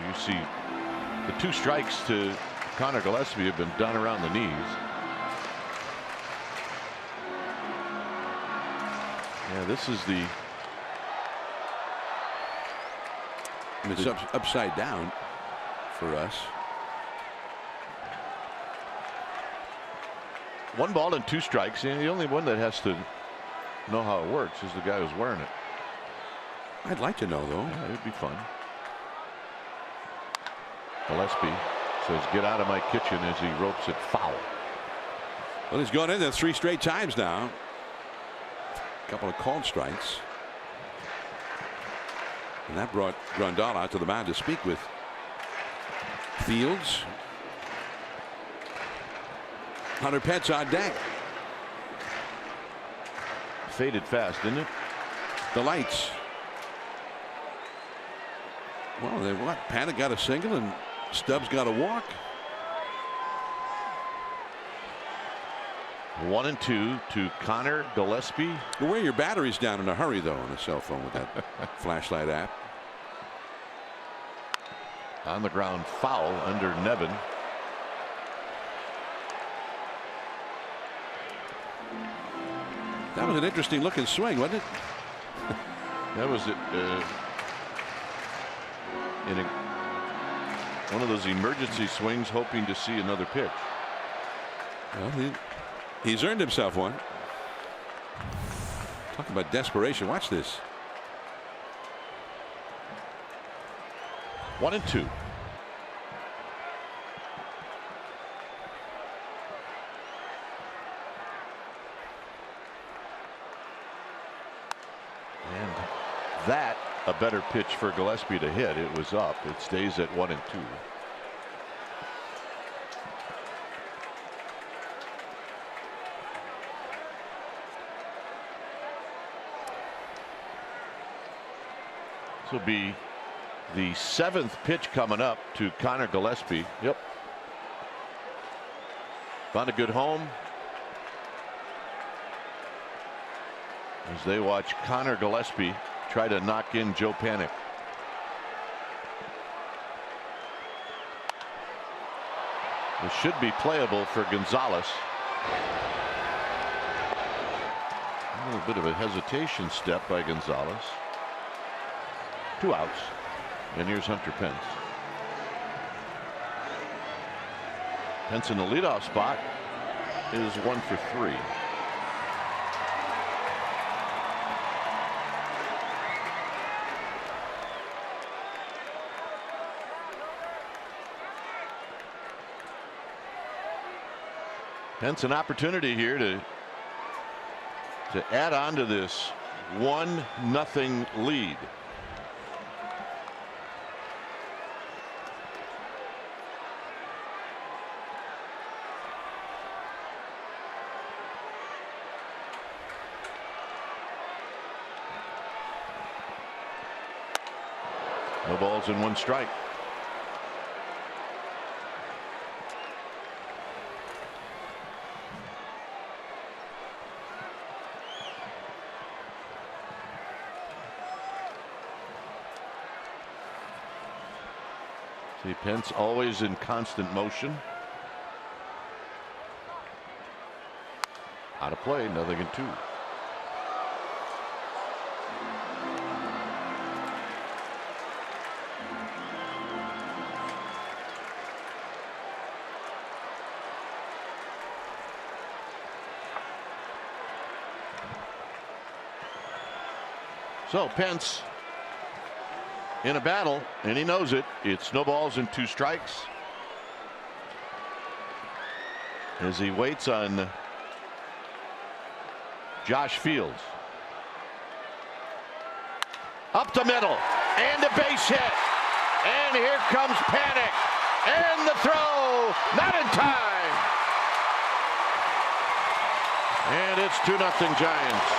You see the 2 strikes to Connor Gillespie have been done around the knees. Yeah, this is the. It's upside down for us. 1 ball and 2 strikes. And the only one that has to know how it works is the guy who's wearing it. I'd like to know, though. Yeah, it'd be fun. Gillespie says, "Get out of my kitchen," as he ropes it foul. Well, he's gone in there 3 straight times now. A couple of called strikes. And that brought Grandal out to the mound to speak with Fields. Hunter Pence on deck. Faded fast, didn't it? The lights. Well, they what? Panic got a single and Stubbs got a walk. 1-2 to Connor Gillespie. You wear your batteries down in a hurry, though, on a cell phone with that flashlight app. On the ground, foul under Nevin. That was an interesting looking swing, wasn't it? That was it. In one of those emergency swings, hoping to see another pitch. Well, he's earned himself one. Talking about desperation. Watch this. 1-2. And that a better pitch for Gillespie to hit. It was up. It stays at 1-2. This will be the 7th pitch coming up to Connor Gillespie. Yep. Found a good home as they watch Connor Gillespie try to knock in Joe Panik. It should be playable for Gonzalez. A little bit of a hesitation step by Gonzalez. 2 outs. And here's Hunter Pence. Pence in the leadoff spot is 1 for 3. Pence an opportunity here to add on to this 1-0 lead. No balls and 1 strike. See, Pence always in constant motion. Out of play, 0-2. So Pence in a battle, and he knows it. It's no balls and 2 strikes as he waits on Josh Fields. Up the middle and a base hit, and here comes Panik, and the throw not in time, and it's 2-0 Giants.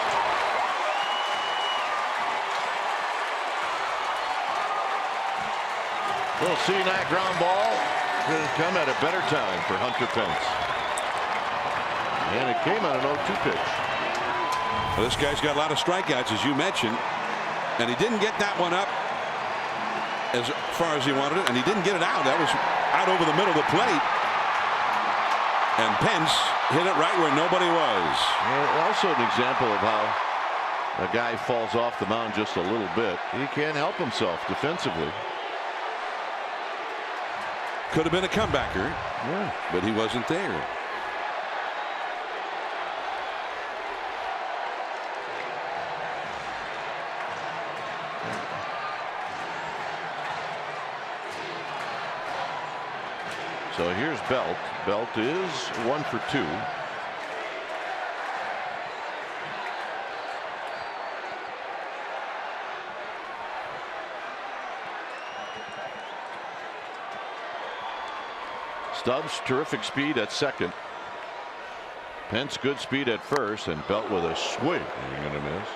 Little C-Nac ground ball going to come at a better time for Hunter Pence. And it came on an 0-2 pitch. Well, this guy's got a lot of strikeouts, as you mentioned, and he didn't get that one up as far as he wanted it, and he didn't get it out. That was out over the middle of the plate. And Pence hit it right where nobody was. Also an example of how a guy falls off the mound just a little bit. He can't help himself defensively. Could have been a comebacker, yeah, but he wasn't there. So here's Belt. Belt is 1 for 2. Stubbs terrific speed at second. Pence good speed at first, and Belt with a swing. You're going to miss.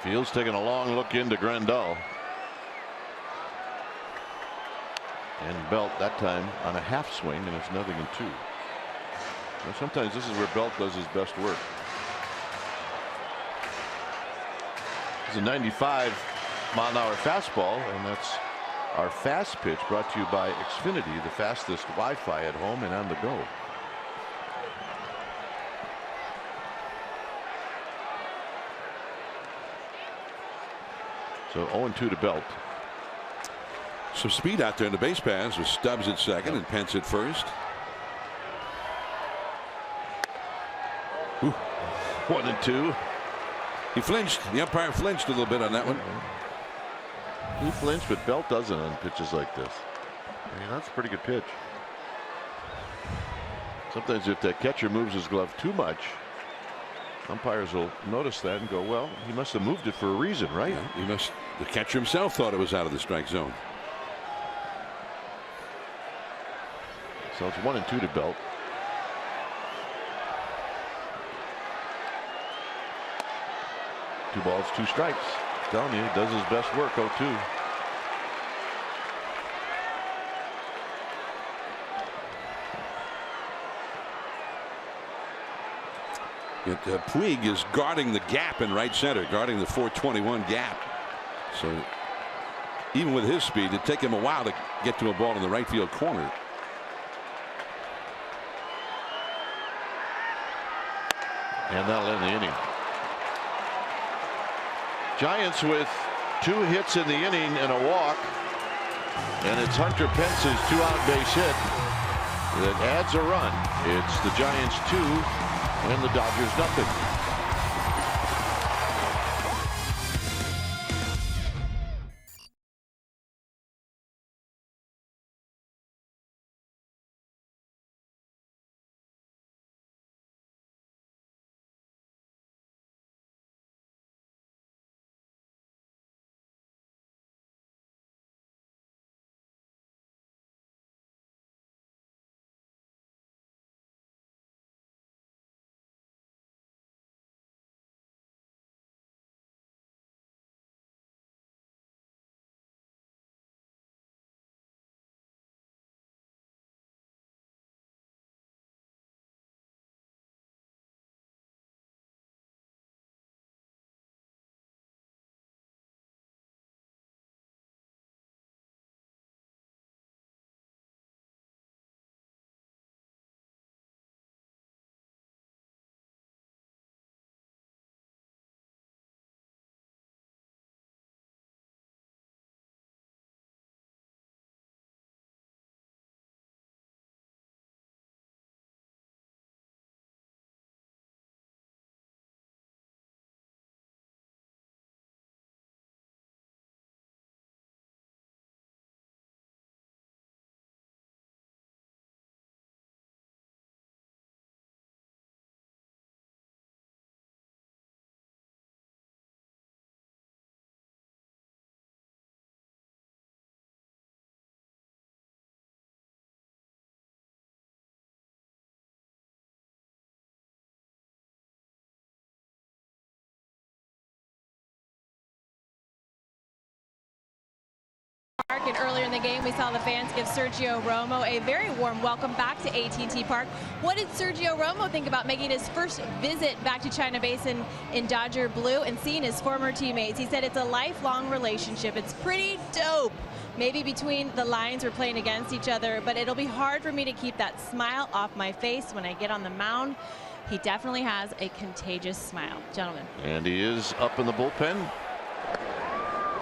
Fields taking a long look into Grandal. And Belt that time on a half swing, and it's 0-2. Well, sometimes this is where Belt does his best work. It's a 95-mile-an-hour fastball, and that's our fast pitch, brought to you by Xfinity, the fastest Wi-Fi at home and on the go. So 0-2 to Belt. Some speed out there in the base paths with Stubbs at second and Pence at first. Ooh. 1-2. He flinched. The umpire flinched a little bit on that one. He flinched, but Belt doesn't on pitches like this. I mean, that's a pretty good pitch. Sometimes if that catcher moves his glove too much, umpires will notice that and go, well, he must have moved it for a reason, right? Yeah, the catcher himself thought it was out of the strike zone. So it's 1-2 to Belt. 2 balls, 2 strikes. Telling you, he does his best work. 0-2. Puig is guarding the gap in right center, guarding the 421 gap. So even with his speed, it'd take him a while to get to a ball in the right field corner. And that'll end the inning. Giants with 2 hits in the inning and a walk. And it's Hunter Pence's 2-out base hit that adds a run. It's the Giants 2 and the Dodgers nothing. And earlier in the game, we saw the fans give Sergio Romo a very warm welcome back to AT&T Park. What did Sergio Romo think about making his first visit back to China Basin in Dodger blue and seeing his former teammates? He said it's a lifelong relationship. It's pretty dope. Maybe between the lines we're playing against each other, but it'll be hard for me to keep that smile off my face when I get on the mound. He definitely has a contagious smile. Gentlemen. And he is up in the bullpen.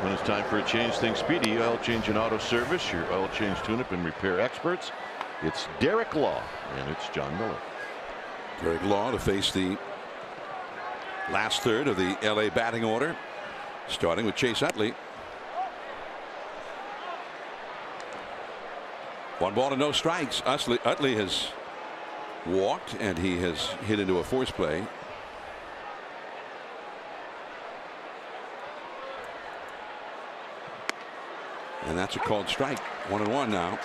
When it's time for a change, think speedy. Oil change and auto service, your oil change tune-up and repair experts. It's Derek Law and it's John Miller. Derek Law to face the last third of the LA batting order, starting with Chase Utley. 1 ball and no strikes. Utley has walked and he has hit into a force play. And that's a called strike. 1-1 now.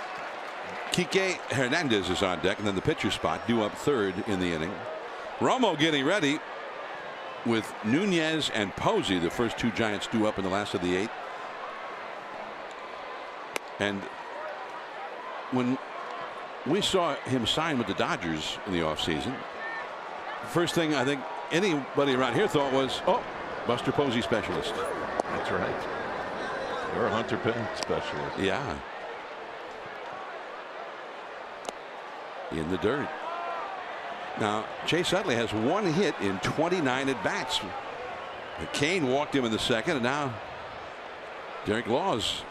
Kike Hernandez is on deck, and then the pitcher spot due up third in the inning. Romo getting ready with Nunez and Posey, the first 2 Giants due up in the last of the 8. And when we saw him sign with the Dodgers in the offseason, the first thing I think anybody around here thought was, oh, Buster Posey specialist. That's right. You're a Hunter Penn specialist. Yeah. In the dirt. Now, Chase Utley has 1 hit in 29 at bats. Kane walked him in the second, and now Derek Law's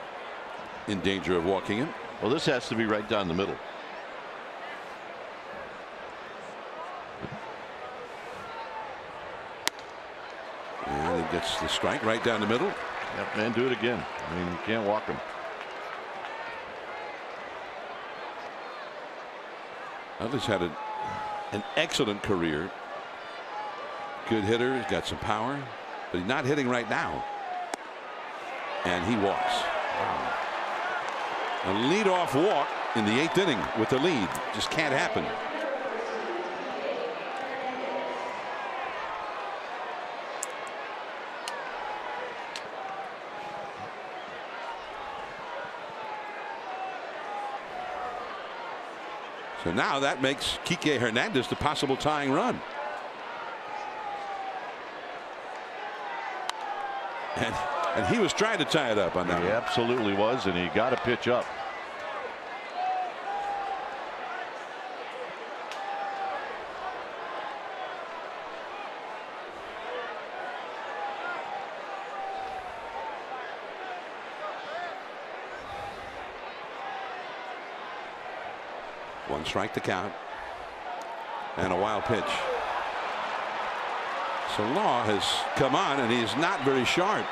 in danger of walking him. Well, this has to be right down the middle. And he gets the strike right down the middle. Yep, man, do it again. I mean, you can't walk him. Utley's had an excellent career. Good hitter. He's got some power, but he's not hitting right now. And he walks. A leadoff walk in the 8th inning with the lead. Just can't happen. So now that makes Kike Hernandez the possible tying run. And he was trying to tie it up on that. He absolutely was, and he got a pitch up. One strike to count. And a wild pitch. So Law has come on, and he's not very sharp.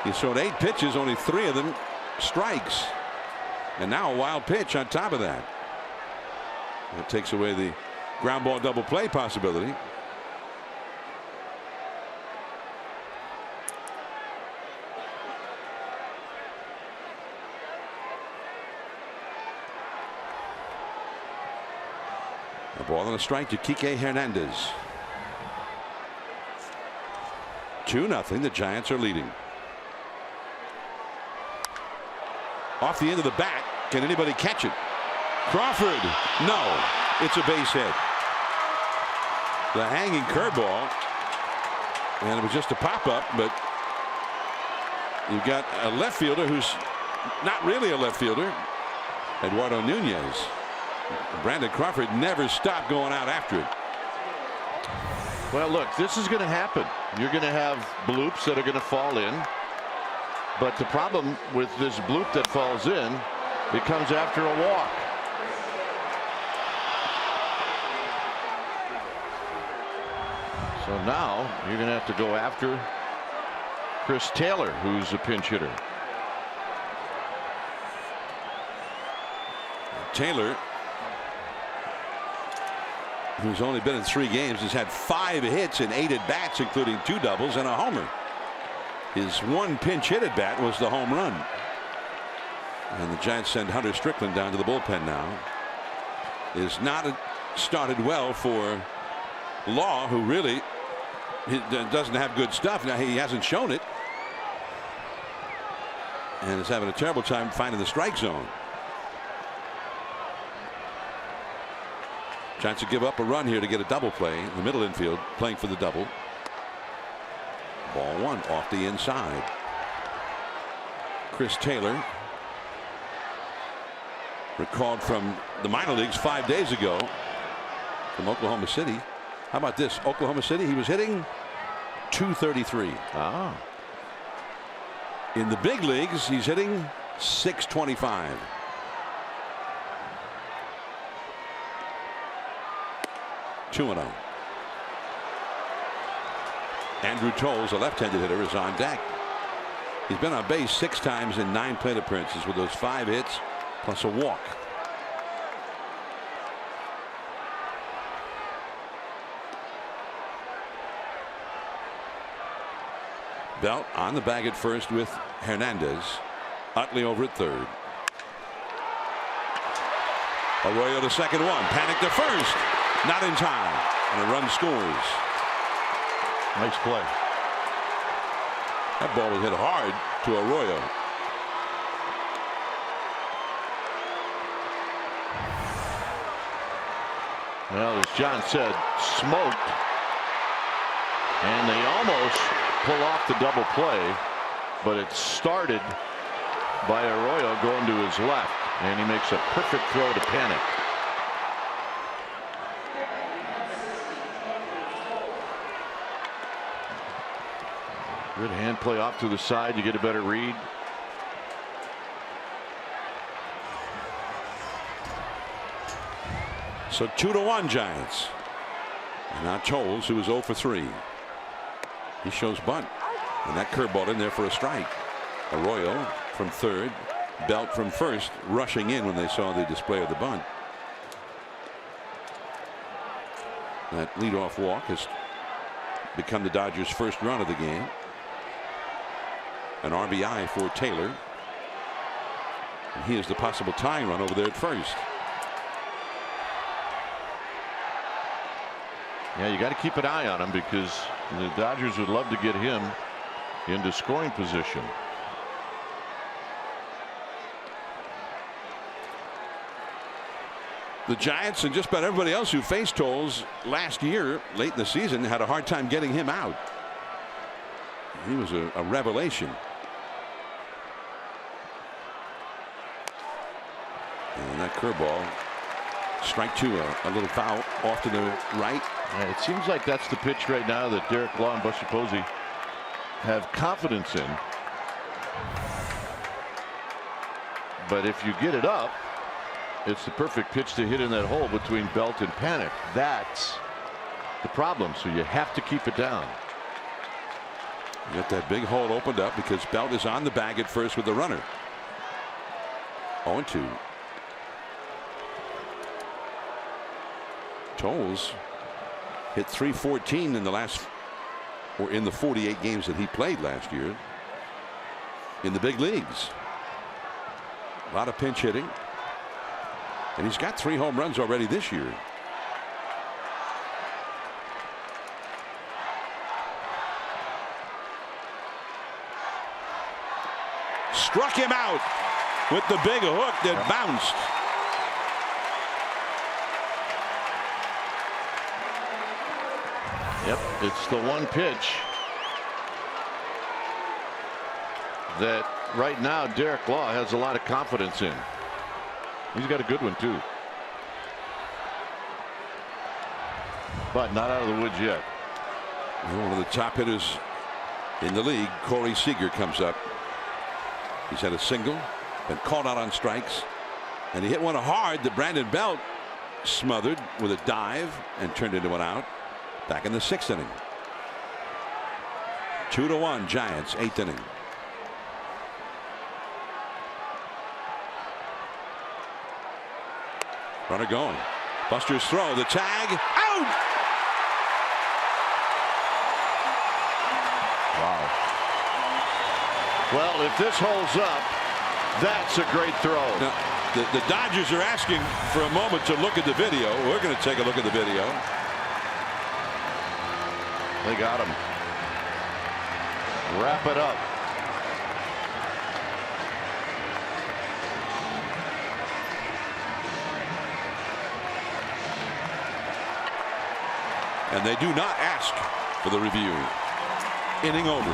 He's thrown 8 pitches, only 3 of them strikes. And now a wild pitch on top of that. That takes away the ground ball double play possibility. A ball and a strike to Kike Hernandez. 2-0. The Giants are leading. Off the end of the bat. Can anybody catch it? Crawford. No. It's a base hit. The hanging curveball. And it was just a pop-up, but you've got a left fielder who's not really a left fielder. Eduardo Nunez. Brandon Crawford never stopped going out after it. Well, look, this is going to happen. You're going to have bloops that are going to fall in. But the problem with this bloop that falls in, it comes after a walk. So now you're going to have to go after Chris Taylor, who's a pinch hitter. Taylor, who's only been in 3 games, has had 5 hits and 8 at bats, including 2 doubles and a homer. His 1 pinch hit at bat was the home run. And the Giants send Hunter Strickland down to the bullpen now. Is not started well for Law, who really doesn't have good stuff. Now he hasn't shown it. And is having a terrible time finding the strike zone. Giants to give up a run here to get a double play in the middle infield, playing for the double. Ball 1 off the inside. Chris Taylor, recalled from the minor leagues 5 days ago from Oklahoma City. How about this? Oklahoma City, he was hitting .233. In the big leagues, he's hitting .625. (2-0). Andrew Tolles, a left-handed hitter, is on deck. He's been on base 6 times in 9 plate appearances with those 5 hits plus a walk. Belt on the bag at first with Hernandez. Utley over at third. Arroyo to second 1. Panic to first. Not in time. And a run scores. Nice play. That ball was hit hard to Arroyo. Well, as John said, smoked. And they almost pull off the double play, but it started by Arroyo going to his left, and he makes a perfect throw to Panic. Good hand play off to the side. You get a better read. So 2-1 Giants. And now Tolles, who is 0 for 3. He shows bunt. And that curveball in there for a strike. Arroyo from third. Belt from first, rushing in when they saw the display of the bunt. That leadoff walk has become the Dodgers' first run of the game. An RBI for Taylor. And he is the possible tying run over there at first. Yeah, you got to keep an eye on him because the Dodgers would love to get him into scoring position. The Giants and just about everybody else who faced Toles last year, late in the season, had a hard time getting him out. He was a revelation. And that curveball, strike two, a little foul off to the right. Yeah, it seems like that's the pitch right now that Derek Law and Buster Posey have confidence in. But if you get it up, it's the perfect pitch to hit in that hole between Belt and Panic. That's the problem. So you have to keep it down. You got that big hole opened up because Belt is on the bag at first with the runner. 0-2. Toles hit .314 in the last, or in the 48 games that he played last year in the big leagues. A lot of pinch hitting. And he's got 3 home runs already this year. Struck him out with the big hook that bounced. Yep, it's the one pitch that right now Derek Law has a lot of confidence in. He's got a good one too, but not out of the woods yet. One of the top hitters in the league, Corey Seager, comes up. He's had a single, been called out on strikes, and he hit one hard that Brandon Belt smothered with a dive and turned into an out back in the 6th inning. 2-1 Giants, 8th inning. Runner going. Buster's throw, the tag, out! Wow. Well, if this holds up, that's a great throw. Now, the Dodgers are asking for a moment to look at the video. We're going to take a look at the video. They got him. Wrap it up. And they do not ask for the review. Inning over.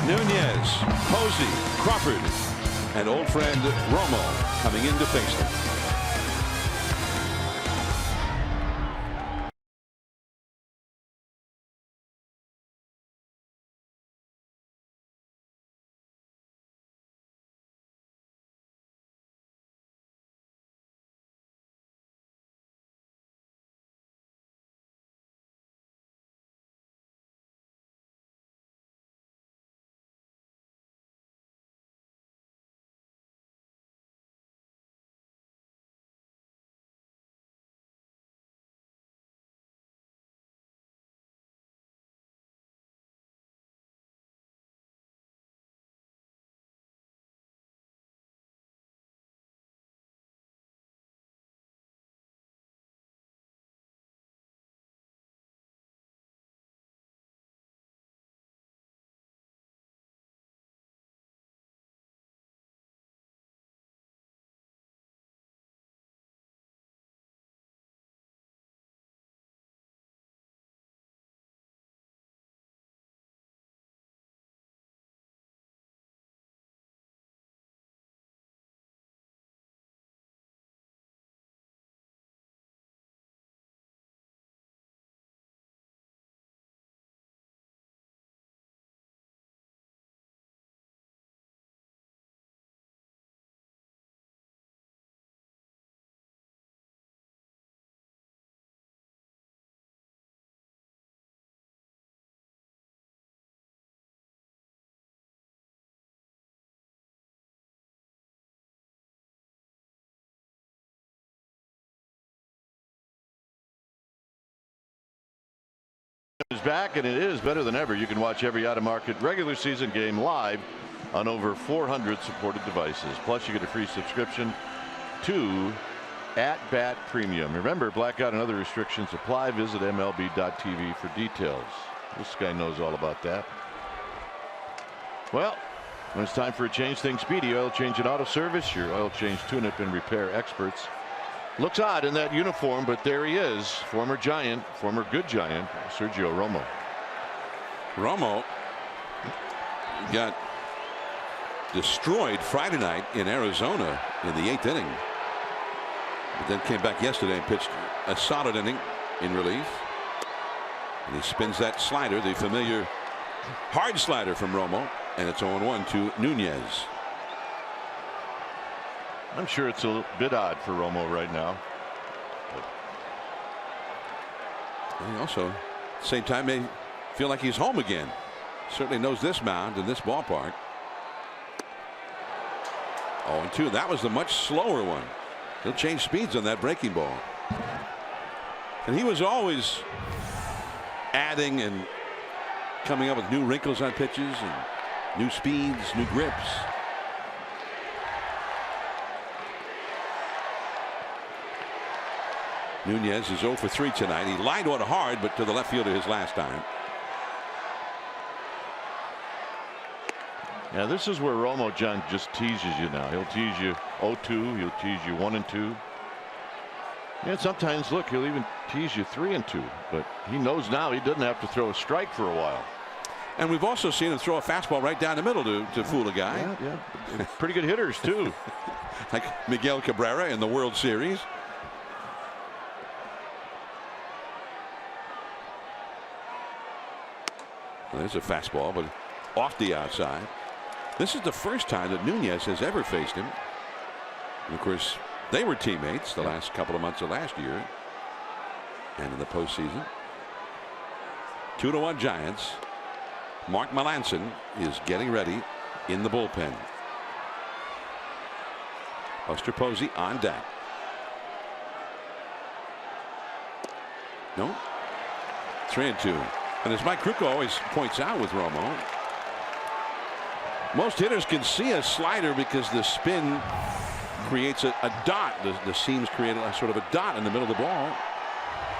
Nunez, Posey, Crawford, and old friend Romo coming in to face them. Is back, and it is better than ever. You can watch every out-of-market regular season game live on over 400 supported devices. Plus, you get a free subscription to At Bat Premium. Remember, blackout and other restrictions apply. Visit MLB.tv for details. This guy knows all about that. Well, when it's time for a change, think Speedy Oil Change and Auto Service. Your oil change, tune-up, and repair experts. Looks odd in that uniform, but there he is, former Giant, former good Giant, Sergio Romo. Romo got destroyed Friday night in Arizona in the 8th inning, but then came back yesterday and pitched a solid inning in relief. And he spins that slider, the familiar hard slider from Romo, and it's 0-1 to Nunez. I'm sure it's a bit odd for Romo right now. And he also, at the same time, may feel like he's home again. Certainly knows this mound and this ballpark. 0-2. That was the much slower one. He'll change speeds on that breaking ball. And he was always adding and coming up with new wrinkles on pitches and new speeds, new grips. Nunez is 0 for 3 tonight. He lined one hard, but to the left fielder his last time. Yeah, this is where Romo, John, just teases you now. He'll tease you 0-2. He'll tease you 1-2. And sometimes, look, he'll even tease you 3-2. But he knows now he doesn't have to throw a strike for a while. And we've also seen him throw a fastball right down the middle to fool a guy. Yeah. Pretty good hitters, too. Like Miguel Cabrera in the World Series. Well, there's a fastball, but off the outside. This is the first time that Nunez has ever faced him. And of course, they were teammates the last couple of months of last year and in the postseason. 2-1 Giants. Mark Melanson is getting ready in the bullpen. Buster Posey on deck. No. 3-2. And as Mike Krukow always points out with Romo, most hitters can see a slider because the spin creates a dot. The seams create a sort of a dot in the middle of the ball.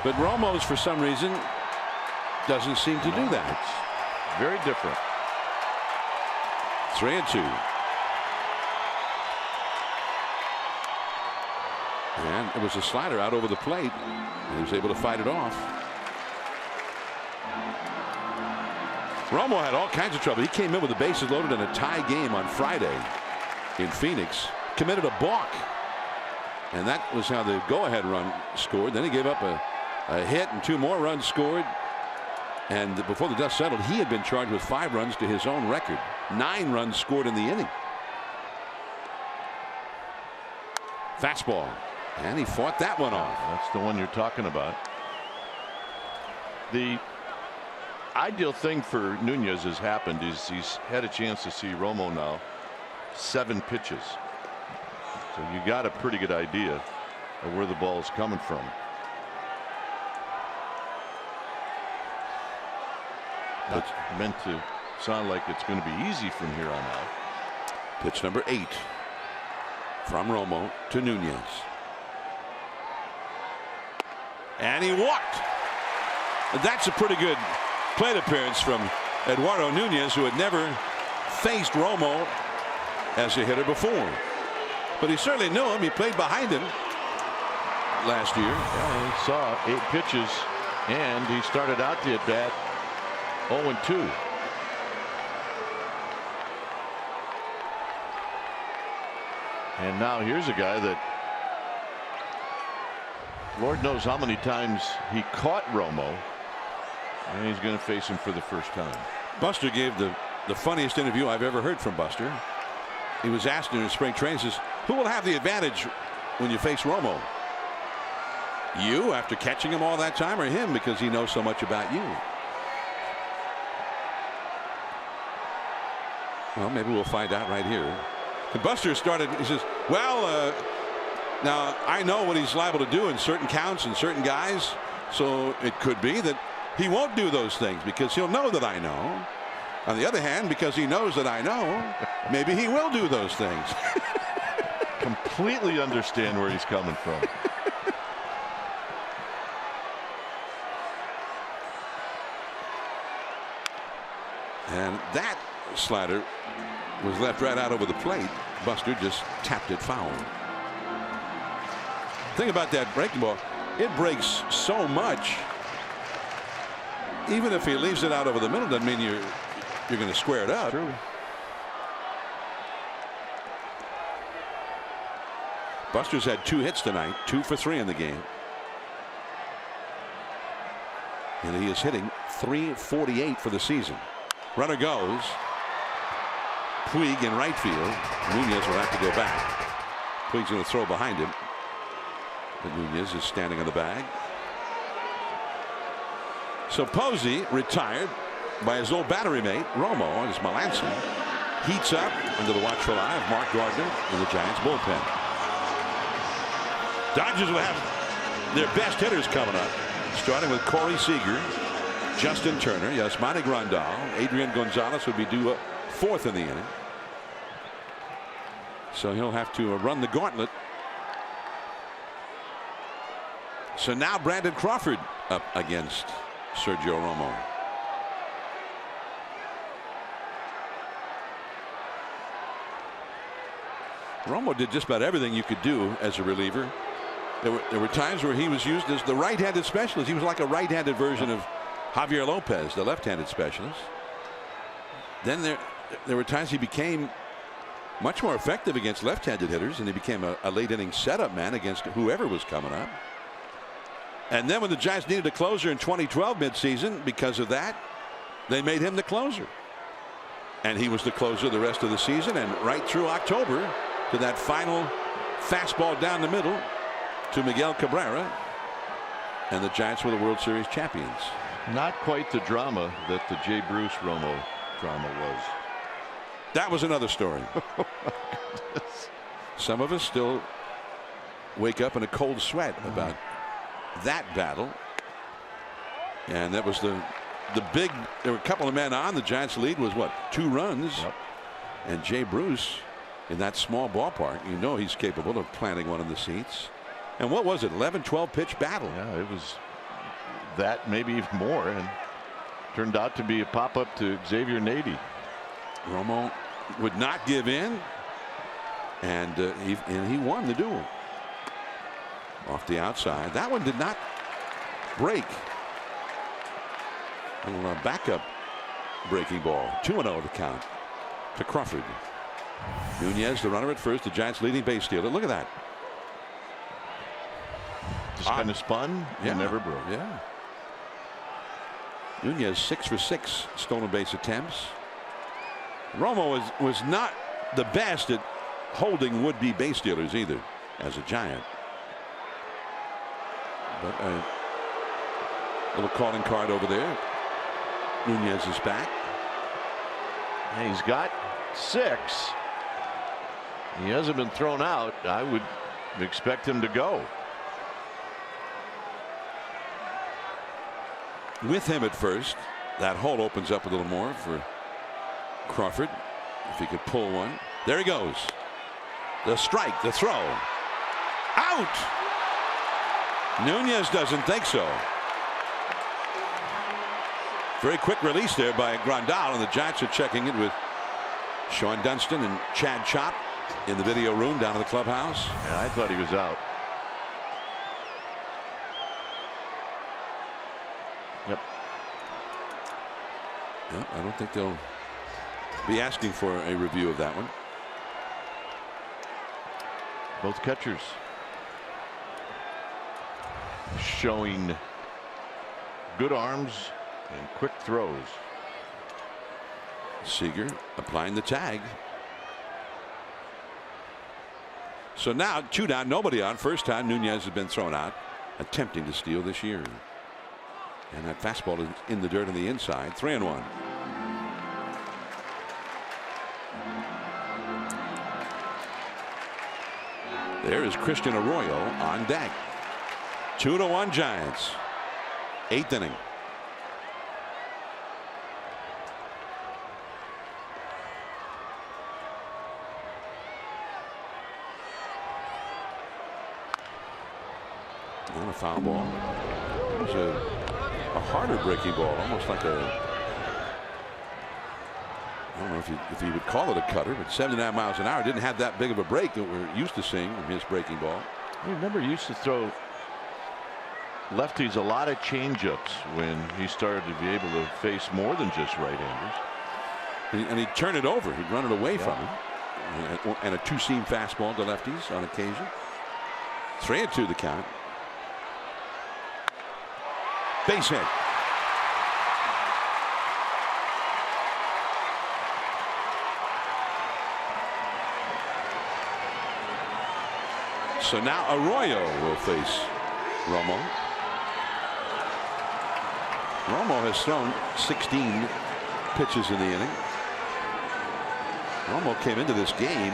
But Romo's, for some reason, doesn't seem to do that. It's very different. 3-2. And it was a slider out over the plate. And he was able to fight it off. Romo had all kinds of trouble. He came in with the bases loaded in a tie game on Friday in Phoenix. Committed a balk. And that was how the go-ahead run scored. Then he gave up a hit and 2 more runs scored. And before the dust settled, he had been charged with 5 runs to his own record. 9 runs scored in the inning. Fastball. And he fought that one off. That's the one you're talking about. The ideal thing for Nunez has happened is he's had a chance to see Romo now 7 pitches. So you got a pretty good idea of where the ball is coming from. Not meant to sound like it's going to be easy from here on out. Pitch number 8 from Romo to Nunez. And he walked. That's a pretty good plate appearance from Eduardo Nunez, who had never faced Romo as a hitter before. But he certainly knew him. He played behind him last year. Yeah, he saw 8 pitches, and he started out the at-bat 0-2. And now here's a guy that Lord knows how many times he caught Romo, and he's going to face him for the first time. Buster gave the funniest interview I've ever heard from Buster. He was asked in spring training, says, who will have the advantage when you face Romo? You, after catching him all that time, or him because he knows so much about you? Well, maybe we'll find out right here. And Buster started, he says, well, now I know what he's liable to do in certain counts and certain guys, so it could be that he won't do those things because he'll know that I know. On the other hand, because he knows that I know, maybe he will do those things. Completely understand where he's coming from. And that slider was left right out over the plate. Buster just tapped it foul. Think about that breaking ball. It breaks so much. Even if he leaves it out over the middle, doesn't mean you're going to square it up. True. Buster's had 2 hits tonight, 2 for 3 in the game. And he is hitting .348 for the season. Runner goes. Puig in right field. Nunez will have to go back. Puig's going to throw behind him. But Nunez is standing on the bag. So Posey, retired by his old battery mate, Romo, as Melanson heats up under the watchful eye of Mark Gardner in the Giants bullpen. Dodgers will have their best hitters coming up, starting with Corey Seager, Justin Turner, Yasmani Grandal, Adrian Gonzalez would be due 4th in the inning. So he'll have to run the gauntlet. So now Brandon Crawford up against Sergio Romo. Romo did just about everything you could do as a reliever. There were times where he was used as the right-handed specialist. He was like a right-handed version of Javier Lopez, the left-handed specialist. Then there were times he became much more effective against left-handed hitters, and he became a late-inning setup man against whoever was coming up. And then when the Giants needed a closer in 2012 midseason, because of that, they made him the closer. And he was the closer the rest of the season and right through October to that final fastball down the middle to Miguel Cabrera. And the Giants were the World Series champions. Not quite the drama that the Jay Bruce Romo drama was. That was another story. Some of us still wake up in a cold sweat about that battle. And that was the big, there were a couple of men on. The Giants lead was what, 2 runs. Yep. And Jay Bruce in that small ballpark, you know he's capable of planting one in the seats. And what was it, 11-12 pitch battle? Yeah, it was that, maybe even more, and turned out to be a pop-up to Xavier Nady. Romo would not give in, and he won the duel. Off the outside. That one did not break. A little backup breaking ball. 2-0 the count to Crawford. Nunez, the runner at first, the Giants leading base stealer. Look at that. Just kind of spun and never broke. Yeah. Nunez 6 for 6 stolen base attempts. Romo was not the best at holding would-be base stealers either as a Giant. But a little calling card over there. Nunez is back. And he's got 6. He hasn't been thrown out. I would expect him to go. With him at first, that hole opens up a little more for Crawford. If he could pull one. There he goes. The strike, the throw. Out! Nunez doesn't think so. Very quick release there by Grandal, and the Giants are checking it with Sean Dunston and Chad Chop in the video room down in the clubhouse. Yeah, I thought he was out. Yep. Yeah, I don't think they'll be asking for a review of that one. Both catchers showing good arms and quick throws. Seager applying the tag. So now 2 down, nobody on. First time Nunez has been thrown out, attempting to steal this year. And that fastball is in the dirt on the inside. 3-1. There is Christian Arroyo on deck. 2-1 Giants. 8th inning. And a foul ball. It was a harder breaking ball, almost like a, I don't know if you would call it a cutter, but 79 miles an hour. Didn't have that big of a break that we're used to seeing from his breaking ball. I remember he used to throw lefties a lot of changeups when he started to be able to face more than just right-handers. And he'd turn it over. He'd run it away from him. And a two-seam fastball to lefties on occasion. 3-2 the count. Base hit. So now Arroyo will face Romo. Romo has thrown 16 pitches in the inning. Romo came into this game.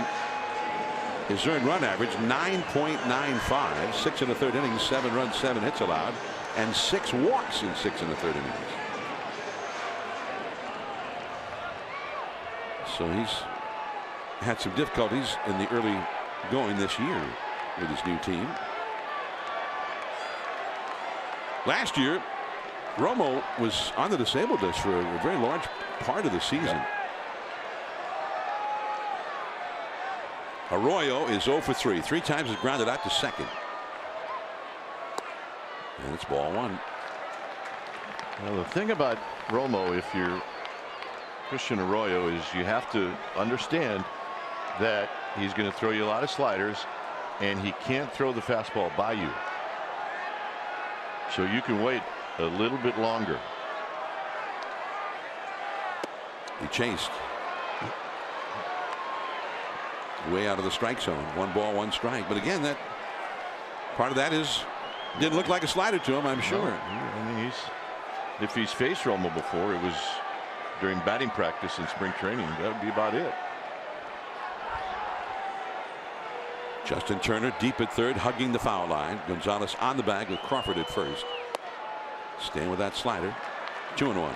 His earned run average 9.95, 6 in the third innings, 7 runs, 7 hits allowed, and 6 walks in 6 in the third innings. So he's had some difficulties in the early going this year with his new team. Last year, Romo was on the disabled list for a very large part of the season. Arroyo is 0 for 3. 3 times has grounded out to second. And it's ball 1. Well, the thing about Romo, if you're Christian Arroyo, is you have to understand that he's going to throw you a lot of sliders, and he can't throw the fastball by you. So you can wait a little bit longer. He chased. Way out of the strike zone. 1 ball, 1 strike. But again, that part of that is didn't look like a slider to him, I'm sure. I mean, if he's faced Romo before, it was during batting practice in spring training. That would be about it. Justin Turner deep at third, hugging the foul line. Gonzalez on the bag with Crawford at first. Staying with that slider. 2-1.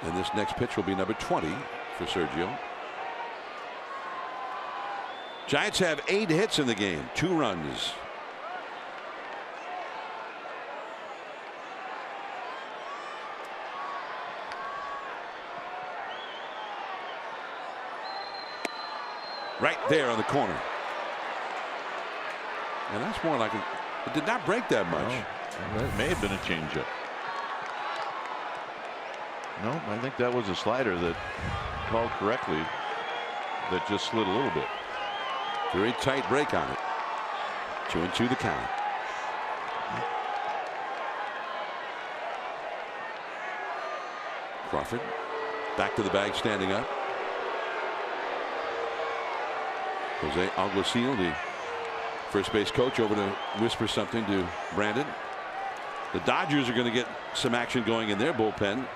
And this next pitch will be number 20 for Sergio. Giants have 8 hits in the game, 2 runs. Right there on the corner. And that's more like it did not break that much. No, it may have been a changeup. No, I think that was a slider that called correctly that just slid a little bit. Very tight break on it. 2-2 the count. Crawford back to the bag, standing up. Jose Alguacil, the first base coach, over to whisper something to Brandon. The Dodgers are going to get some action going in their bullpen.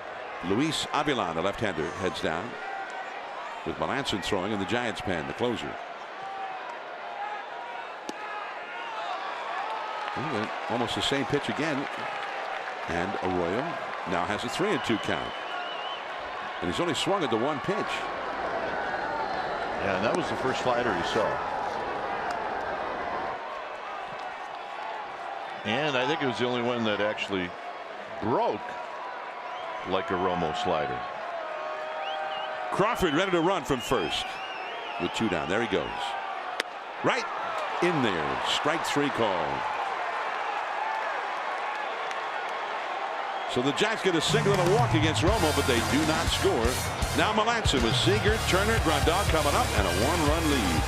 Luis Avilan, the left-hander, heads down with Melanson throwing in the Giants' pen, the closer. Almost the same pitch again, and Arroyo now has a 3-2 count, and he's only swung at the 1 pitch. Yeah, and that was the first slider he saw. And I think it was the only one that actually broke like a Romo slider. Crawford ready to run from first with 2 down. There he goes. Right in there. Strike 3 call. So the Giants get a single and a walk against Romo, but they do not score. Now Melanson with Seager, Turner, Grandal coming up, and a 1-run lead.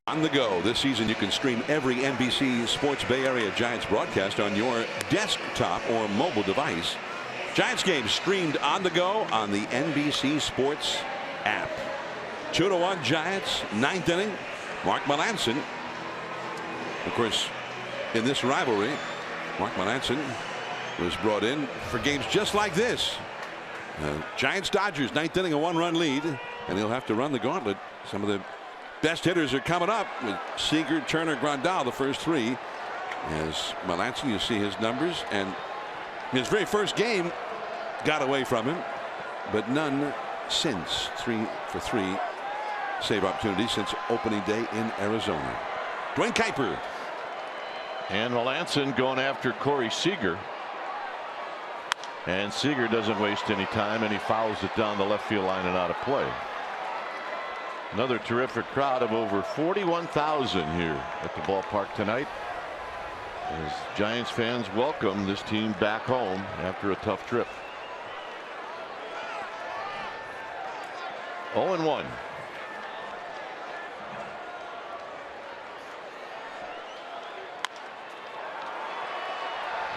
On the go this season, you can stream every NBC Sports Bay Area Giants broadcast on your desktop or mobile device. Giants games streamed on the go on the NBC Sports app. 2-1 Giants, 9th inning. Mark Melancon. Of course, in this rivalry, Mark Melancon was brought in for games just like this. Giants Dodgers, 9th inning, a 1-run lead, and he'll have to run the gauntlet. Some of the best hitters are coming up with Seager, Turner, Grandal, the first three. As Melancon, you see his numbers, and his very first game got away from him, but none since. 3 for 3 save opportunities since opening day in Arizona. Dwayne Kuiper. And Melancon going after Corey Seager. And Seager doesn't waste any time, and he fouls it down the left field line and out of play. Another terrific crowd of over 41,000 here at the ballpark tonight, as Giants fans welcome this team back home after a tough trip. 0-1.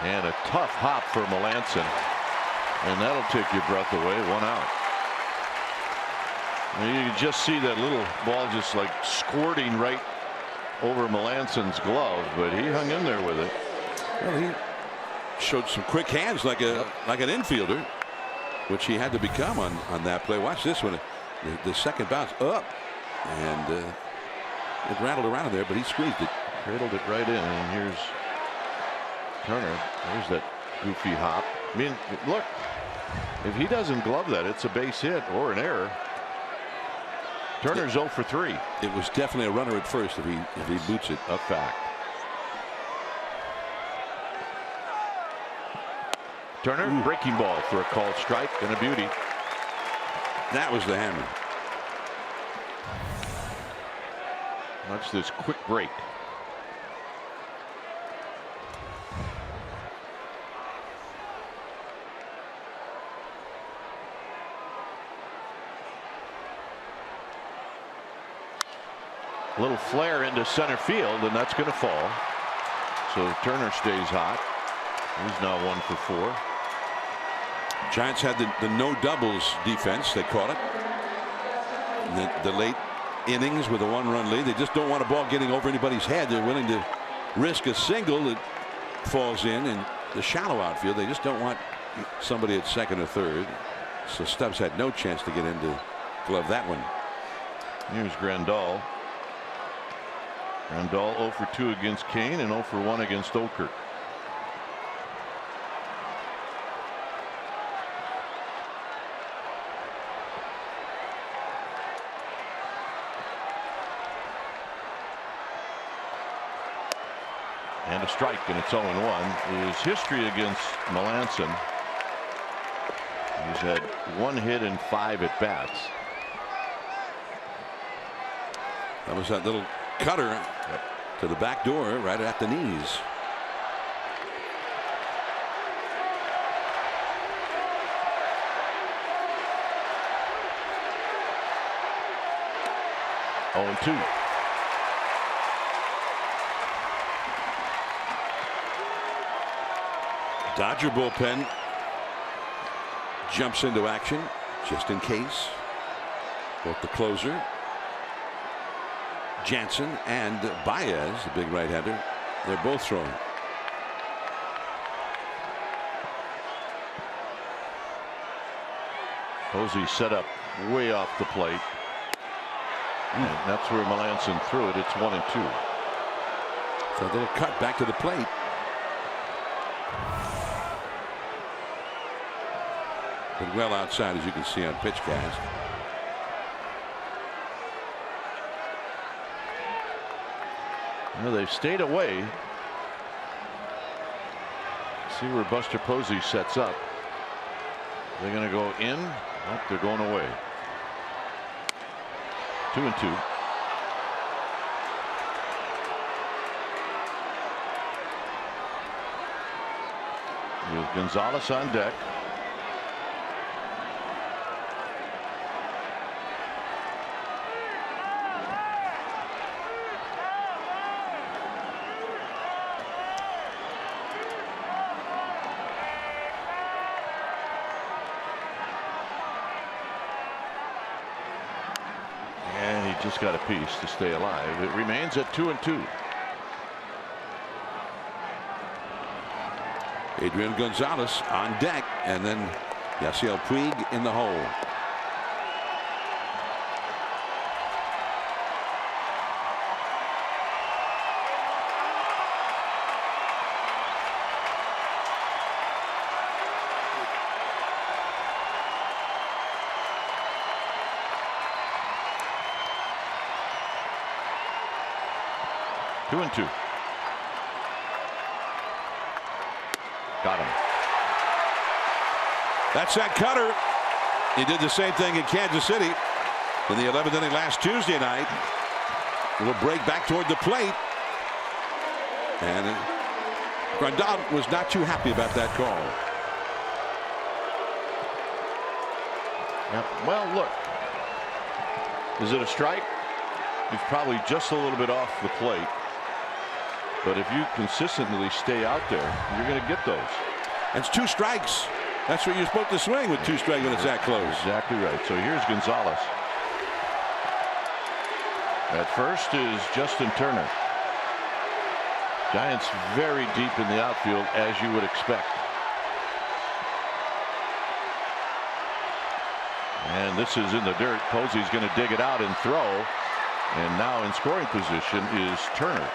And a tough hop for Melancon, and that'll take your breath away. 1 out. And you can just see that little ball just like squirting right over Melancon's glove, but he hung in there with it. Well, he showed some quick hands like an infielder, which he had to become on that play. Watch this one. The second bounce up, and it rattled around there, but he squeezed it. Cradled it right in, and here's Turner. There's that goofy hop. I mean, look, if he doesn't glove that, it's a base hit or an error. Turner's 0 for 3. It was definitely a runner at first if he boots it. A fact. Turner, breaking ball for a called strike and a beauty. That was the hammer. Watch this quick break. A little flare into center field, and that's going to fall. So Turner stays hot. He's now 1 for 4. Giants had the no doubles defense. They caught it. The late innings with a 1-run lead. They just don't want a ball getting over anybody's head. They're willing to risk a single that falls in the shallow outfield. They just don't want somebody at second or third. So Stubbs had no chance to get in to glove that one. Here's Grandal. Grandal 0 for 2 against Kane and 0 for 1 against Okert. And a strike, and it's 0-1. His history against Melancon, he's had 1 hit and 5 at bats. That was that little cutter to the back door right at the knees. Oh, 2. Dodger bullpen jumps into action just in case. Both the closer Jansen and Baez, the big right-hander, they're both throwing. Posey set up way off the plate. And that's where Melancon threw it. It's 1-2. So a little cut back to the plate. But well outside, as you can see on pitch cast. Well, they've stayed away. See where Buster Posey sets up. They're going to go in. Nope, they're going away. 2-2. With Gonzalez on deck. just got a piece to stay alive. It remains at 2-2. Adrian Gonzalez on deck, and then Yasiel Puig in the hole. Two and two. Got him. That's that cutter. He did the same thing in Kansas City in the 11th inning last Tuesday night. A little break back toward the plate. And Grandal was not too happy about that call. Yep. Well, look. Is it a strike? He's probably just a little bit off the plate. But if you consistently stay out there, you're going to get those. It's 2 strikes. That's what you're supposed to swing with 2 strikes when it's that close. Exactly right. So here's Gonzalez. At first is Justin Turner. Giants very deep in the outfield, as you would expect. And this is in the dirt. Posey's going to dig it out and throw. And now in scoring position is Turner.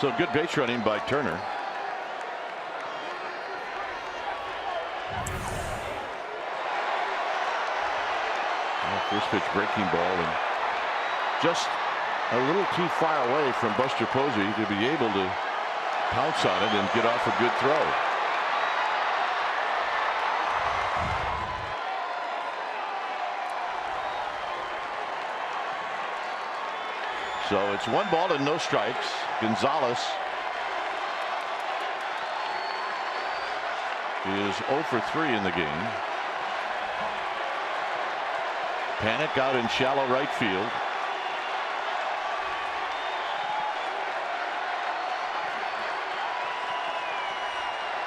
So good base running by Turner. First pitch breaking ball, and just a little too far away from Buster Posey to be able to pounce on it and get off a good throw. So it's 1 ball and no strikes. Gonzalez is 0 for 3 in the game. Panic out in shallow right field.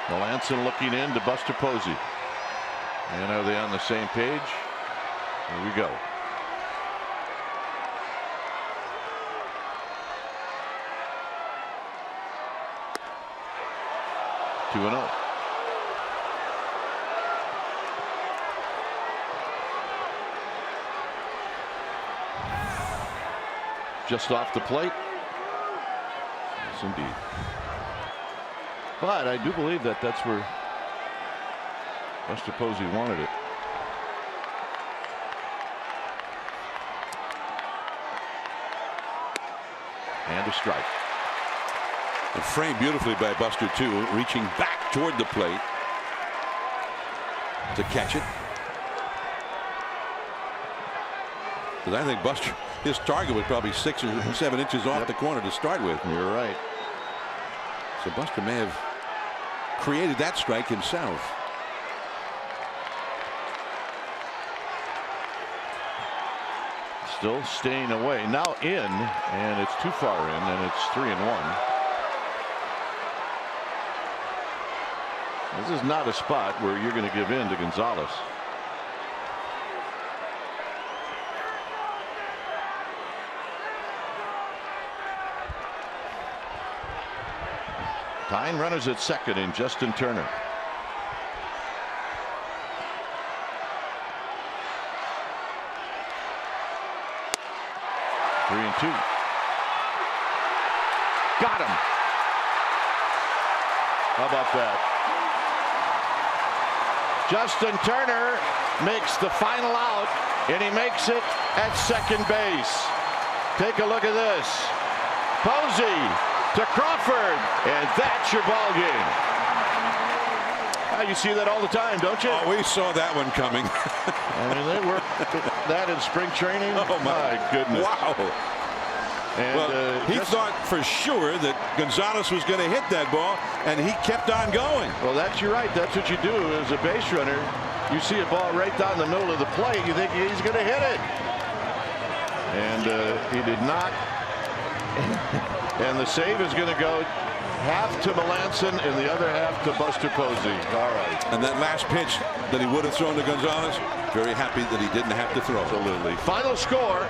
Melanson looking in to Buster Posey. And are they on the same page? Here we go. Two and 0. Just off the plate. Yes, indeed. But I do believe that that's where Buster Posey wanted it. And a strike. And framed beautifully by Buster too, reaching back toward the plate to catch it. Because I think Buster, his target was probably 6 or 7 inches off the corner to start with. You're right. So Buster may have created that strike himself. Still staying away. Now in, and it's too far in, and it's 3-1. This is not a spot where you're going to give in to Gonzalez. Tying runners at second in Justin Turner. Three and 2. Got him. How about that? Justin Turner makes the final out, and he makes it at second base. Take a look at this. Posey to Crawford, and that's your ball game. You see that all the time, don't you? Oh, we saw that one coming. I mean, they work that in spring training. Oh my goodness! Wow. And well, he thought for sure that Gonzalez was going to hit that ball, and he kept on going. Well, you're right. That's what you do as a base runner. You see a ball right down the middle of the plate, you think he's going to hit it, and he did not. And the save is going to go half to Melanson and the other half to Buster Posey. All right. And that last pitch that he would have thrown to Gonzalez, very happy that he didn't have to throw. Absolutely. Final score,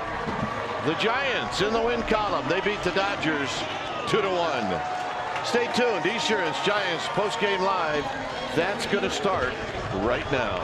the Giants in the win column. They beat the Dodgers 2-1. Stay tuned. Esurance Giants postgame live. That's going to start right now.